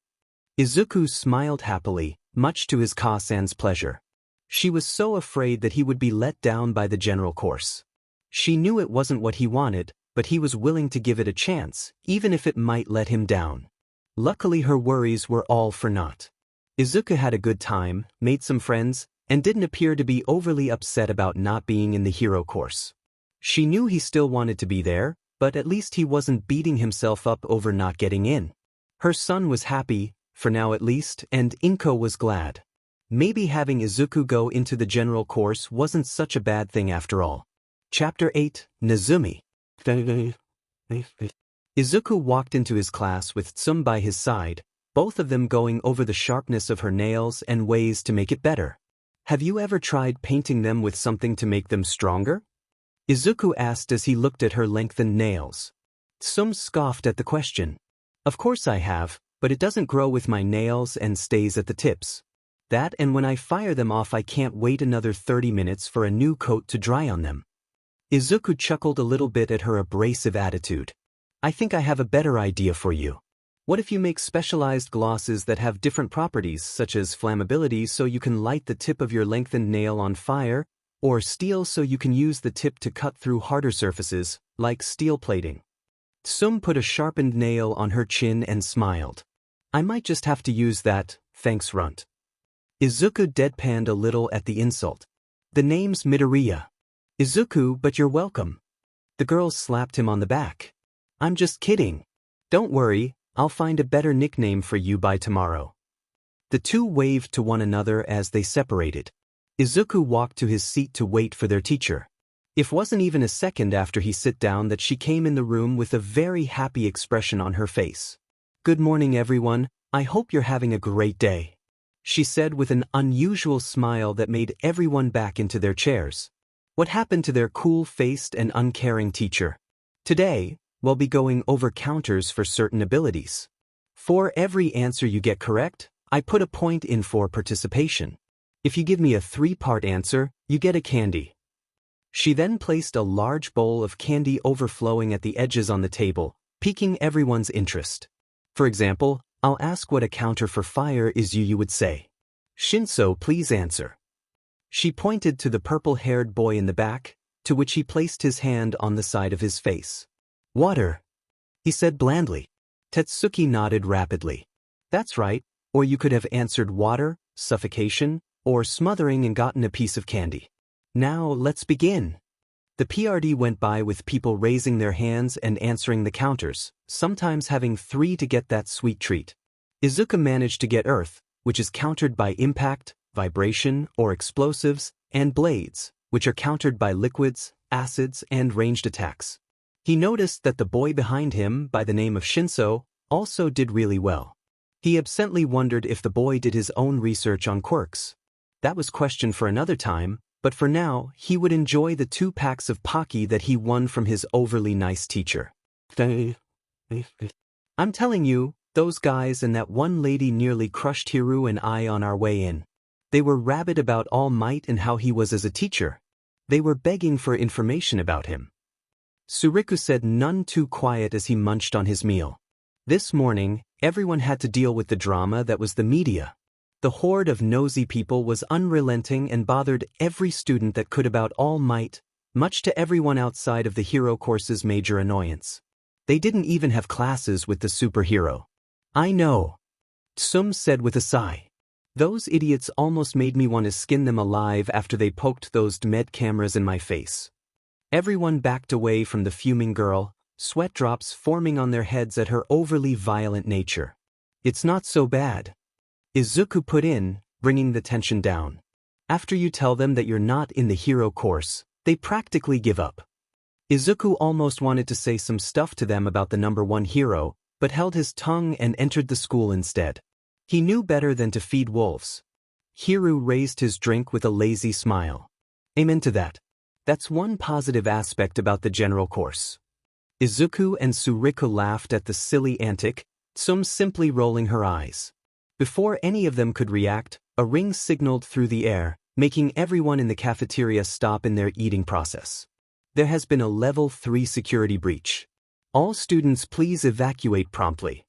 Izuku smiled happily, much to his Ka-san's pleasure. She was so afraid that he would be let down by the general course. She knew it wasn't what he wanted, but he was willing to give it a chance, even if it might let him down. Luckily her worries were all for naught. Izuku had a good time, made some friends, and didn't appear to be overly upset about not being in the hero course. She knew he still wanted to be there, but at least he wasn't beating himself up over not getting in. Her son was happy, for now at least, and Inko was glad. Maybe having Izuku go into the general course wasn't such a bad thing after all. Chapter 8, Nezumi. Izuku walked into his class with Tsum by his side, both of them going over the sharpness of her nails and ways to make it better. Have you ever tried painting them with something to make them stronger? Izuku asked as he looked at her lengthened nails. Tsum scoffed at the question. Of course I have, but it doesn't grow with my nails and stays at the tips. That and when I fire them off I can't wait another 30 minutes for a new coat to dry on them. Izuku chuckled a little bit at her abrasive attitude. I think I have a better idea for you. What if you make specialized glosses that have different properties such as flammability so you can light the tip of your lengthened nail on fire, or steel so you can use the tip to cut through harder surfaces, like steel plating. Tsum put a sharpened nail on her chin and smiled. I might just have to use that, thanks Runt. Izuku deadpanned a little at the insult. The name's Midoriya. Izuku, but you're welcome. The girl slapped him on the back. I'm just kidding. Don't worry, I'll find a better nickname for you by tomorrow. The two waved to one another as they separated. Izuku walked to his seat to wait for their teacher. It wasn't even a second after he sat down that she came in the room with a very happy expression on her face. Good morning everyone, I hope you're having a great day, she said with an unusual smile that made everyone back into their chairs. What happened to their cool-faced and uncaring teacher? Today, we'll be going over counters for certain abilities. For every answer you get correct, I put a point in for participation. If you give me a 3-part answer, you get a candy. She then placed a large bowl of candy overflowing at the edges on the table, piquing everyone's interest. For example, I'll ask what a counter for fire is you would say. Shinso, please answer. She pointed to the purple-haired boy in the back, to which he placed his hand on the side of his face. Water, he said blandly. Tetsuki nodded rapidly. That's right, or you could have answered water, suffocation, or smothering and gotten a piece of candy. Now let's begin. The PRD went by with people raising their hands and answering the counters, sometimes having 3 to get that sweet treat. Izuku managed to get earth, which is countered by impact, vibration, or explosives, and blades, which are countered by liquids, acids, and ranged attacks. He noticed that the boy behind him, by the name of Shinso, also did really well. He absently wondered if the boy did his own research on quirks. That was question for another time, but for now, he would enjoy the 2 packs of Pocky that he won from his overly nice teacher. I'm telling you, those guys and that one lady nearly crushed Hiru and I on our way in. They were rabid about All Might and how he was as a teacher. They were begging for information about him. Suriku said, none too quiet as he munched on his meal. This morning, everyone had to deal with the drama that was the media. The horde of nosy people was unrelenting and bothered every student that could about all might, much to everyone outside of the hero course's major annoyance. They didn't even have classes with the superhero. I know, Tsum said with a sigh. Those idiots almost made me want to skin them alive after they poked those med cameras in my face. Everyone backed away from the fuming girl, sweat drops forming on their heads at her overly violent nature. It's not so bad, Izuku put in, bringing the tension down. After you tell them that you're not in the hero course, they practically give up. Izuku almost wanted to say some stuff to them about the #1 hero, but held his tongue and entered the school instead. He knew better than to feed wolves. Hiru raised his drink with a lazy smile. Amen to that. That's one positive aspect about the general course. Izuku and Suriku laughed at the silly antic, Tsum simply rolling her eyes. Before any of them could react, a ring signaled through the air, making everyone in the cafeteria stop in their eating process. There has been a level 3 security breach. All students please evacuate promptly.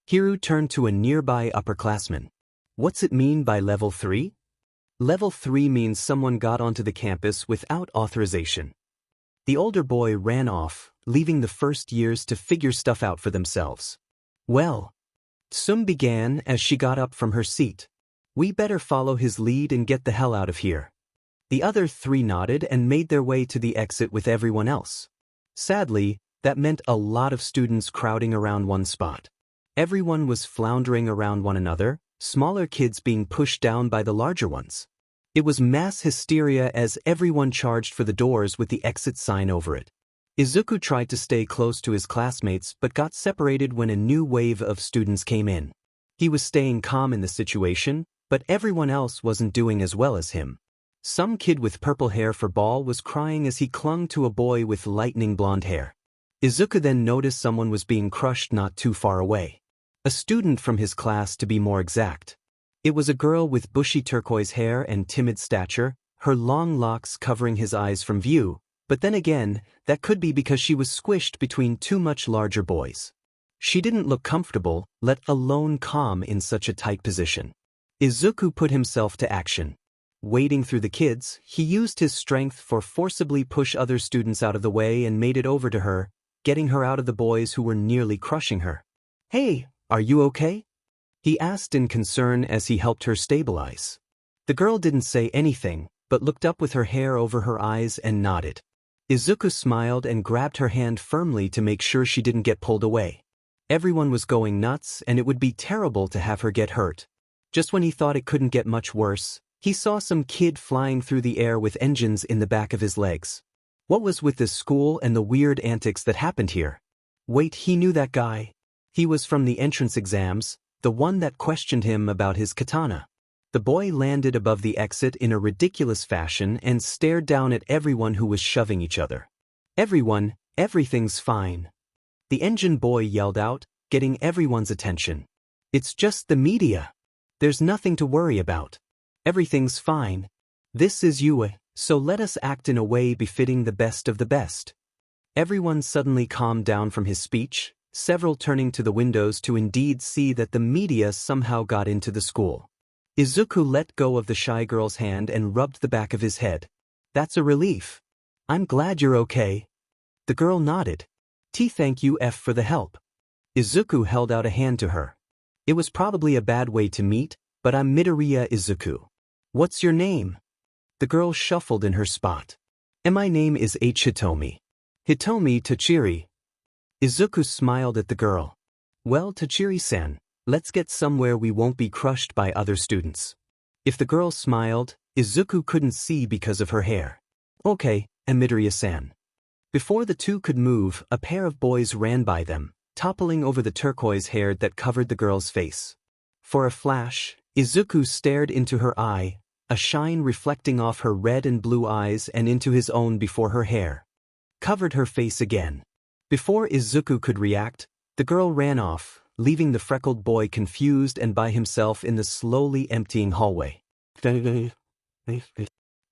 Hiru turned to a nearby upperclassman. What's it mean by level 3? Level 3 means someone got onto the campus without authorization. The older boy ran off, leaving the first years to figure stuff out for themselves. Well, Tsum began as she got up from her seat. We better follow his lead and get the hell out of here. The other 3 nodded and made their way to the exit with everyone else. Sadly, that meant a lot of students crowding around one spot. Everyone was floundering around one another, smaller kids being pushed down by the larger ones. It was mass hysteria as everyone charged for the doors with the exit sign over it. Izuku tried to stay close to his classmates but got separated when a new wave of students came in. He was staying calm in the situation, but everyone else wasn't doing as well as him. Some kid with purple hair for ball was crying as he clung to a boy with lightning blonde hair. Izuku then noticed someone was being crushed not too far away. A student from his class, to be more exact. It was a girl with bushy turquoise hair and timid stature, her long locks covering his eyes from view, but then again, that could be because she was squished between 2 much larger boys. She didn't look comfortable, let alone calm in such a tight position. Izuku put himself to action. Wading through the kids, he used his strength for forcibly push other students out of the way and made it over to her, getting her out of the boys who were nearly crushing her. Hey, are you okay? He asked in concern as he helped her stabilize. The girl didn't say anything, but looked up with her hair over her eyes and nodded. Izuku smiled and grabbed her hand firmly to make sure she didn't get pulled away. Everyone was going nuts and it would be terrible to have her get hurt. Just when he thought it couldn't get much worse, he saw some kid flying through the air with engines in the back of his legs. What was with this school and the weird antics that happened here? Wait, he knew that guy. He was from the entrance exams, the one that questioned him about his katana. The boy landed above the exit in a ridiculous fashion and stared down at everyone who was shoving each other. Everyone, everything's fine. The engine boy yelled out, getting everyone's attention. It's just the media. There's nothing to worry about. Everything's fine. This is Yue, so let us act in a way befitting the best of the best. Everyone suddenly calmed down from his speech, several turning to the windows to indeed see that the media somehow got into the school. Izuku let go of the shy girl's hand and rubbed the back of his head. That's a relief. I'm glad you're okay. The girl nodded. Thank you for the help. Izuku held out a hand to her. It was probably a bad way to meet, but I'm Midoriya Izuku. What's your name? The girl shuffled in her spot. And my name is Hitomi. Hitomi Tachiri. Izuku smiled at the girl. Well, Tachiri-san, let's get somewhere we won't be crushed by other students. If the girl smiled, Izuku couldn't see because of her hair. Okay, Midoriya-san. Before the two could move, a pair of boys ran by them, toppling over the turquoise hair that covered the girl's face. For a flash, Izuku stared into her eye, a shine reflecting off her red and blue eyes and into his own before her hair covered her face again. Before Izuku could react, the girl ran off, leaving the freckled boy confused and by himself in the slowly emptying hallway.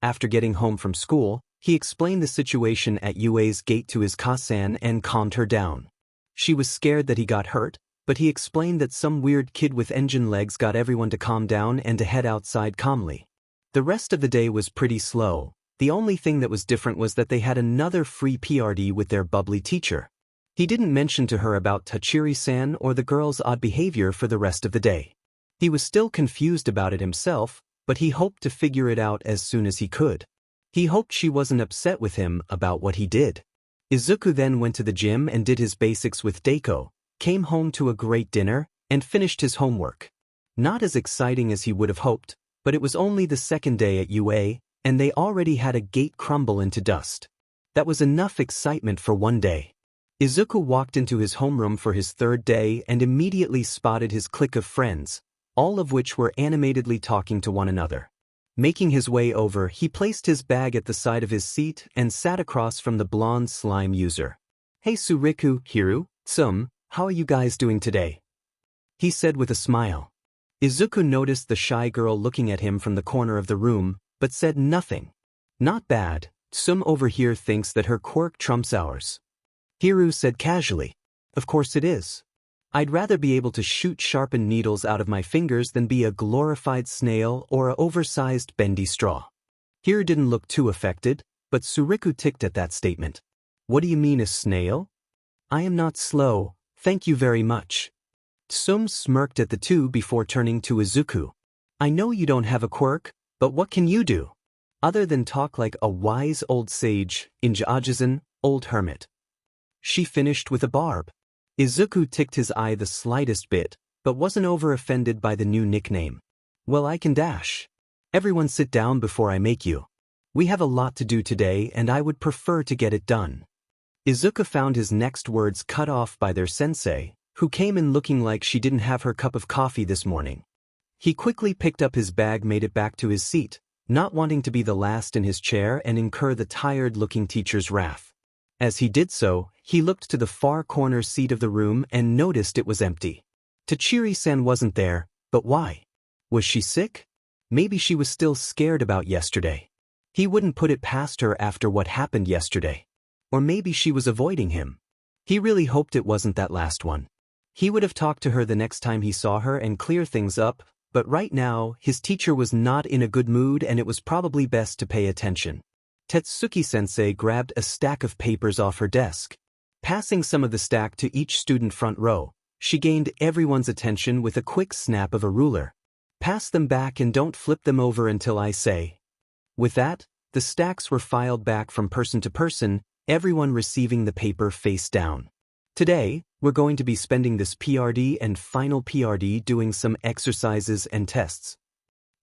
After getting home from school, He explained the situation at Yue's gate to his Kasan and calmed her down. She was scared that he got hurt, but he explained that some weird kid with engine legs got everyone to calm down and to head outside calmly. The rest of the day was pretty slow. The only thing that was different was that they had another free PRD with their bubbly teacher. He didn't mention to her about Tachiri-san or the girl's odd behavior for the rest of the day. He was still confused about it himself, but he hoped to figure it out as soon as he could. He hoped she wasn't upset with him about what he did. Izuku then went to the gym and did his basics with Deku, came home to a great dinner, and finished his homework. Not as exciting as he would have hoped, but it was only the second day at UA, and they already had a gate crumble into dust. That was enough excitement for one day. Izuku walked into his homeroom for his third day and immediately spotted his clique of friends, all of which were animatedly talking to one another. Making his way over, he placed his bag at the side of his seat and sat across from the blonde slime user. "Hey Suriku, Hiru, Tsum, how are you guys doing today?" he said with a smile. Izuku noticed the shy girl looking at him from the corner of the room, but said nothing. "Not bad, Tsum over here thinks that her quirk trumps ours." Hiru said casually. "Of course it is. I'd rather be able to shoot sharpened needles out of my fingers than be a glorified snail or a oversized bendy straw." Hiru didn't look too affected, but Suriku ticked at that statement. "What do you mean a snail? I am not slow, thank you very much." Tsum smirked at the two before turning to Izuku. "I know you don't have a quirk, but what can you do? Other than talk like a wise old sage, Injajizan, old hermit." She finished with a barb. Izuku ticked his eye the slightest bit, but wasn't over-offended by the new nickname. "Well, I can dash. Everyone sit down before I make you. We have a lot to do today and I would prefer to get it done." Izuku found his next words cut off by their sensei, who came in looking like she didn't have her cup of coffee this morning. He quickly picked up his bag, made it back to his seat, not wanting to be the last in his chair and incur the tired-looking teacher's wrath. As he did so, he looked to the far corner seat of the room and noticed it was empty. Tachiri-san wasn't there, but why? Was she sick? Maybe she was still scared about yesterday. He wouldn't put it past her after what happened yesterday. Or maybe she was avoiding him. He really hoped it wasn't that last one. He would have talked to her the next time he saw her and clear things up, but right now, his teacher was not in a good mood and it was probably best to pay attention. Tetsuki-sensei grabbed a stack of papers off her desk. Passing some of the stack to each student front row, she gained everyone's attention with a quick snap of a ruler. "Pass them back and don't flip them over until I say." With that, the stacks were filed back from person to person, everyone receiving the paper face down. "Today, we're going to be spending this PRD and final PRD doing some exercises and tests."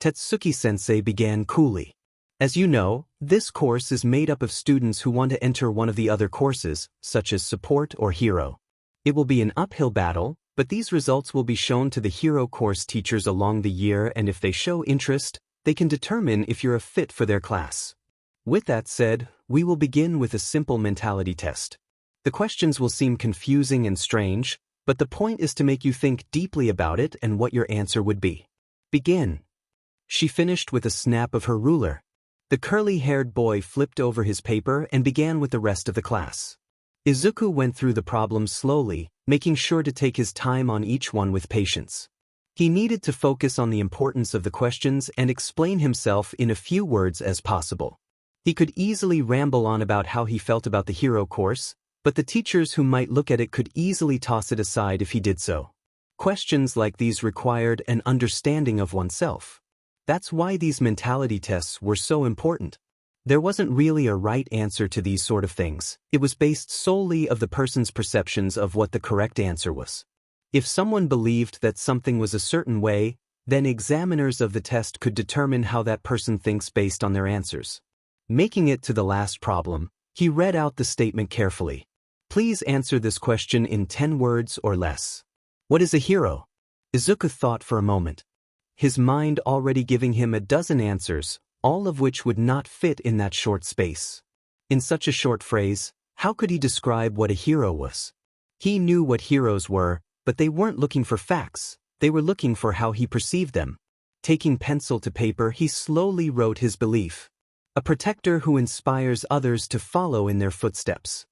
Tetsuki-sensei began coolly. "As you know, this course is made up of students who want to enter one of the other courses, such as support or hero. It will be an uphill battle, but these results will be shown to the hero course teachers along the year, and if they show interest, they can determine if you're a fit for their class. With that said, we will begin with a simple mentality test. The questions will seem confusing and strange, but the point is to make you think deeply about it and what your answer would be. Begin." She finished with a snap of her ruler. The curly-haired boy flipped over his paper and began with the rest of the class. Izuku went through the problems slowly, making sure to take his time on each one with patience. He needed to focus on the importance of the questions and explain himself in a few words as possible. He could easily ramble on about how he felt about the hero course, but the teachers who might look at it could easily toss it aside if he did so. Questions like these required an understanding of oneself. That's why these mentality tests were so important. There wasn't really a right answer to these sort of things. It was based solely of the person's perceptions of what the correct answer was. If someone believed that something was a certain way, then examiners of the test could determine how that person thinks based on their answers. Making it to the last problem, he read out the statement carefully. "Please answer this question in 10 words or less. What is a hero?" Izuku thought for a moment. His mind already giving him a dozen answers, all of which would not fit in that short space. In such a short phrase, how could he describe what a hero was? He knew what heroes were, but they weren't looking for facts, they were looking for how he perceived them. Taking pencil to paper, he slowly wrote his belief. A protector who inspires others to follow in their footsteps.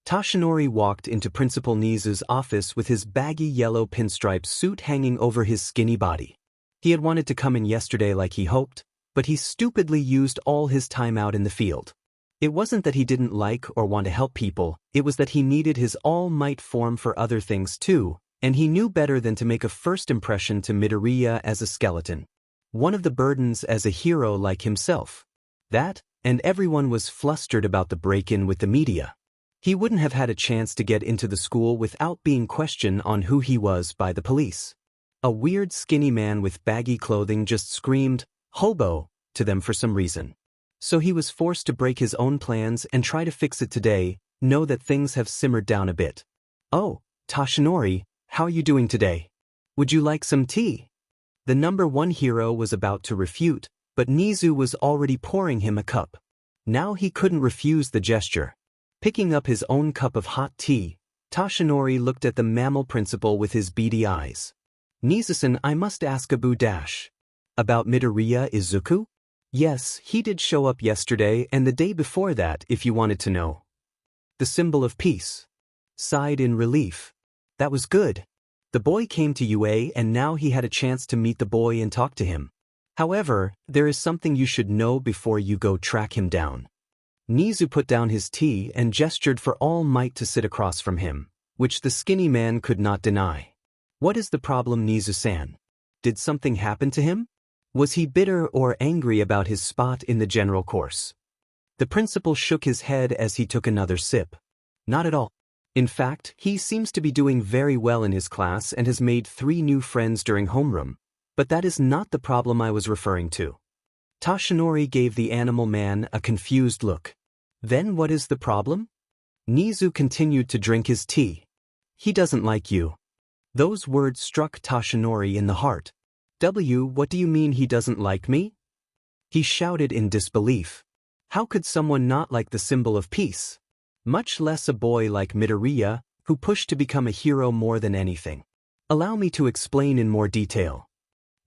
Toshinori walked into Principal Nizu's office with his baggy yellow pinstripe suit hanging over his skinny body. He had wanted to come in yesterday like he hoped, but he stupidly used all his time out in the field. It wasn't that he didn't like or want to help people, it was that he needed his all-might form for other things too, and he knew better than to make a first impression to Midoriya as a skeleton. One of the burdens as a hero like himself. That, and everyone was flustered about the break-in with the media. He wouldn't have had a chance to get into the school without being questioned on who he was by the police. A weird skinny man with baggy clothing just screamed, "Hobo," to them for some reason. So he was forced to break his own plans and try to fix it today, know that things have simmered down a bit. "Oh, Toshinori, how are you doing today? Would you like some tea?" The number one hero was about to refute, but Nizu was already pouring him a cup. Now he couldn't refuse the gesture. Picking up his own cup of hot tea, Toshinori looked at the mammal principal with his beady eyes. "Nizu-san, I must ask about Midoriya Izuku? Yes, he did show up yesterday and the day before that if you wanted to know." The symbol of peace. Sighed in relief. That was good. The boy came to UA and now he had a chance to meet the boy and talk to him. However, there is something you should know before you go track him down. Nizu put down his tea and gestured for All Might to sit across from him, which the skinny man could not deny. "What is the problem, Nizu-san? Did something happen to him? Was he bitter or angry about his spot in the general course?" The principal shook his head as he took another sip. "Not at all. In fact, he seems to be doing very well in his class and has made 3 new friends during homeroom, but that is not the problem I was referring to." Toshinori gave the animal man a confused look. "Then what is the problem?" Nizu continued to drink his tea. "He doesn't like you." Those words struck Toshinori in the heart. What do you mean he doesn't like me?" He shouted in disbelief. How could someone not like the symbol of peace? Much less a boy like Midoriya, who pushed to become a hero more than anything. "Allow me to explain in more detail."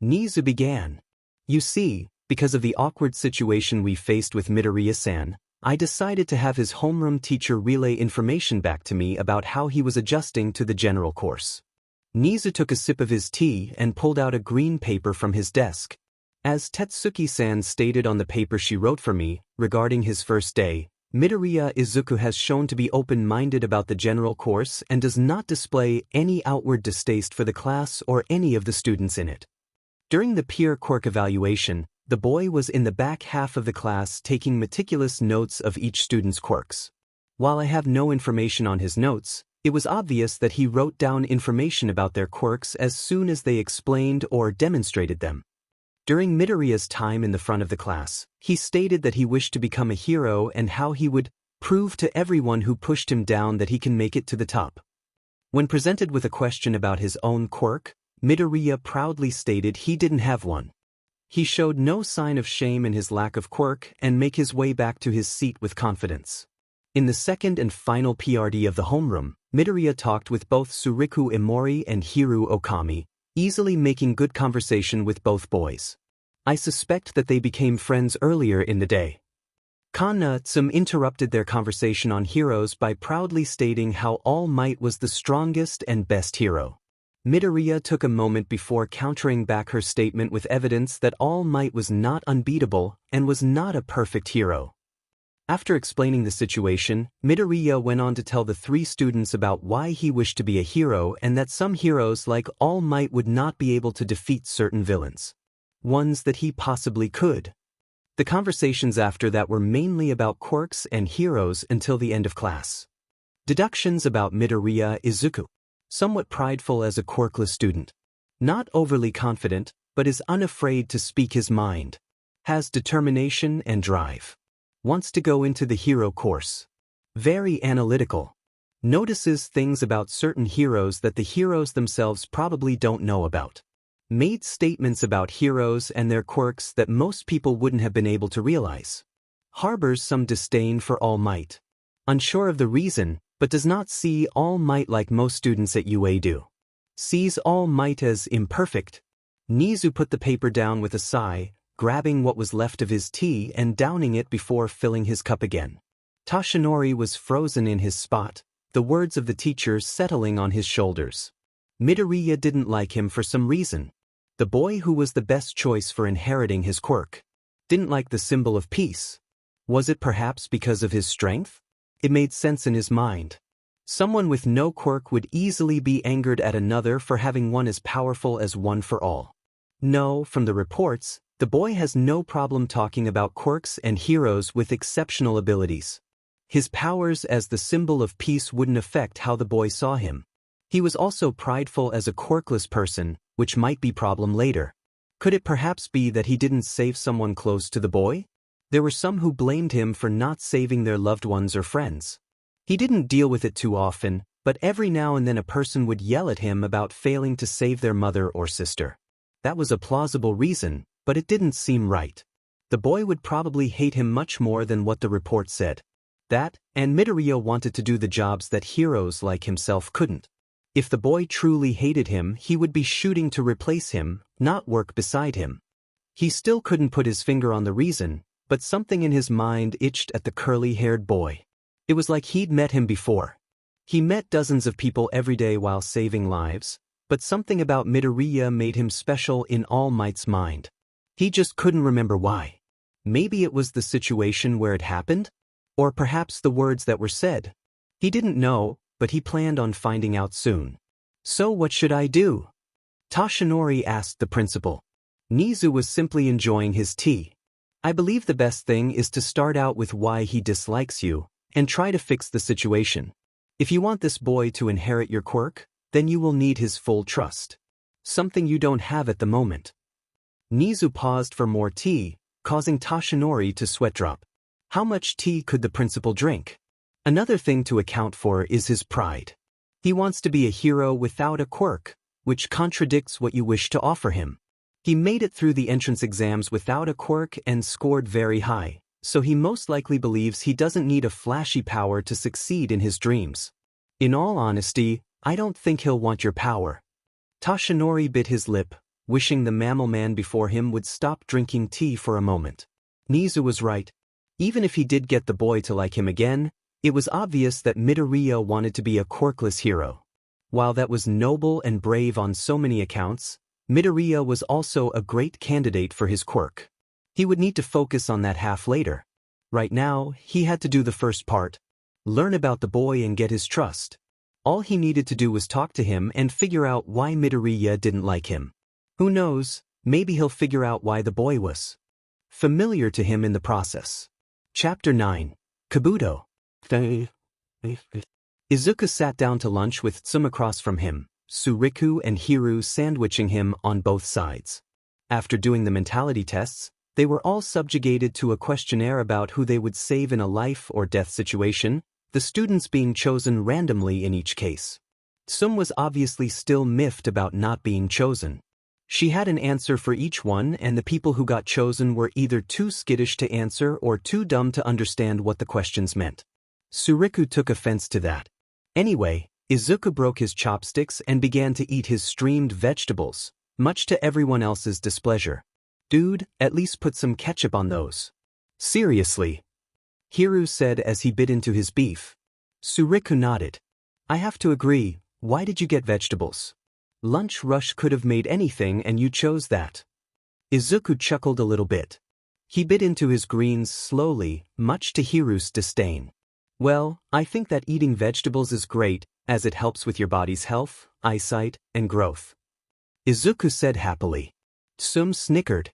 Nizu began. "You see, because of the awkward situation we faced with Midoriya-san, I decided to have his homeroom teacher relay information back to me about how he was adjusting to the general course." Nizu took a sip of his tea and pulled out a green paper from his desk. "As Tetsuki-san stated on the paper she wrote for me, regarding his first day, Midoriya Izuku has shown to be open-minded about the general course and does not display any outward distaste for the class or any of the students in it. During the peer quirk evaluation, the boy was in the back half of the class taking meticulous notes of each student's quirks. While I have no information on his notes, it was obvious that he wrote down information about their quirks as soon as they explained or demonstrated them. During Midoriya's time in the front of the class, he stated that he wished to become a hero and how he would prove to everyone who pushed him down that he can make it to the top. When presented with a question about his own quirk, Midoriya proudly stated he didn't have one. He showed no sign of shame in his lack of quirk and make his way back to his seat with confidence. In the second and final PRD of the homeroom, Midoriya talked with both Suriku Imori and Hiru Okami, easily making good conversation with both boys. I suspect that they became friends earlier in the day. Kana-tsum interrupted their conversation on heroes by proudly stating how All Might was the strongest and best hero. Midoriya took a moment before countering back her statement with evidence that All Might was not unbeatable and was not a perfect hero. After explaining the situation, Midoriya went on to tell the 3 students about why he wished to be a hero and that some heroes like All Might would not be able to defeat certain villains. Ones that he possibly could. The conversations after that were mainly about quirks and heroes until the end of class. Deductions about Midoriya Izuku. Somewhat prideful as a quirkless student. Not overly confident, but is unafraid to speak his mind. Has determination and drive. Wants to go into the hero course. Very analytical. Notices things about certain heroes that the heroes themselves probably don't know about. Made statements about heroes and their quirks that most people wouldn't have been able to realize. Harbors some disdain for All Might. Unsure of the reason, but does not see All Might like most students at UA do. Sees All Might as imperfect. Nizu put the paper down with a sigh, grabbing what was left of his tea and downing it before filling his cup again. Toshinori was frozen in his spot, the words of the teacher settling on his shoulders. Midoriya didn't like him for some reason. The boy who was the best choice for inheriting his quirk. Didn't like the symbol of peace. Was it perhaps because of his strength? It made sense in his mind. Someone with no quirk would easily be angered at another for having one as powerful as One for All. No, from the reports, the boy has no problem talking about quirks and heroes with exceptional abilities. His powers as the symbol of peace wouldn't affect how the boy saw him. He was also prideful as a quirkless person, which might be a problem later. Could it perhaps be that he didn't save someone close to the boy? There were some who blamed him for not saving their loved ones or friends. He didn't deal with it too often, but every now and then a person would yell at him about failing to save their mother or sister. That was a plausible reason, but it didn't seem right. The boy would probably hate him much more than what the report said. That, and Midoriya wanted to do the jobs that heroes like himself couldn't. If the boy truly hated him, he would be shooting to replace him, not work beside him. He still couldn't put his finger on the reason, but something in his mind itched at the curly-haired boy. It was like he'd met him before. He met dozens of people every day while saving lives, but something about Midoriya made him special in All Might's mind. He just couldn't remember why. Maybe it was the situation where it happened? Or perhaps the words that were said. He didn't know, but he planned on finding out soon. So what should I do? Toshinori asked the principal. Nizu was simply enjoying his tea. I believe the best thing is to start out with why he dislikes you, and try to fix the situation. If you want this boy to inherit your quirk, then you will need his full trust. Something you don't have at the moment. Nizu paused for more tea, causing Toshinori to sweat drop. How much tea could the principal drink? Another thing to account for is his pride. He wants to be a hero without a quirk, which contradicts what you wish to offer him. He made it through the entrance exams without a quirk and scored very high, so he most likely believes he doesn't need a flashy power to succeed in his dreams. In all honesty, I don't think he'll want your power. Toshinori bit his lip, wishing the mammal man before him would stop drinking tea for a moment. Nizu was right. Even if he did get the boy to like him again, it was obvious that Midoriya wanted to be a quirkless hero. While that was noble and brave on so many accounts, Midoriya was also a great candidate for his quirk. He would need to focus on that half later. Right now, he had to do the first part. Learn about the boy and get his trust. All he needed to do was talk to him and figure out why Midoriya didn't like him. Who knows, maybe he'll figure out why the boy was familiar to him in the process. Chapter 9. Kabuto. Izuku sat down to lunch with Tsum across from him, Suriku and Hiru sandwiching him on both sides. After doing the mentality tests, they were all subjugated to a questionnaire about who they would save in a life or death situation, the students being chosen randomly in each case. Tsum was obviously still miffed about not being chosen. She had an answer for each one, and the people who got chosen were either too skittish to answer or too dumb to understand what the questions meant. Suriku took offense to that. Anyway, Izuku broke his chopsticks and began to eat his steamed vegetables, much to everyone else's displeasure. Dude, at least put some ketchup on those. Seriously? Hiru said as he bit into his beef. Suriku nodded. I have to agree, why did you get vegetables? Lunch rush could have made anything and you chose that. Izuku chuckled a little bit. He bit into his greens slowly, much to Hiru's disdain. Well, I think that eating vegetables is great, as it helps with your body's health, eyesight, and growth. Izuku said happily. Tsum snickered.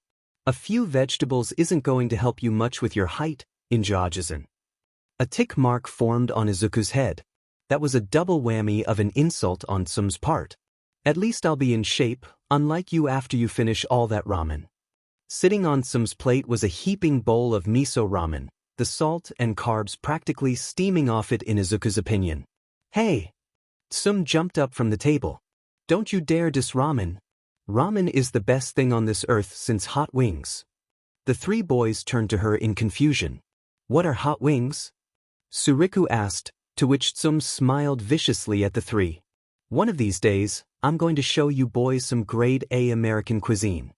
A few vegetables isn't going to help you much with your height, Injajisen. A tick mark formed on Izuku's head. That was a double whammy of an insult on Tsum's part. At least I'll be in shape, unlike you after you finish all that ramen. Sitting on Tsum's plate was a heaping bowl of miso ramen, the salt and carbs practically steaming off it in Izuku's opinion. Hey! Tsum jumped up from the table. Don't you dare diss ramen. Ramen is the best thing on this earth since hot wings. The three boys turned to her in confusion. What are hot wings? Suriku asked, to which Tsum smiled viciously at the three. One of these days, I'm going to show you boys some grade A American cuisine.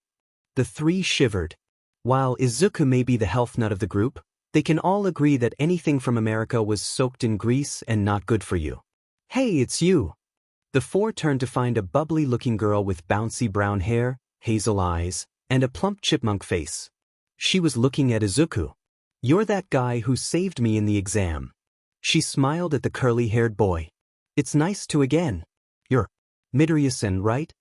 The three shivered. While Izuku may be the health nut of the group, they can all agree that anything from America was soaked in grease and not good for you. Hey, it's you! The four turned to find a bubbly-looking girl with bouncy brown hair, hazel eyes, and a plump chipmunk face. She was looking at Izuku. You're that guy who saved me in the exam. She smiled at the curly-haired boy. It's nice to again. You're Midoriya-san, right?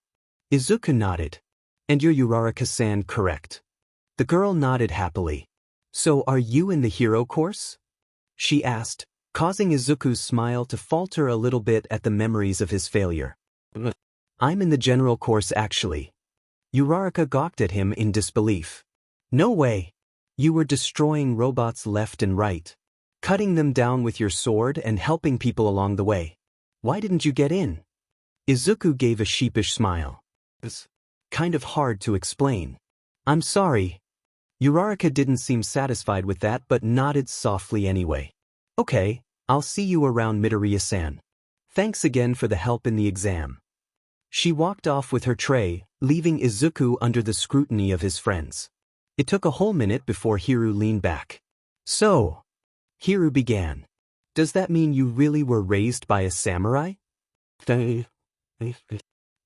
Izuku nodded. And you're Uraraka-san, correct? The girl nodded happily. So are you in the hero course? She asked, causing Izuku's smile to falter a little bit at the memories of his failure. I'm in the general course actually. Uraraka gawked at him in disbelief. No way. You were destroying robots left and right, cutting them down with your sword and helping people along the way. Why didn't you get in? Izuku gave a sheepish smile. It's kind of hard to explain. I'm sorry. Uraraka didn't seem satisfied with that but nodded softly anyway. Okay, I'll see you around Midoriya-san. Thanks again for the help in the exam. She walked off with her tray, leaving Izuku under the scrutiny of his friends. It took a whole minute before Hiru leaned back. So, Hiru began. Does that mean you really were raised by a samurai?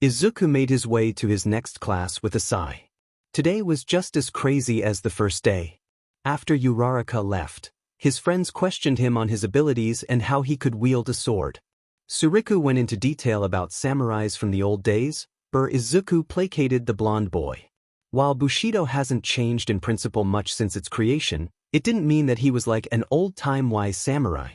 Izuku made his way to his next class with a sigh. Today was just as crazy as the first day. After Uraraka left, his friends questioned him on his abilities and how he could wield a sword. Suriku went into detail about samurais from the old days, but Izuku placated the blonde boy. While Bushido hasn't changed in principle much since its creation, it didn't mean that he was like an old-time wise samurai.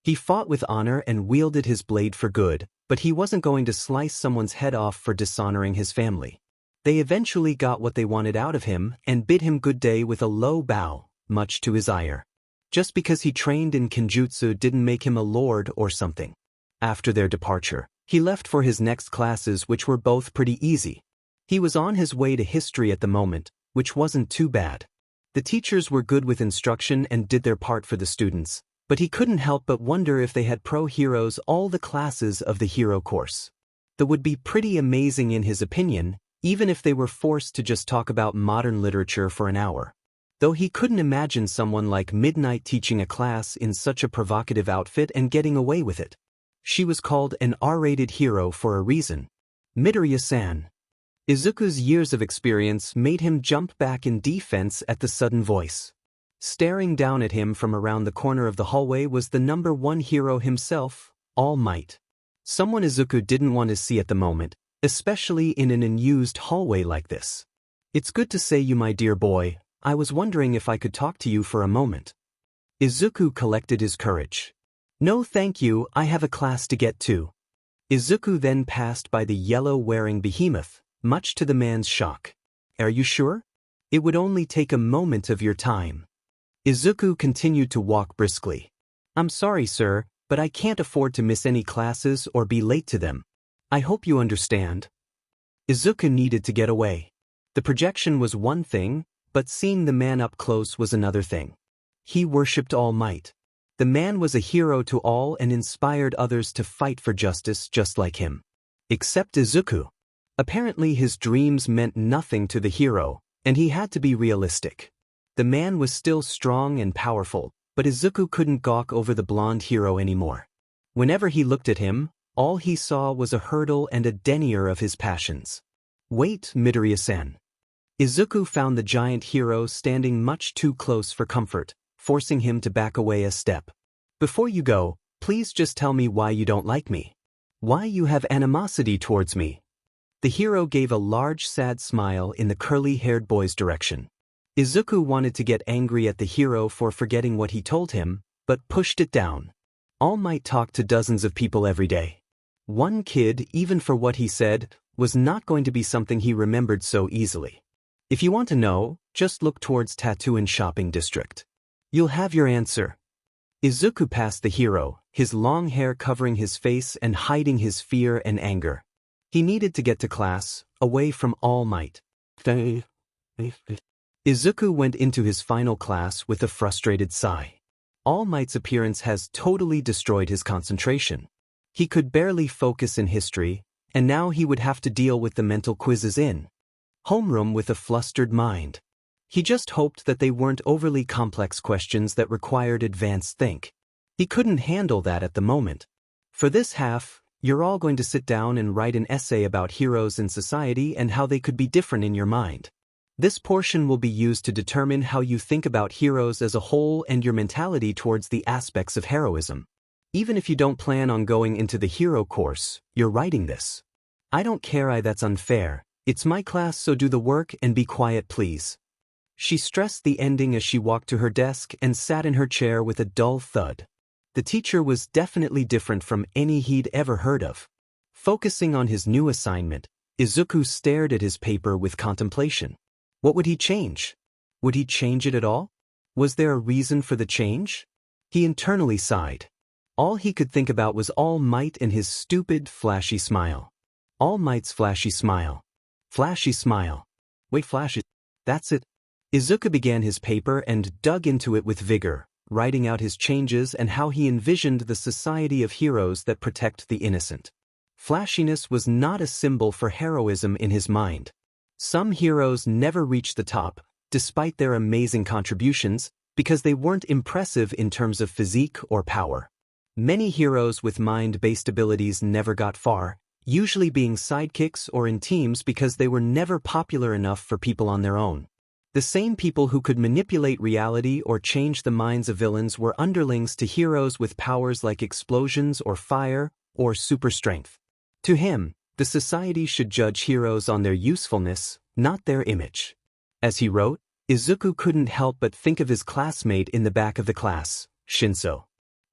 He fought with honor and wielded his blade for good, but he wasn't going to slice someone's head off for dishonoring his family. They eventually got what they wanted out of him and bid him good day with a low bow, much to his ire. Just because he trained in Kenjutsu didn't make him a lord or something. After their departure, he left for his next classes, which were both pretty easy. He was on his way to history at the moment, which wasn't too bad. The teachers were good with instruction and did their part for the students, but he couldn't help but wonder if they had pro heroes all the classes of the hero course. That would be pretty amazing in his opinion, even if they were forced to just talk about modern literature for an hour. Though he couldn't imagine someone like Midnight teaching a class in such a provocative outfit and getting away with it. She was called an R-rated hero for a reason. Midoriya-san. Izuku's years of experience made him jump back in defense at the sudden voice. Staring down at him from around the corner of the hallway was the number one hero himself, All Might. Someone Izuku didn't want to see at the moment, especially in an unused hallway like this. It's good to see you, my dear boy. I was wondering if I could talk to you for a moment. Izuku collected his courage. No thank you, I have a class to get to. Izuku then passed by the yellow-wearing behemoth, much to the man's shock. Are you sure? It would only take a moment of your time. Izuku continued to walk briskly. I'm sorry, sir, but I can't afford to miss any classes or be late to them. I hope you understand. Izuku needed to get away. The projection was one thing, but seeing the man up close was another thing. He worshipped All Might. The man was a hero to all and inspired others to fight for justice just like him. Except Izuku. Apparently his dreams meant nothing to the hero, and he had to be realistic. The man was still strong and powerful, but Izuku couldn't gawk over the blonde hero anymore. Whenever he looked at him, all he saw was a hurdle and a denier of his passions. Wait, Midoriya-san. Izuku found the giant hero standing much too close for comfort, forcing him to back away a step. Before you go, please just tell me why you don't like me. Why you have animosity towards me. The hero gave a large sad smile in the curly-haired boy's direction. Izuku wanted to get angry at the hero for forgetting what he told him, but pushed it down. All Might talk to dozens of people every day. One kid, even for what he said, was not going to be something he remembered so easily. If you want to know, just look towards Tatooine Shopping District. You'll have your answer. Izuku passed the hero, his long hair covering his face and hiding his fear and anger. He needed to get to class, away from All Might. Izuku went into his final class with a frustrated sigh. All Might's appearance has totally destroyed his concentration. He could barely focus in history, and now he would have to deal with the mental quizzes in homeroom with a flustered mind. He just hoped that they weren't overly complex questions that required advanced think. He couldn't handle that at the moment. For this half, you're all going to sit down and write an essay about heroes in society and how they could be different in your mind. This portion will be used to determine how you think about heroes as a whole and your mentality towards the aspects of heroism. Even if you don't plan on going into the hero course, you're writing this. I don't care. That's unfair. It's my class, so do the work and be quiet, please. She stressed the ending as she walked to her desk and sat in her chair with a dull thud. The teacher was definitely different from any he'd ever heard of. Focusing on his new assignment, Izuku stared at his paper with contemplation. What would he change? Would he change it at all? Was there a reason for the change? He internally sighed. All he could think about was All Might and his stupid, flashy smile. All Might's flashy smile. Flashy smile. Wait, flashy. That's it. Izuku began his paper and dug into it with vigor, writing out his changes and how he envisioned the society of heroes that protect the innocent. Flashiness was not a symbol for heroism in his mind. Some heroes never reached the top, despite their amazing contributions, because they weren't impressive in terms of physique or power. Many heroes with mind-based abilities never got far, usually being sidekicks or in teams because they were never popular enough for people on their own. The same people who could manipulate reality or change the minds of villains were underlings to heroes with powers like explosions or fire or super strength. To him, the society should judge heroes on their usefulness, not their image. As he wrote, Izuku couldn't help but think of his classmate in the back of the class, Shinso.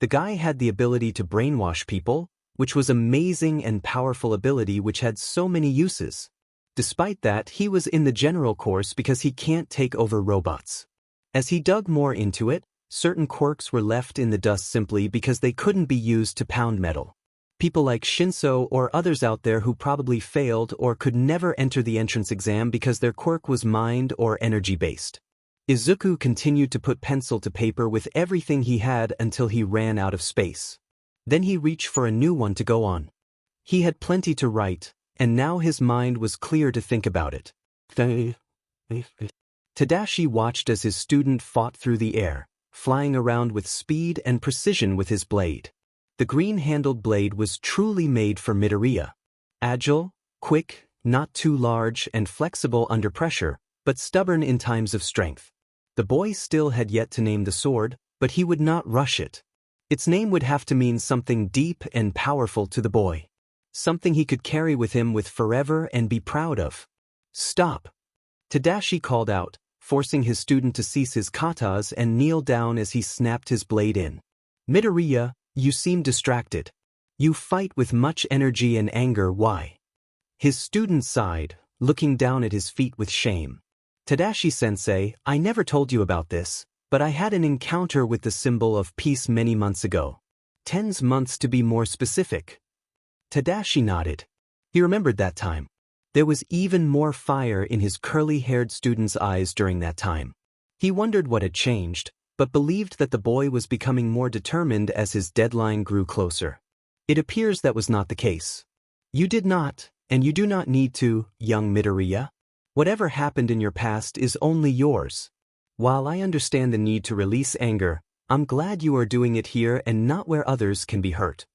The guy had the ability to brainwash people, which was amazing and powerful ability which had so many uses. Despite that, he was in the general course because he can't take over robots. As he dug more into it, certain quirks were left in the dust simply because they couldn't be used to pound metal. People like Shinso or others out there who probably failed or could never enter the entrance exam because their quirk was mind or energy-based. Izuku continued to put pencil to paper with everything he had until he ran out of space. Then he reached for a new one to go on. He had plenty to write, and now his mind was clear to think about it. Tadashi watched as his student fought through the air, flying around with speed and precision with his blade. The green-handled blade was truly made for Midoriya. Agile, quick, not too large and flexible under pressure, but stubborn in times of strength. The boy still had yet to name the sword, but he would not rush it. Its name would have to mean something deep and powerful to the boy. Something he could carry with him forever and be proud of. Stop! Tadashi called out, forcing his student to cease his katas and kneel down as he snapped his blade in. Midoriya, you seem distracted. You fight with much energy and anger, why? His student sighed, looking down at his feet with shame. Tadashi-sensei, I never told you about this, but I had an encounter with the symbol of peace many months ago. 10 months to be more specific. Tadashi nodded. He remembered that time. There was even more fire in his curly-haired student's eyes during that time. He wondered what had changed, but believed that the boy was becoming more determined as his deadline grew closer. It appears that was not the case. You did not, and you do not need to, young Midoriya. Whatever happened in your past is only yours. While I understand the need to release anger, I'm glad you are doing it here and not where others can be hurt.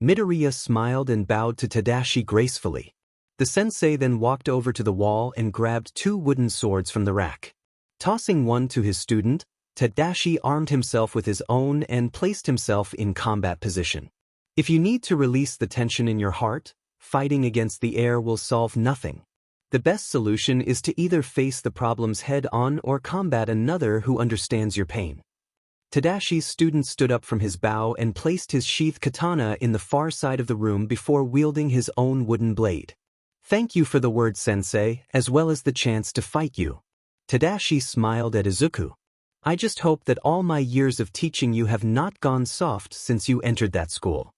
Midoriya smiled and bowed to Tadashi gracefully. The sensei then walked over to the wall and grabbed 2 wooden swords from the rack. Tossing one to his student, Tadashi armed himself with his own and placed himself in combat position. If you need to release the tension in your heart, fighting against the air will solve nothing. The best solution is to either face the problems head-on or combat another who understands your pain. Tadashi's student stood up from his bow and placed his sheath katana in the far side of the room before wielding his own wooden blade. Thank you for the word, sensei, as well as the chance to fight you. Tadashi smiled at Izuku. I just hope that all my years of teaching you have not gone soft since you entered that school.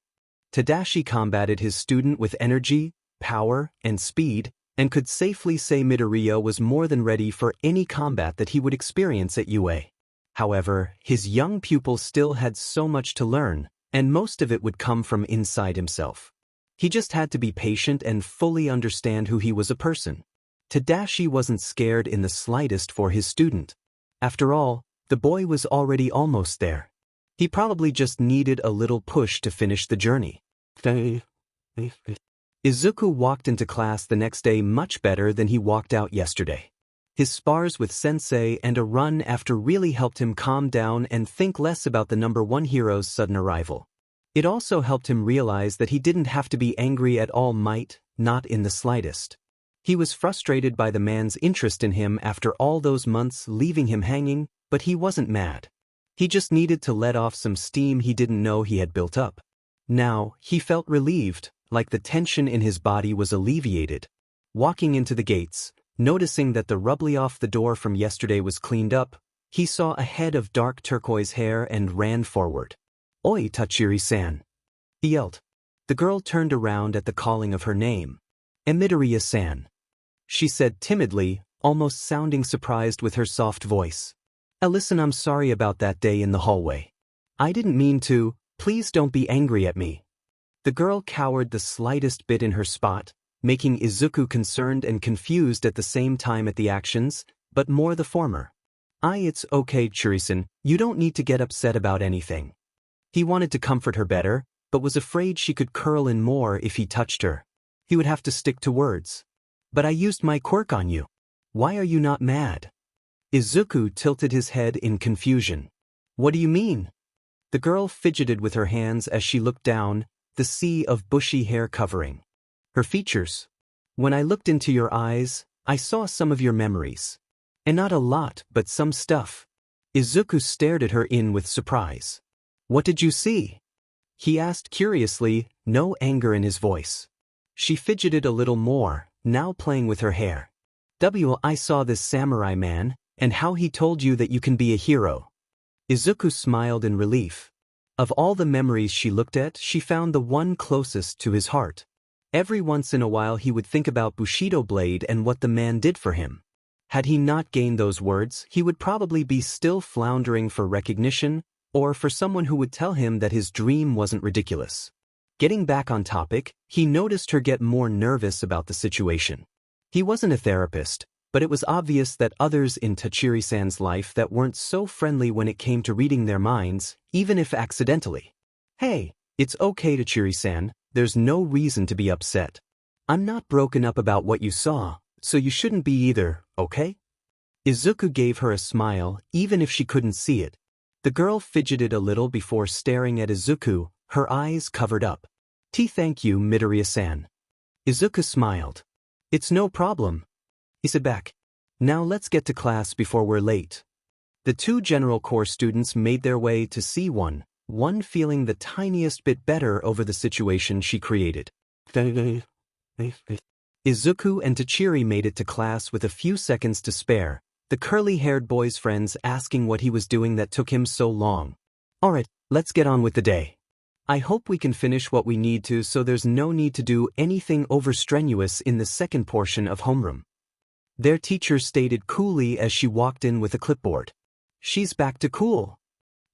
Tadashi combated his student with energy, power, and speed, and could safely say Midoriya was more than ready for any combat that he would experience at UA. However, his young pupil still had so much to learn, and most of it would come from inside himself. He just had to be patient and fully understand who he was a person. Tadashi wasn't scared in the slightest for his student. After all, the boy was already almost there. He probably just needed a little push to finish the journey. Izuku walked into class the next day much better than he walked out yesterday. His spars with Sensei and a run after really helped him calm down and think less about the number one hero's sudden arrival. It also helped him realize that he didn't have to be angry at All Might, not in the slightest. He was frustrated by the man's interest in him after all those months leaving him hanging, but he wasn't mad. He just needed to let off some steam he didn't know he had built up. Now, he felt relieved, like the tension in his body was alleviated. Walking into the gates, noticing that the rubbly off the door from yesterday was cleaned up, he saw a head of dark turquoise hair and ran forward. "Oi, Tachiri-san," he yelled. The girl turned around at the calling of her name. "Midoriya-san," she said timidly, almost sounding surprised with her soft voice. "Listen, I'm sorry about that day in the hallway. I didn't mean to, please don't be angry at me." The girl cowered the slightest bit in her spot, making Izuku concerned and confused at the same time at the actions, but more the former. It's okay, Churi-san, you don't need to get upset about anything." He wanted to comfort her better, but was afraid she could curl in more if he touched her. He would have to stick to words. "But I used my quirk on you. Why are you not mad?" Izuku tilted his head in confusion. "What do you mean?" The girl fidgeted with her hands as she looked down, the sea of bushy hair covering her features. "When I looked into your eyes, I saw some of your memories. And not a lot, but some stuff." Izuku stared at her with surprise. "What did you see?" he asked curiously, no anger in his voice. She fidgeted a little more, now playing with her hair. "I saw this samurai man, and how he told you that you can be a hero." Izuku smiled in relief. Of all the memories she looked at, she found the one closest to his heart. Every once in a while he would think about Bushido Blade and what the man did for him. Had he not gained those words, he would probably be still floundering for recognition, or for someone who would tell him that his dream wasn't ridiculous. Getting back on topic, he noticed her get more nervous about the situation. He wasn't a therapist, but it was obvious that others in Tachiri-san's life that weren't so friendly when it came to reading their minds, even if accidentally. "Hey, it's okay, Tachiri-san, there's no reason to be upset. I'm not broken up about what you saw, so you shouldn't be either, okay?" Izuku gave her a smile, even if she couldn't see it. The girl fidgeted a little before staring at Izuku, her eyes covered up. Thank you, Midoriya-san." Izuku smiled. "It's no problem," he said back. "Now let's get to class before we're late." The two general course students made their way to C1, one feeling the tiniest bit better over the situation she created. Izuku and Tachiri made it to class with a few seconds to spare, the curly-haired boy's friends asking what he was doing that took him so long. "Alright, let's get on with the day. I hope we can finish what we need to so there's no need to do anything overstrenuous in the second portion of homeroom," their teacher stated coolly as she walked in with a clipboard. "She's back to cool."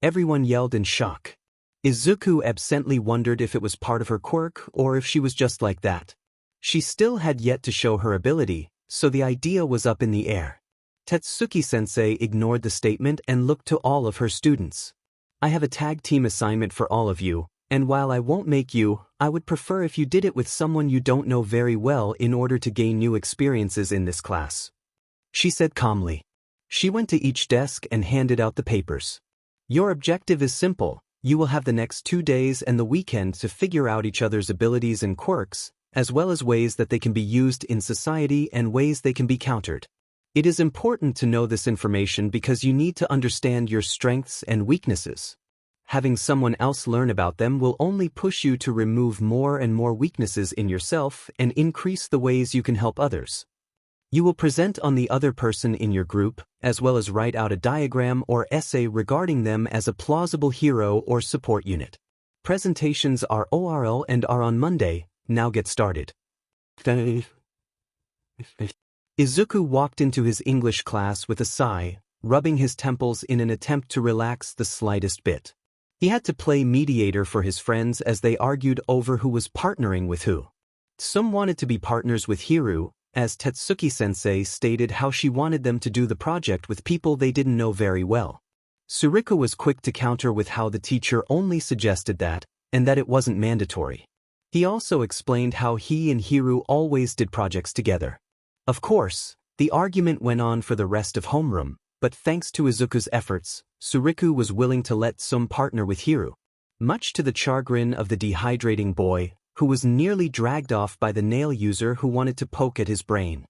Everyone yelled in shock. Izuku absently wondered if it was part of her quirk or if she was just like that. She still had yet to show her ability, so the idea was up in the air. Tetsuki-sensei ignored the statement and looked to all of her students. "I have a tag team assignment for all of you, and while I won't make you, I would prefer if you did it with someone you don't know very well in order to gain new experiences in this class," she said calmly. She went to each desk and handed out the papers. "Your objective is simple. You will have the next 2 days and the weekend to figure out each other's abilities and quirks, as well as ways that they can be used in society and ways they can be countered. It is important to know this information because you need to understand your strengths and weaknesses. Having someone else learn about them will only push you to remove more and more weaknesses in yourself and increase the ways you can help others. You will present on the other person in your group, as well as write out a diagram or essay regarding them as a plausible hero or support unit. Presentations are ORL and are on Monday. Now get started." Izuku walked into his English class with a sigh, rubbing his temples in an attempt to relax the slightest bit. He had to play mediator for his friends as they argued over who was partnering with who. Some wanted to be partners with Hiru, as Tetsuki-sensei stated how she wanted them to do the project with people they didn't know very well. Suriko was quick to counter with how the teacher only suggested that, and that it wasn't mandatory. He also explained how he and Hiru always did projects together. Of course, the argument went on for the rest of homeroom, but thanks to Izuku's efforts, Suriko was willing to let Sum partner with Hiru. Much to the chagrin of the dehydrating boy, who was nearly dragged off by the nail user who wanted to poke at his brain.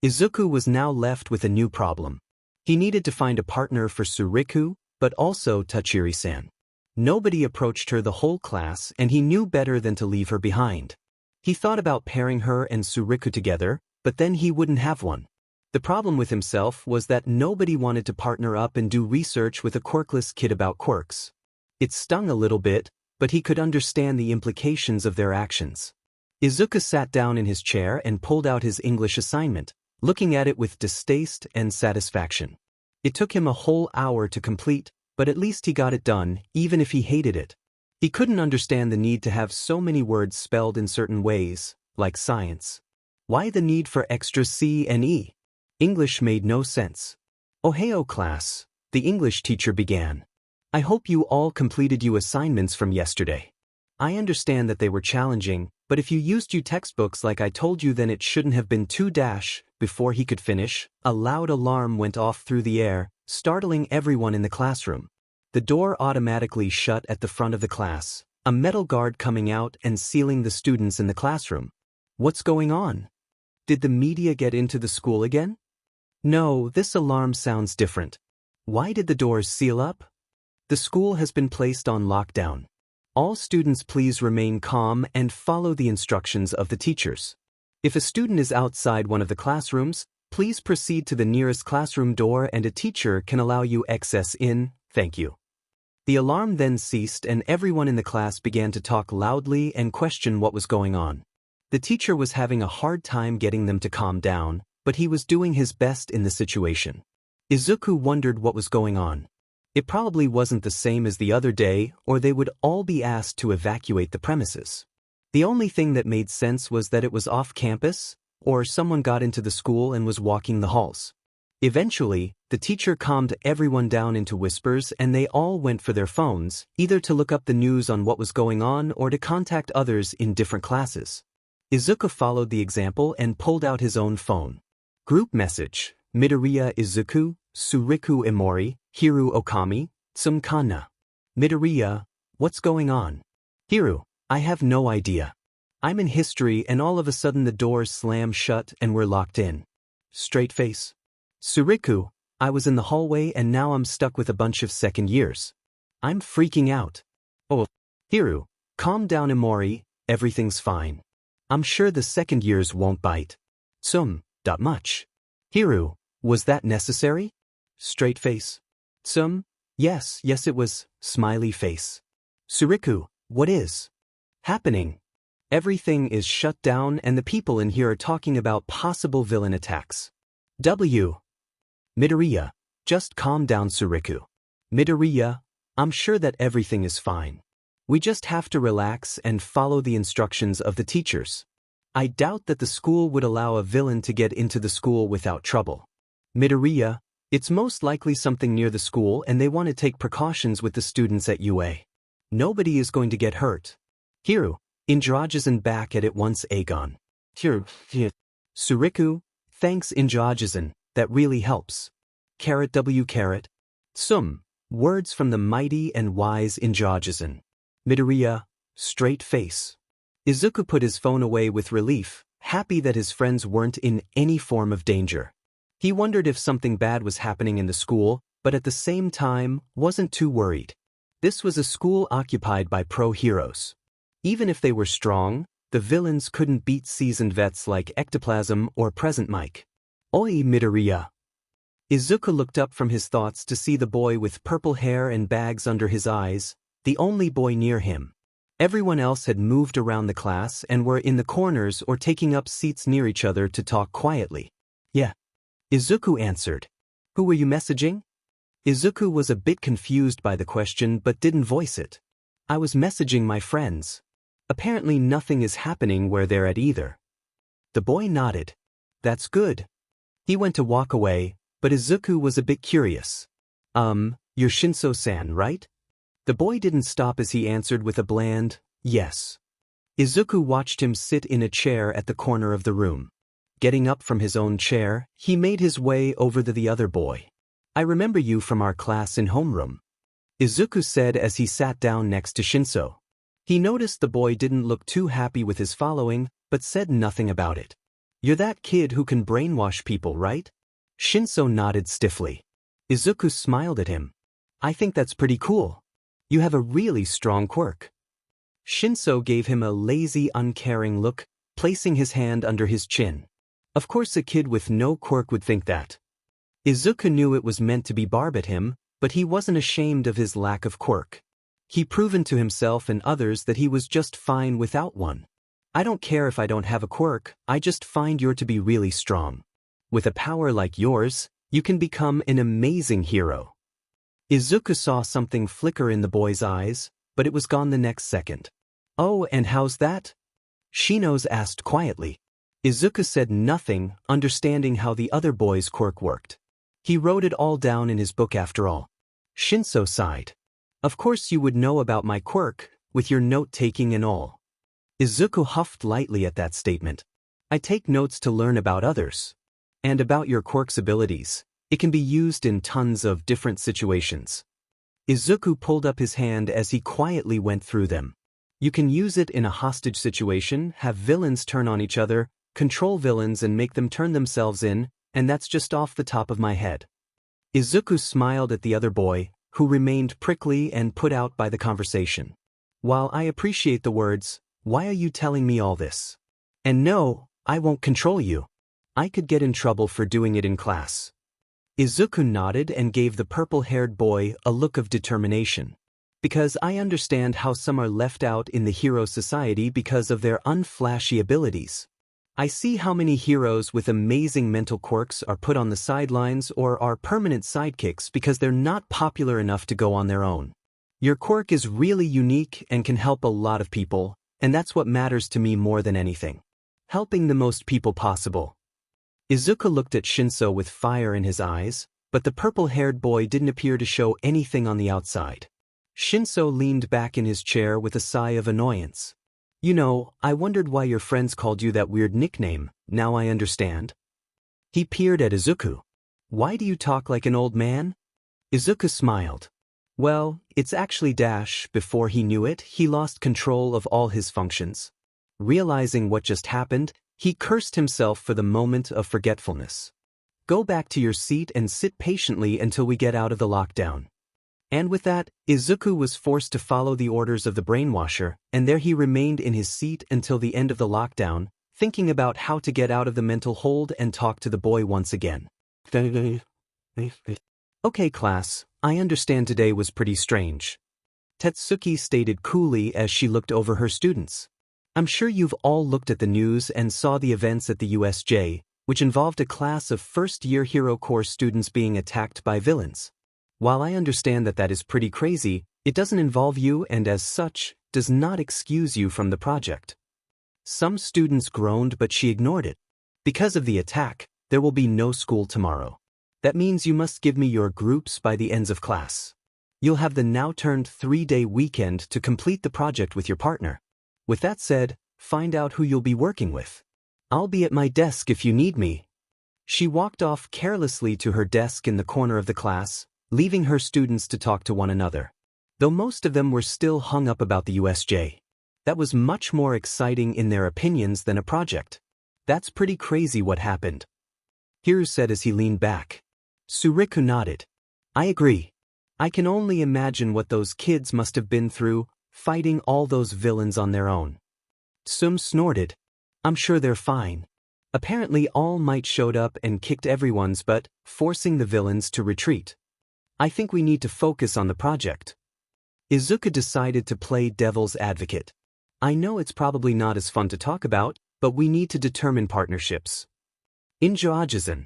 Izuku was now left with a new problem. He needed to find a partner for Suriko, but also Tachiri-san. Nobody approached her the whole class, and he knew better than to leave her behind. He thought about pairing her and Suriko together, but then he wouldn't have one. The problem with himself was that nobody wanted to partner up and do research with a quirkless kid about quirks. It stung a little bit, but he could understand the implications of their actions. Izuku sat down in his chair and pulled out his English assignment, looking at it with distaste and satisfaction. It took him a whole hour to complete, but at least he got it done, even if he hated it. He couldn't understand the need to have so many words spelled in certain ways, like science. Why the need for extra C and E? English made no sense. "Ohio class," the English teacher began. "I hope you all completed your assignments from yesterday. I understand that they were challenging, but if you used your textbooks like I told you, then it shouldn't have been too dash." Before he could finish, a loud alarm went off through the air, startling everyone in the classroom. The door automatically shut at the front of the class, a metal guard coming out and sealing the students in the classroom. What's going on? Did the media get into the school again? No, this alarm sounds different. Why did the doors seal up? The school has been placed on lockdown. All students please remain calm and follow the instructions of the teachers. If a student is outside one of the classrooms, please proceed to the nearest classroom door and a teacher can allow you access in, thank you. The alarm then ceased and everyone in the class began to talk loudly and question what was going on. The teacher was having a hard time getting them to calm down, but he was doing his best in the situation. Izuku wondered what was going on. It probably wasn't the same as the other day, or they would all be asked to evacuate the premises. The only thing that made sense was that it was off campus, or someone got into the school and was walking the halls. Eventually, the teacher calmed everyone down into whispers and they all went for their phones, either to look up the news on what was going on or to contact others in different classes. Izuku followed the example and pulled out his own phone. Group message: Midoriya Izuku, Suriko Emori, Hiru Okami, Tsumkana. Midoriya, what's going on? Hiru, I have no idea. I'm in history and all of a sudden the doors slam shut and we're locked in. Straight face. Suriko, I was in the hallway and now I'm stuck with a bunch of second years. I'm freaking out. Oh, Hiru, calm down Emori, everything's fine. I'm sure the second years won't bite. Much. Hiru, was that necessary? Straight face. Yes it was, smiley face. Suriko, what is happening? Everything is shut down and the people in here are talking about possible villain attacks. Midoriya, just calm down Suriko. Midoriya, I'm sure that everything is fine. We just have to relax and follow the instructions of the teachers. I doubt that the school would allow a villain to get into the school without trouble. Midoriya, it's most likely something near the school and they want to take precautions with the students at UA. Nobody is going to get hurt. Hiru, Indrajizan back at it once Aegon. Suriko, thanks Indrajizan, that really helps. Words from the mighty and wise Indrajizan. Midoriya, straight face. Izuku put his phone away with relief, happy that his friends weren't in any form of danger. He wondered if something bad was happening in the school, but at the same time, wasn't too worried. This was a school occupied by pro-heroes. Even if they were strong, the villains couldn't beat seasoned vets like Ectoplasm or Present Mike. Oi Midoriya. Izuku looked up from his thoughts to see the boy with purple hair and bags under his eyes, the only boy near him. Everyone else had moved around the class and were in the corners or taking up seats near each other to talk quietly. Yeah. Izuku answered. Who were you messaging? Izuku was a bit confused by the question but didn't voice it. I was messaging my friends. Apparently nothing is happening where they're at either. The boy nodded. That's good. He went to walk away, but Izuku was a bit curious. You're Shinso-san, right? The boy didn't stop as he answered with a bland, yes. Izuku watched him sit in a chair at the corner of the room. Getting up from his own chair, he made his way over to the other boy. I remember you from our class in homeroom, Izuku said as he sat down next to Shinso. He noticed the boy didn't look too happy with his following, but said nothing about it. You're that kid who can brainwash people, right? Shinso nodded stiffly. Izuku smiled at him. I think that's pretty cool. You have a really strong quirk. Shinso gave him a lazy, uncaring look, placing his hand under his chin. Of course a kid with no quirk would think that. Izuku knew it was meant to be barb at him, but he wasn't ashamed of his lack of quirk. He proven to himself and others that he was just fine without one. I don't care if I don't have a quirk, I just find you're to be really strong. With a power like yours, you can become an amazing hero. Izuku saw something flicker in the boy's eyes, but it was gone the next second. Oh, and how's that? Shinos asked quietly. Izuku said nothing, understanding how the other boy's quirk worked. He wrote it all down in his book after all. Shinso sighed. Of course you would know about my quirk, with your note-taking and all. Izuku huffed lightly at that statement. I take notes to learn about others. And about your quirk's abilities. It can be used in tons of different situations. Izuku pulled up his hand as he quietly went through them. You can use it in a hostage situation, have villains turn on each other, control villains and make them turn themselves in, and that's just off the top of my head. Izuku smiled at the other boy, who remained prickly and put out by the conversation. While I appreciate the words, why are you telling me all this? And no, I won't control you. I could get in trouble for doing it in class. Izuku nodded and gave the purple-haired boy a look of determination. Because I understand how some are left out in the hero society because of their unflashy abilities. I see how many heroes with amazing mental quirks are put on the sidelines or are permanent sidekicks because they're not popular enough to go on their own. Your quirk is really unique and can help a lot of people, and that's what matters to me more than anything. Helping the most people possible. Izuku looked at Shinso with fire in his eyes, but the purple-haired boy didn't appear to show anything on the outside. Shinso leaned back in his chair with a sigh of annoyance. You know, I wondered why your friends called you that weird nickname, now I understand. He peered at Izuku. Why do you talk like an old man? Izuku smiled. Well, it's actually dash, before he knew it, he lost control of all his functions. Realizing what just happened, he cursed himself for the moment of forgetfulness. Go back to your seat and sit patiently until we get out of the lockdown. And with that, Izuku was forced to follow the orders of the brainwasher, and there he remained in his seat until the end of the lockdown, thinking about how to get out of the mental hold and talk to the boy once again. Okay class, I understand today was pretty strange. Tetsuki stated coolly as she looked over her students. I'm sure you've all looked at the news and saw the events at the USJ, which involved a class of first-year Hero Corps students being attacked by villains. While I understand that that is pretty crazy, it doesn't involve you and as such, does not excuse you from the project. Some students groaned but she ignored it. Because of the attack, there will be no school tomorrow. That means you must give me your groups by the ends of class. You'll have the now-turned 3-day weekend to complete the project with your partner. With that said, find out who you'll be working with. I'll be at my desk if you need me. She walked off carelessly to her desk in the corner of the class, leaving her students to talk to one another. Though most of them were still hung up about the USJ. That was much more exciting in their opinions than a project. That's pretty crazy what happened. Hiru said as he leaned back. Suriku nodded. I agree. I can only imagine what those kids must have been through, fighting all those villains on their own. Sum snorted. I'm sure they're fine. Apparently All Might showed up and kicked everyone's butt, forcing the villains to retreat. I think we need to focus on the project. Izuku decided to play devil's advocate. I know it's probably not as fun to talk about, but we need to determine partnerships. Injoajizan.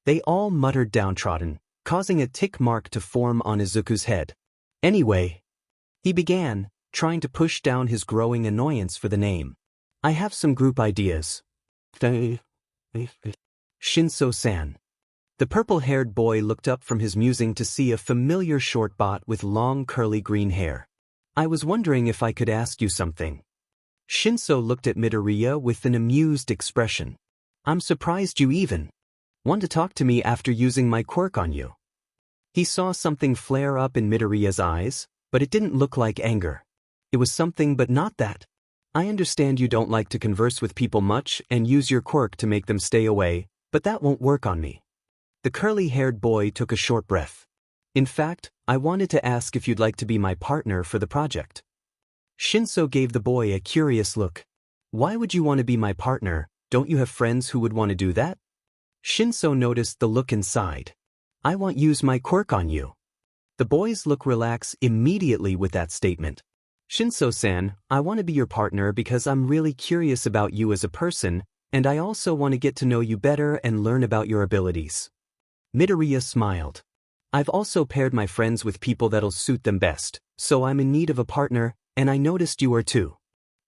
They all muttered downtrodden, causing a tick mark to form on Izuku's head. Anyway, he began, trying to push down his growing annoyance for the name. I have some group ideas. Shinso-san. The purple-haired boy looked up from his musing to see a familiar short bot with long curly green hair. I was wondering if I could ask you something. Shinso looked at Midoriya with an amused expression. I'm surprised you even want to talk to me after using my quirk on you. He saw something flare up in Midoriya's eyes, but it didn't look like anger. It was something but not that. I understand you don't like to converse with people much and use your quirk to make them stay away, but that won't work on me. The curly-haired boy took a short breath. In fact, I wanted to ask if you'd like to be my partner for the project. Shinso gave the boy a curious look. Why would you want to be my partner? Don't you have friends who would want to do that? Shinso noticed the look inside. I want use my quirk on you. The boy's look relaxed immediately with that statement. Shinso-san, I want to be your partner because I'm really curious about you as a person, and I also want to get to know you better and learn about your abilities. Midoriya smiled. I've also paired my friends with people that'll suit them best, so I'm in need of a partner, and I noticed you are too.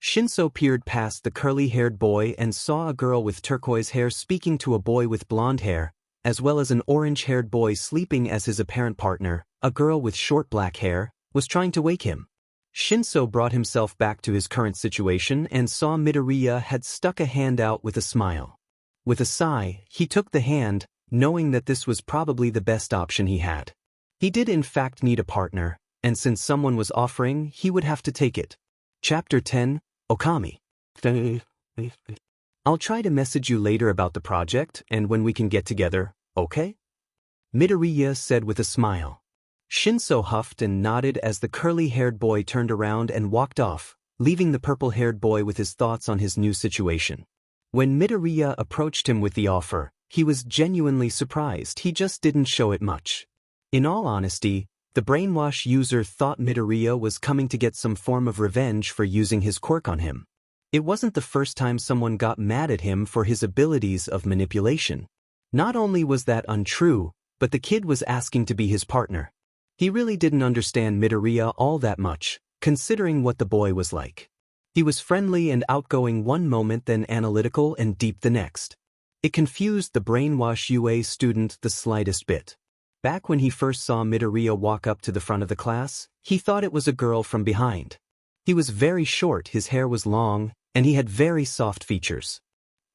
Shinso peered past the curly-haired boy and saw a girl with turquoise hair speaking to a boy with blonde hair, as well as an orange-haired boy sleeping as his apparent partner. A girl with short black hair was trying to wake him. Shinso brought himself back to his current situation and saw Midoriya had stuck a hand out with a smile. With a sigh, he took the hand, knowing that this was probably the best option he had. He did in fact need a partner, and since someone was offering, he would have to take it. Chapter 10, Okami. I'll try to message you later about the project and when we can get together, okay? Midoriya said with a smile. Shinso huffed and nodded as the curly-haired boy turned around and walked off, leaving the purple-haired boy with his thoughts on his new situation. When Midoriya approached him with the offer, he was genuinely surprised. He just didn't show it much. In all honesty, the brainwash user thought Midoriya was coming to get some form of revenge for using his quirk on him. It wasn't the first time someone got mad at him for his abilities of manipulation. Not only was that untrue, but the kid was asking to be his partner. He really didn't understand Midoriya all that much, considering what the boy was like. He was friendly and outgoing one moment, then analytical and deep the next. It confused the brainwash UA student the slightest bit. Back when he first saw Midoriya walk up to the front of the class, he thought it was a girl from behind. He was very short, his hair was long, and he had very soft features.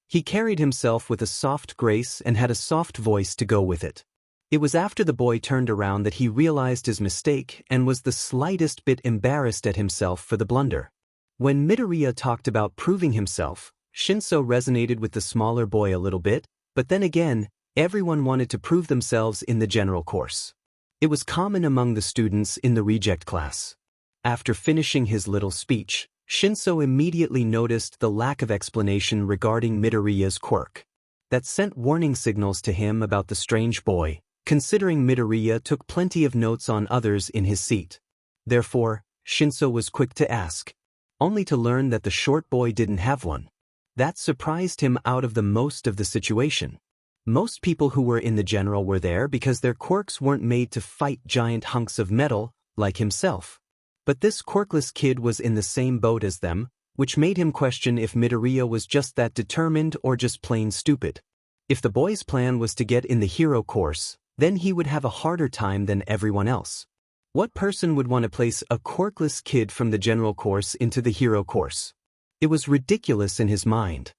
He carried himself with a soft grace and had a soft voice to go with it. It was after the boy turned around that he realized his mistake and was the slightest bit embarrassed at himself for the blunder. When Midoriya talked about proving himself, Shinso resonated with the smaller boy a little bit, but then again, everyone wanted to prove themselves in the general course. It was common among the students in the reject class. After finishing his little speech, Shinso immediately noticed the lack of explanation regarding Midoriya's quirk. That sent warning signals to him about the strange boy, considering Midoriya took plenty of notes on others in his seat. Therefore, Shinso was quick to ask, only to learn that the short boy didn't have one. That surprised him out of the most of the situation. Most people who were in the general were there because their quirks weren't made to fight giant hunks of metal, like himself. But this quirkless kid was in the same boat as them, which made him question if Midoriya was just that determined or just plain stupid. If the boy's plan was to get in the hero course, then he would have a harder time than everyone else. What person would want to place a quirkless kid from the general course into the hero course? It was ridiculous in his mind.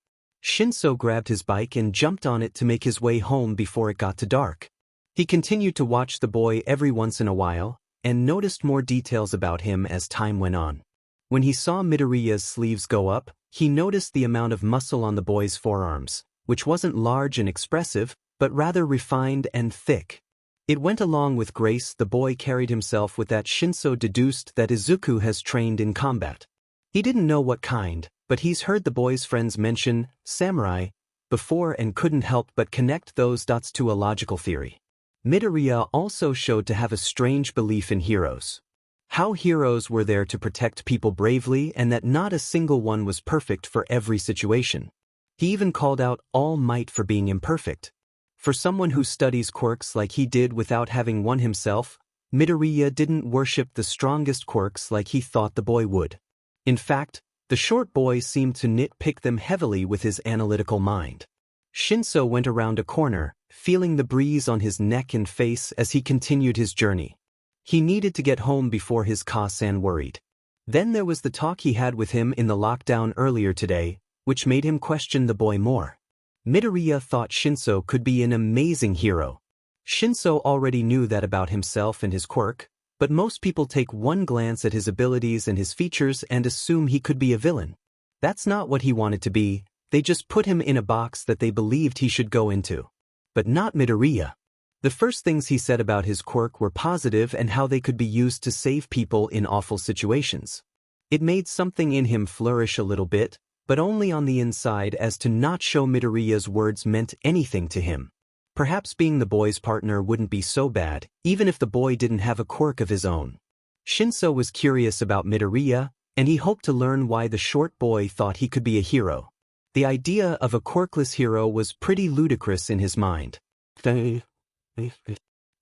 Shinso grabbed his bike and jumped on it to make his way home before it got to dark. He continued to watch the boy every once in a while, and noticed more details about him as time went on. When he saw Midoriya's sleeves go up, he noticed the amount of muscle on the boy's forearms, which wasn't large and expressive, but rather refined and thick. It went along with grace the boy carried himself with that Shinso deduced that Izuku has trained in combat. He didn't know what kind, but he's heard the boy's friends mention samurai before and couldn't help but connect those dots to a logical theory. Midoriya also showed to have a strange belief in heroes. How heroes were there to protect people bravely and that not a single one was perfect for every situation. He even called out All Might for being imperfect. For someone who studies quirks like he did without having one himself, Midoriya didn't worship the strongest quirks like he thought the boy would. In fact, the short boy seemed to nitpick them heavily with his analytical mind. Shinso went around a corner, feeling the breeze on his neck and face as he continued his journey. He needed to get home before his Ka-san worried. Then there was the talk he had with him in the lockdown earlier today, which made him question the boy more. Midoriya thought Shinso could be an amazing hero. Shinso already knew that about himself and his quirk, but most people take one glance at his abilities and his features and assume he could be a villain. That's not what he wanted to be, they just put him in a box that they believed he should go into. But not Midoriya. The first things he said about his quirk were positive and how they could be used to save people in awful situations. It made something in him flourish a little bit, but only on the inside as to not show Midoriya's words meant anything to him. Perhaps being the boy's partner wouldn't be so bad, even if the boy didn't have a quirk of his own. Shinso was curious about Midoriya, and he hoped to learn why the short boy thought he could be a hero. The idea of a quirkless hero was pretty ludicrous in his mind.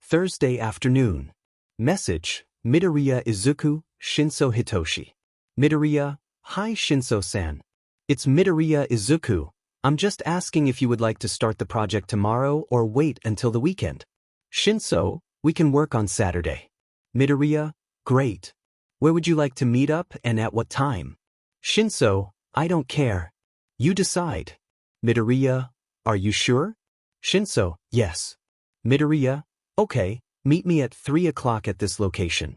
Thursday afternoon. Message, Midoriya Izuku, Shinso Hitoshi. Midoriya, hi Shinso-san. It's Midoriya Izuku. I'm just asking if you would like to start the project tomorrow or wait until the weekend. Shinso, we can work on Saturday. Midoriya, great. Where would you like to meet up and at what time? Shinso, I don't care. You decide. Midoriya, are you sure? Shinso, yes. Midoriya, okay, meet me at 3 o'clock at this location.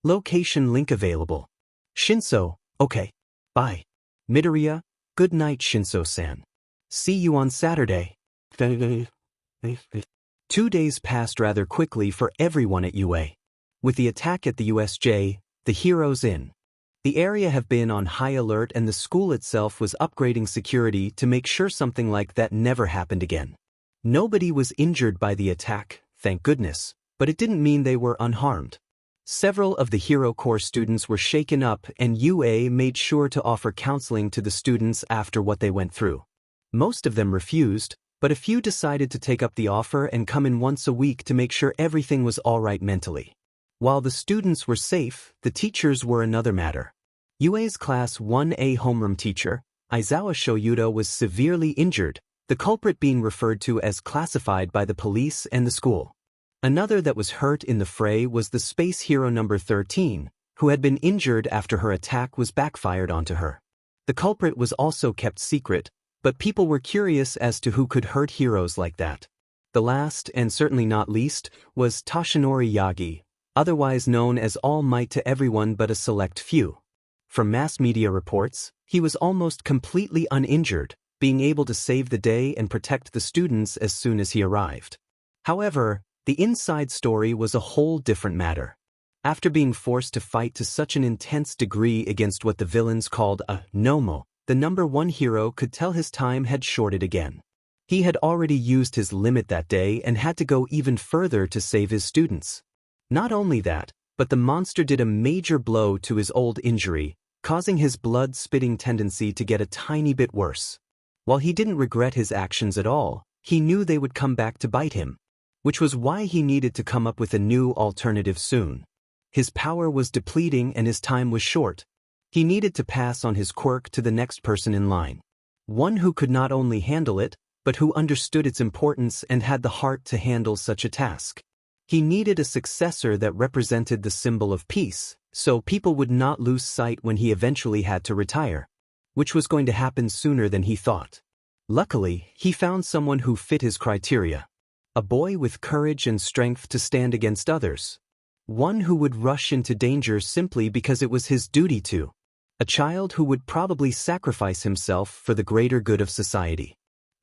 Location link available. Shinso, okay. Bye. Midoriya, good night Shinso-san. See you on Saturday. 2 days passed rather quickly for everyone at UA. With the attack at the USJ, the heroes in the area have been on high alert and the school itself was upgrading security to make sure something like that never happened again. Nobody was injured by the attack, thank goodness, but it didn't mean they were unharmed. Several of the Hero Corps students were shaken up and UA made sure to offer counseling to the students after what they went through. Most of them refused, but a few decided to take up the offer and come in once a week to make sure everything was all right mentally. While the students were safe, the teachers were another matter. UA's Class 1A homeroom teacher, Aizawa Shoyuta, was severely injured, the culprit being referred to as classified by the police and the school. Another that was hurt in the fray was the space hero number 13, who had been injured after her attack was backfired onto her. The culprit was also kept secret, but people were curious as to who could hurt heroes like that. The last, and certainly not least, was Toshinori Yagi, otherwise known as All Might to everyone but a select few. From mass media reports, he was almost completely uninjured, being able to save the day and protect the students as soon as he arrived. However, the inside story was a whole different matter. After being forced to fight to such an intense degree against what the villains called a Nomo, the number 1 hero could tell his time had shorted again. He had already used his limit that day and had to go even further to save his students. Not only that, but the monster did a major blow to his old injury, causing his blood-spitting tendency to get a tiny bit worse. While he didn't regret his actions at all, he knew they would come back to bite him, which was why he needed to come up with a new alternative soon. His power was depleting and his time was short. He needed to pass on his quirk to the next person in line. One who could not only handle it, but who understood its importance and had the heart to handle such a task. He needed a successor that represented the symbol of peace, so people would not lose sight when he eventually had to retire, which was going to happen sooner than he thought. Luckily, he found someone who fit his criteria. A boy with courage and strength to stand against others. One who would rush into danger simply because it was his duty to. A child who would probably sacrifice himself for the greater good of society.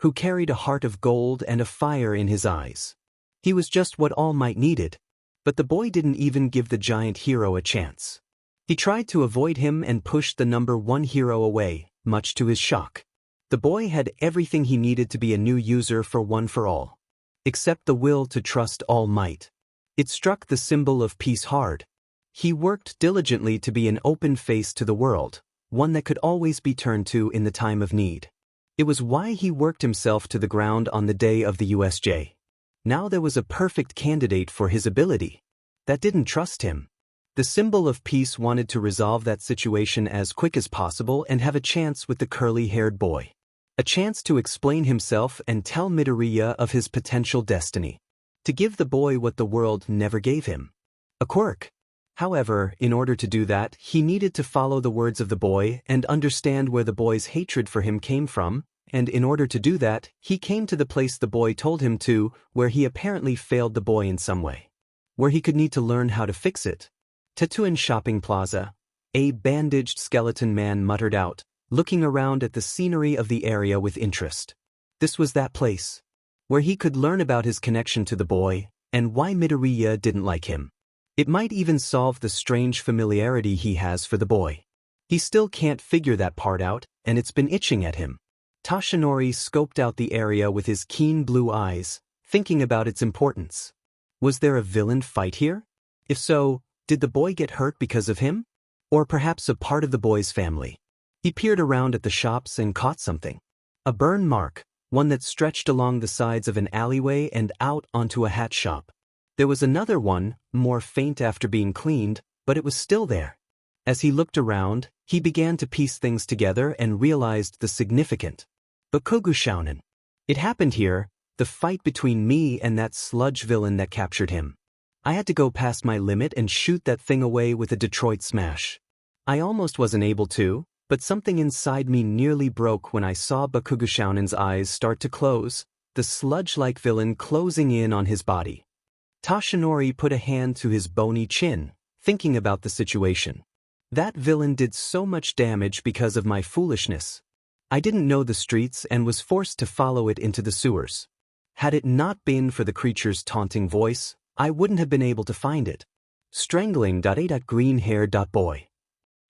Who carried a heart of gold and a fire in his eyes. He was just what All Might needed. But the boy didn't even give the giant hero a chance. He tried to avoid him and pushed the number 1 hero away, much to his shock. The boy had everything he needed to be a new user for One for All. Except the will to trust All Might. It struck the symbol of peace hard. He worked diligently to be an open face to the world, one that could always be turned to in the time of need. It was why he worked himself to the ground on the day of the USJ. Now there was a perfect candidate for his ability. That didn't trust him. The symbol of peace wanted to resolve that situation as quick as possible and have a chance with the curly-haired boy. A chance to explain himself and tell Midoriya of his potential destiny. To give the boy what the world never gave him. A quirk. However, in order to do that, he needed to follow the words of the boy and understand where the boy's hatred for him came from, and in order to do that, he came to the place the boy told him to, where he apparently failed the boy in some way. Where he could need to learn how to fix it. Tatooine Shopping Plaza. A bandaged skeleton man muttered out, looking around at the scenery of the area with interest. This was that place. Where he could learn about his connection to the boy, and why Midoriya didn't like him. It might even solve the strange familiarity he has for the boy. He still can't figure that part out, and it's been itching at him. Toshinori scoped out the area with his keen blue eyes, thinking about its importance. Was there a villain fight here? If so, did the boy get hurt because of him? Or perhaps a part of the boy's family? He peered around at the shops and caught something. A burn mark, one that stretched along the sides of an alleyway and out onto a hat shop. There was another one, more faint after being cleaned, but it was still there. As he looked around, he began to piece things together and realized the significant. Bakugo-shounen. It happened here, the fight between me and that sludge villain that captured him. I had to go past my limit and shoot that thing away with a Detroit smash. I almost wasn't able to, but something inside me nearly broke when I saw Bakugo-shounen's eyes start to close, the sludge-like villain closing in on his body. Toshinori put a hand to his bony chin, thinking about the situation. That villain did so much damage because of my foolishness. I didn't know the streets and was forced to follow it into the sewers. Had it not been for the creature's taunting voice, I wouldn't have been able to find it. Strangling.a.greenhair.boy.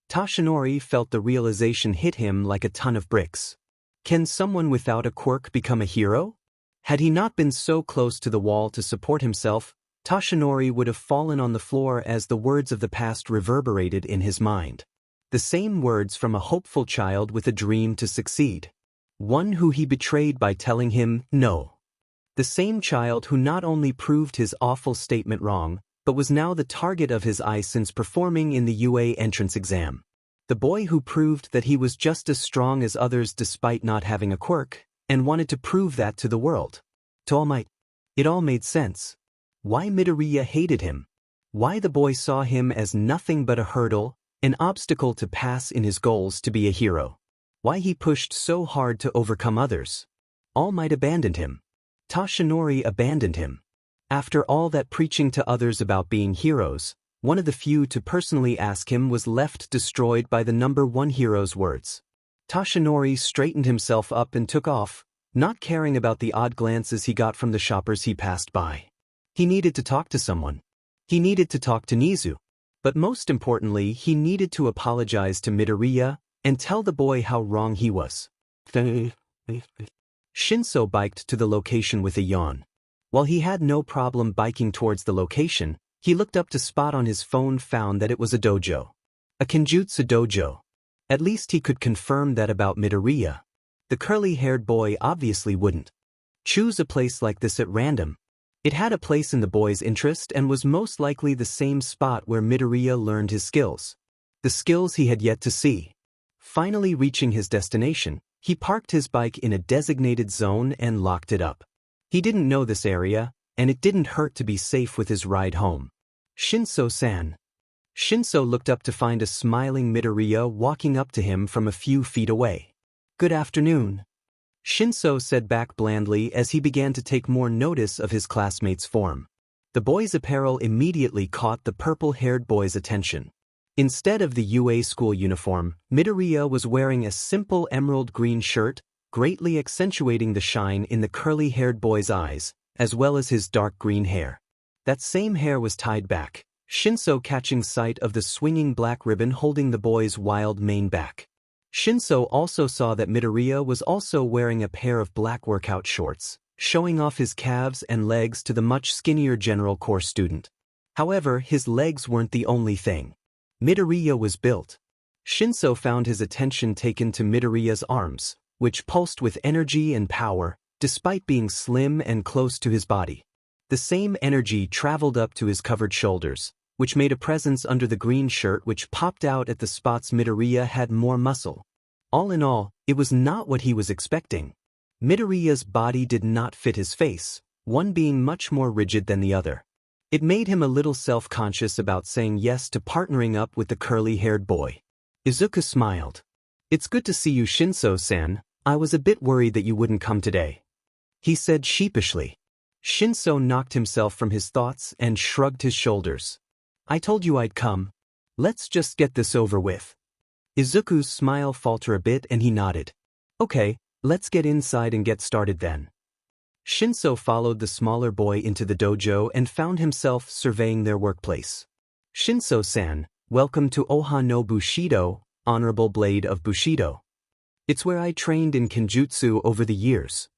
Toshinori felt the realization hit him like a ton of bricks. Can someone without a quirk become a hero? Had he not been so close to the wall to support himself, Toshinori would have fallen on the floor as the words of the past reverberated in his mind. The same words from a hopeful child with a dream to succeed. One who he betrayed by telling him no. The same child who not only proved his awful statement wrong, but was now the target of his eye since performing in the UA entrance exam. The boy who proved that he was just as strong as others despite not having a quirk, and wanted to prove that to the world. To All Might. It all made sense. Why Midoriya hated him. Why the boy saw him as nothing but a hurdle, an obstacle to pass in his goals to be a hero. Why he pushed so hard to overcome others. All Might abandoned him. Toshinori abandoned him. After all that preaching to others about being heroes, one of the few to personally ask him was left destroyed by the number one hero's words. Toshinori straightened himself up and took off, not caring about the odd glances he got from the shoppers he passed by. He needed to talk to someone. He needed to talk to Nizu. But most importantly, he needed to apologize to Midoriya and tell the boy how wrong he was. Shinso biked to the location with a yawn. While he had no problem biking towards the location, he looked up to spot on his phone found that it was a dojo. A Kenjutsu dojo. At least he could confirm that about Midoriya. The curly-haired boy obviously wouldn't choose a place like this at random. It had a place in the boy's interest and was most likely the same spot where Midoriya learned his skills. The skills he had yet to see. Finally reaching his destination, he parked his bike in a designated zone and locked it up. He didn't know this area, and it didn't hurt to be safe with his ride home. Shinso-san. Shinso looked up to find a smiling Midoriya walking up to him from a few feet away. Good afternoon. Shinso said back blandly as he began to take more notice of his classmate's form. The boy's apparel immediately caught the purple-haired boy's attention. Instead of the UA school uniform, Midoriya was wearing a simple emerald green shirt, greatly accentuating the shine in the curly-haired boy's eyes, as well as his dark green hair. That same hair was tied back, Shinso catching sight of the swinging black ribbon holding the boy's wild mane back. Shinso also saw that Midoriya was also wearing a pair of black workout shorts, showing off his calves and legs to the much skinnier general course student. However, his legs weren't the only thing. Midoriya was built. Shinso found his attention taken to Midoriya's arms, which pulsed with energy and power, despite being slim and close to his body. The same energy traveled up to his covered shoulders, which made a presence under the green shirt which popped out at the spots Midoriya had more muscle. All in all, it was not what he was expecting. Midoriya's body did not fit his face, one being much more rigid than the other. It made him a little self-conscious about saying yes to partnering up with the curly-haired boy. Izuku smiled. "It's good to see you, Shinso-san. I was a bit worried that you wouldn't come today," he said sheepishly. Shinso knocked himself from his thoughts and shrugged his shoulders. "I told you I'd come. Let's just get this over with." Izuku's smile faltered a bit and he nodded. "Okay, let's get inside and get started then." Shinso followed the smaller boy into the dojo and found himself surveying their workplace. "Shinso-san, welcome to Oha no Bushido, Honorable Blade of Bushido. It's where I trained in Kenjutsu over the years."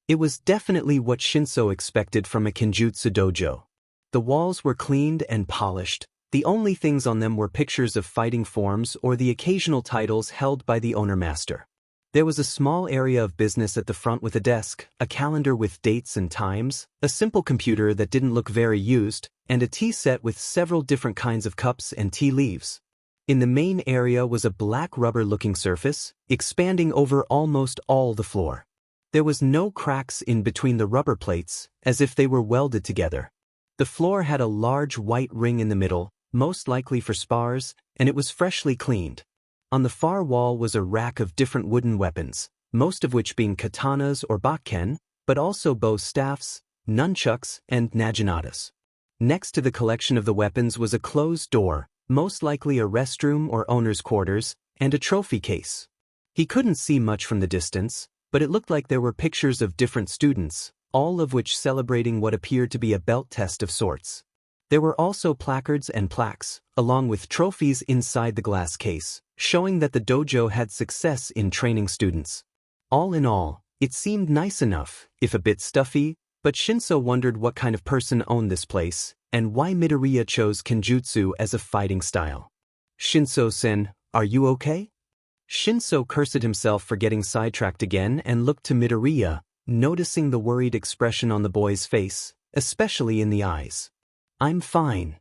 It was definitely what Shinso expected from a Kenjutsu dojo. The walls were cleaned and polished. The only things on them were pictures of fighting forms or the occasional titles held by the owner-master. There was a small area of business at the front with a desk, a calendar with dates and times, a simple computer that didn't look very used, and a tea set with several different kinds of cups and tea leaves. In the main area was a black rubber-looking surface, expanding over almost all the floor. There was no cracks in between the rubber plates, as if they were welded together. The floor had a large white ring in the middle, most likely for spars, and it was freshly cleaned. On the far wall was a rack of different wooden weapons, most of which being katanas or bakken, but also bow staffs, nunchucks, and naginatas. Next to the collection of the weapons was a closed door, most likely a restroom or owner's quarters, and a trophy case. He couldn't see much from the distance, but it looked like there were pictures of different students, all of which celebrating what appeared to be a belt test of sorts. There were also placards and plaques, along with trophies inside the glass case, showing that the dojo had success in training students. All in all, it seemed nice enough, if a bit stuffy, but Shinso wondered what kind of person owned this place, and why Midoriya chose Kenjutsu as a fighting style. "Shinso-sen, are you okay?" Shinso cursed himself for getting sidetracked again and looked to Midoriya, noticing the worried expression on the boy's face, especially in the eyes. "I'm fine,"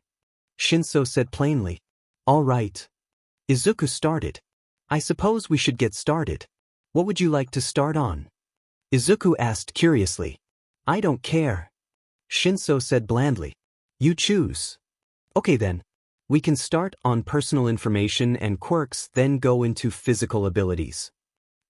Shinso said plainly. "All right." Izuku started. "I suppose we should get started. What would you like to start on?" Izuku asked curiously. "I don't care," Shinso said blandly. "You choose." "Okay then. We can start on personal information and quirks, then go into physical abilities."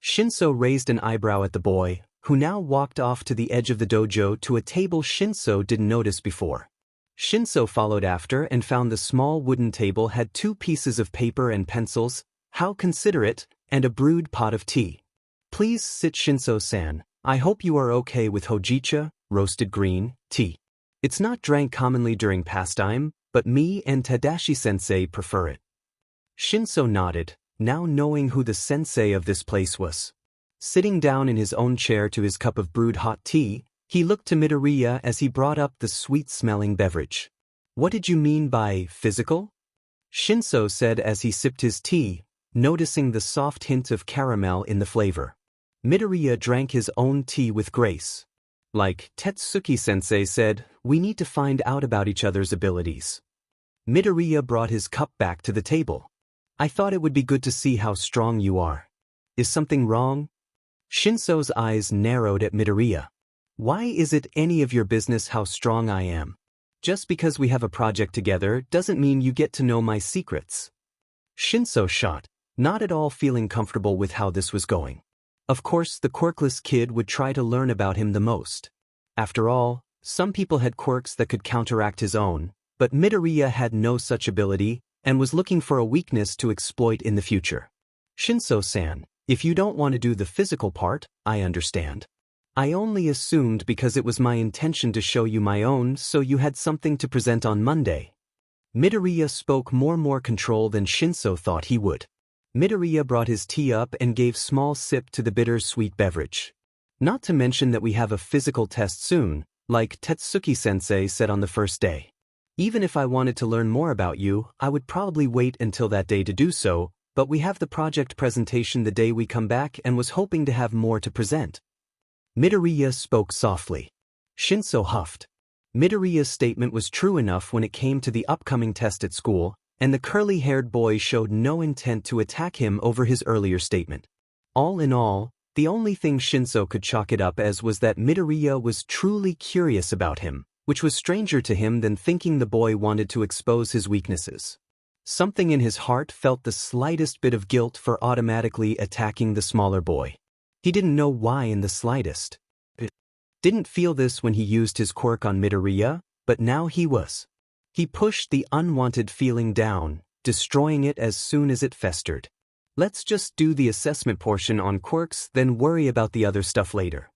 Shinso raised an eyebrow at the boy, who now walked off to the edge of the dojo to a table Shinso didn't notice before. Shinso followed after and found the small wooden table had 2 pieces of paper and pencils, how considerate, and a brewed pot of tea. "Please sit, Shinso-san. I hope you are okay with hojicha, roasted green, tea. It's not drank commonly during pastime, but me and Tadashi-sensei prefer it." Shinso nodded, now knowing who the sensei of this place was. Sitting down in his own chair to his cup of brewed hot tea, he looked to Midoriya as he brought up the sweet-smelling beverage. "What did you mean by physical?" Shinso said as he sipped his tea, noticing the soft hint of caramel in the flavor. Midoriya drank his own tea with grace. "Like Tetsuki-sensei said, we need to find out about each other's abilities." Midoriya brought his cup back to the table. "I thought it would be good to see how strong you are. Is something wrong?" Shinso's eyes narrowed at Midoriya. "Why is it any of your business how strong I am? Just because we have a project together doesn't mean you get to know my secrets." Shinso shot, not at all feeling comfortable with how this was going. Of course, the quirkless kid would try to learn about him the most. After all, some people had quirks that could counteract his own, but Midoriya had no such ability and was looking for a weakness to exploit in the future. "Shinso-san, if you don't want to do the physical part, I understand. I only assumed because it was my intention to show you my own so you had something to present on Monday." Midoriya spoke more control than Shinso thought he would. Midoriya brought his tea up and gave small sip to the bitter-sweet beverage. "Not to mention that we have a physical test soon, like Tetsuki-sensei said on the first day. Even if I wanted to learn more about you, I would probably wait until that day to do so, but we have the project presentation the day we come back and was hoping to have more to present." Midoriya spoke softly. Shinso huffed. Midoriya's statement was true enough when it came to the upcoming test at school, and the curly-haired boy showed no intent to attack him over his earlier statement. All in all, the only thing Shinso could chalk it up as was that Midoriya was truly curious about him, which was stranger to him than thinking the boy wanted to expose his weaknesses. Something in his heart felt the slightest bit of guilt for automatically attacking the smaller boy. He didn't know why in the slightest. Didn't feel this when he used his quirk on Midoriya, but now he was. He pushed the unwanted feeling down, destroying it as soon as it festered. Let's just do the assessment portion on quirks, then worry about the other stuff later.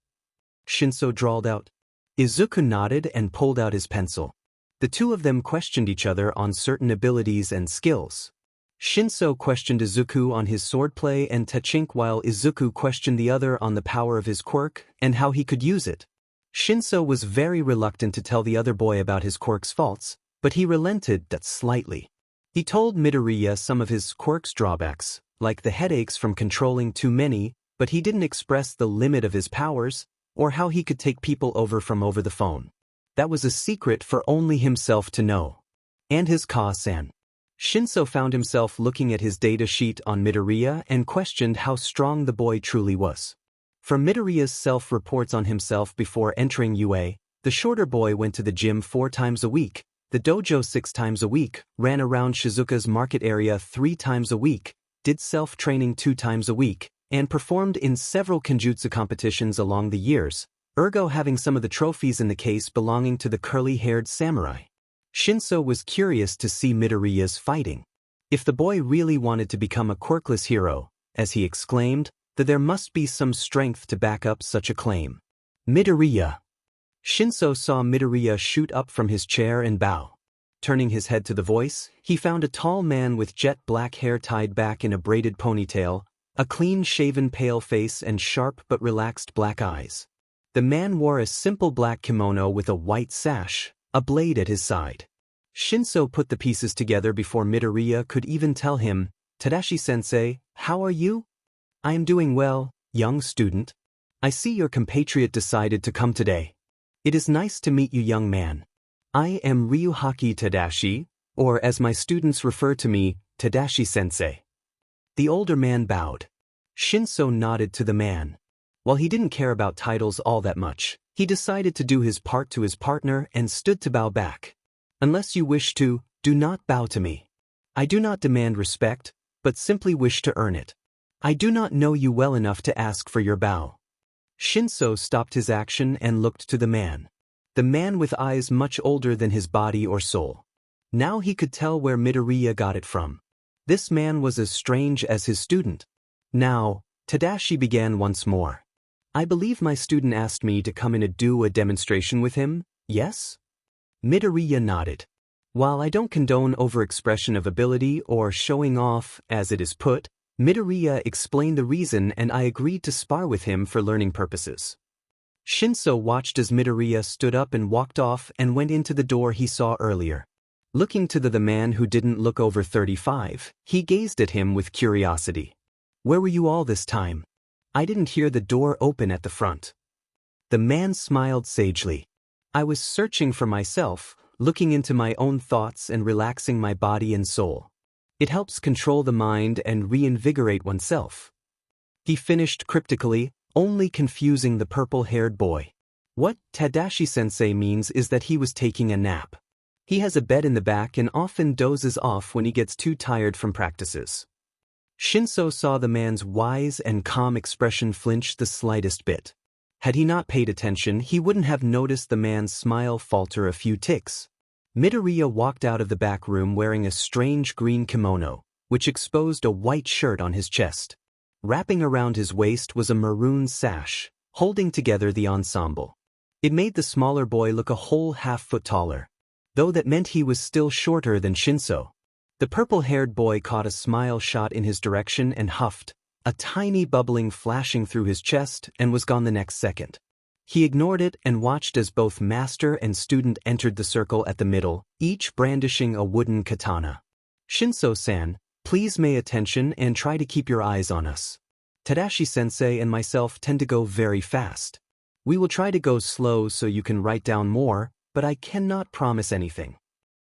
Shinso drawled out. Izuku nodded and pulled out his pencil. The two of them questioned each other on certain abilities and skills. Shinso questioned Izuku on his swordplay and technique while Izuku questioned the other on the power of his quirk and how he could use it. Shinso was very reluctant to tell the other boy about his quirk's faults, but he relented that slightly. He told Midoriya some of his quirk's drawbacks, like the headaches from controlling too many, but he didn't express the limit of his powers, or how he could take people over the phone. That was a secret for only himself to know. And his Ka-san. Shinso found himself looking at his data sheet on Midoriya and questioned how strong the boy truly was. From Midoriya's self-reports on himself before entering UA, the shorter boy went to the gym 4 times a week, the dojo 6 times a week, ran around Shizuka's market area 3 times a week, did self-training 2 times a week, and performed in several kenjutsu competitions along the years, ergo having some of the trophies in the case belonging to the curly-haired samurai. Shinso was curious to see Midoriya's fighting. If the boy really wanted to become a quirkless hero, as he exclaimed, then there must be some strength to back up such a claim. Midoriya. Shinso saw Midoriya shoot up from his chair and bow. Turning his head to the voice, he found a tall man with jet black hair tied back in a braided ponytail, a clean-shaven pale face and sharp but relaxed black eyes. The man wore a simple black kimono with a white sash, a blade at his side. Shinso put the pieces together before Midoriya could even tell him, "Tadashi-sensei, how are you?" "I am doing well, young student. I see your compatriot decided to come today. It is nice to meet you, young man. I am Ryuhaki Tadashi, or as my students refer to me, Tadashi-sensei." The older man bowed. Shinso nodded to the man. While he didn't care about titles all that much, he decided to do his part to his partner and stood to bow back. "Unless you wish to, do not bow to me. I do not demand respect, but simply wish to earn it. I do not know you well enough to ask for your bow." Shinso stopped his action and looked to the man. The man with eyes much older than his body or soul. Now he could tell where Midoriya got it from. This man was as strange as his student. Now, Tadashi began once more. "I believe my student asked me to come in and do a demonstration with him, yes?" Midoriya nodded. "While I don't condone overexpression of ability or showing off, as it is put, Midoriya explained the reason and I agreed to spar with him for learning purposes." Shinso watched as Midoriya stood up and walked off and went into the door he saw earlier. Looking to the man who didn't look over 35, he gazed at him with curiosity. "Where were you all this time? I didn't hear the door open at the front." The man smiled sagely. "I was searching for myself, looking into my own thoughts and relaxing my body and soul. It helps control the mind and reinvigorate oneself." He finished cryptically, only confusing the purple-haired boy. What Tadashi-sensei means is that he was taking a nap. He has a bed in the back and often dozes off when he gets too tired from practices. Shinso saw the man's wise and calm expression flinch the slightest bit. Had he not paid attention, he wouldn't have noticed the man's smile falter a few ticks. Midoriya walked out of the back room wearing a strange green kimono, which exposed a white shirt on his chest. Wrapping around his waist was a maroon sash, holding together the ensemble. It made the smaller boy look a whole half-foot taller, though that meant he was still shorter than Shinso. The purple-haired boy caught a smile shot in his direction and huffed, a tiny bubbling flashing through his chest, and was gone the next second. He ignored it and watched as both master and student entered the circle at the middle, each brandishing a wooden katana. "Shinso-san, please pay attention and try to keep your eyes on us. Tadashi-sensei and myself tend to go very fast. We will try to go slow so you can write down more, but I cannot promise anything."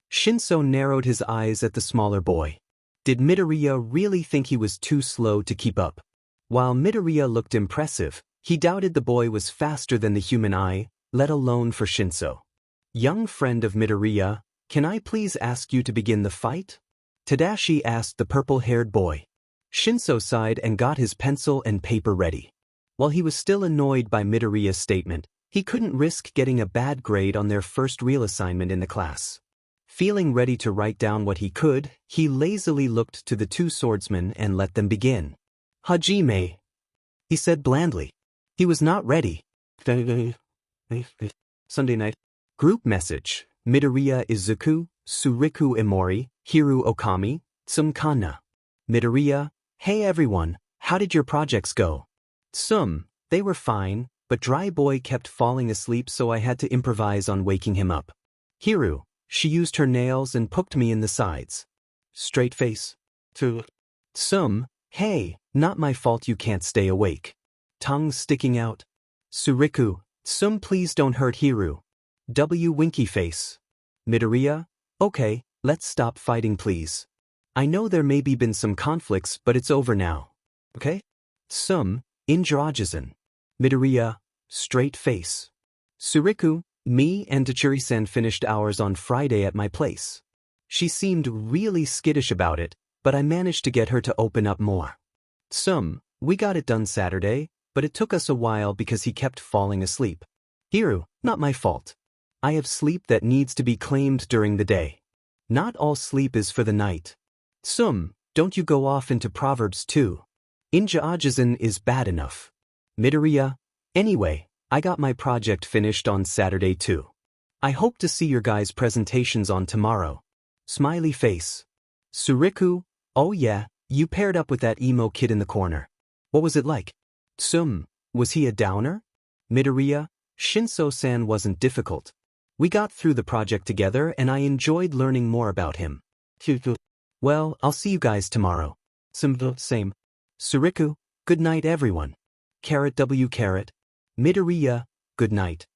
Shinso narrowed his eyes at the smaller boy. Did Midoriya really think he was too slow to keep up? While Midoriya looked impressive, he doubted the boy was faster than the human eye, let alone for Shinso. Young friend of Midoriya, can I please ask you to begin the fight? Tadashi asked the purple-haired boy. Shinso sighed and got his pencil and paper ready. While he was still annoyed by Midoriya's statement, he couldn't risk getting a bad grade on their first real assignment in the class. Feeling ready to write down what he could, he lazily looked to the two swordsmen and let them begin. Hajime, he said blandly. He was not ready. Sunday night. Group message. Midoriya Izuku, Suriku Imori, Hiru Okami, Tsumkana. Midoriya, hey everyone, how did your projects go? They were fine, but Dry Boy kept falling asleep so I had to improvise on waking him up. Hiru, she used her nails and poked me in the sides. Straight face. Hey, not my fault you can't stay awake. Tongue sticking out. Suriku, please don't hurt Hiru. Winky face. Midoriya, okay, let's stop fighting please. I know there may be been some conflicts but it's over now. Okay? Injirajizen. Midoriya, straight face. Suriku, me and Tachiri-san finished ours on Friday at my place. She seemed really skittish about it, but I managed to get her to open up more. We got it done Saturday, but it took us a while because he kept falling asleep. Hiru, not my fault. I have sleep that needs to be claimed during the day. Not all sleep is for the night. Don't you go off into Proverbs too. Injirajizen is bad enough. Midoriya, anyway, I got my project finished on Saturday too. I hope to see your guys' presentations on tomorrow. Smiley face. Suriku, oh yeah, you paired up with that emo kid in the corner. What was it like? Was he a downer? Midoriya, Shinso-san wasn't difficult. We got through the project together and I enjoyed learning more about him. Well, I'll see you guys tomorrow. Same. Suriku, good night everyone. Midoriya, good night.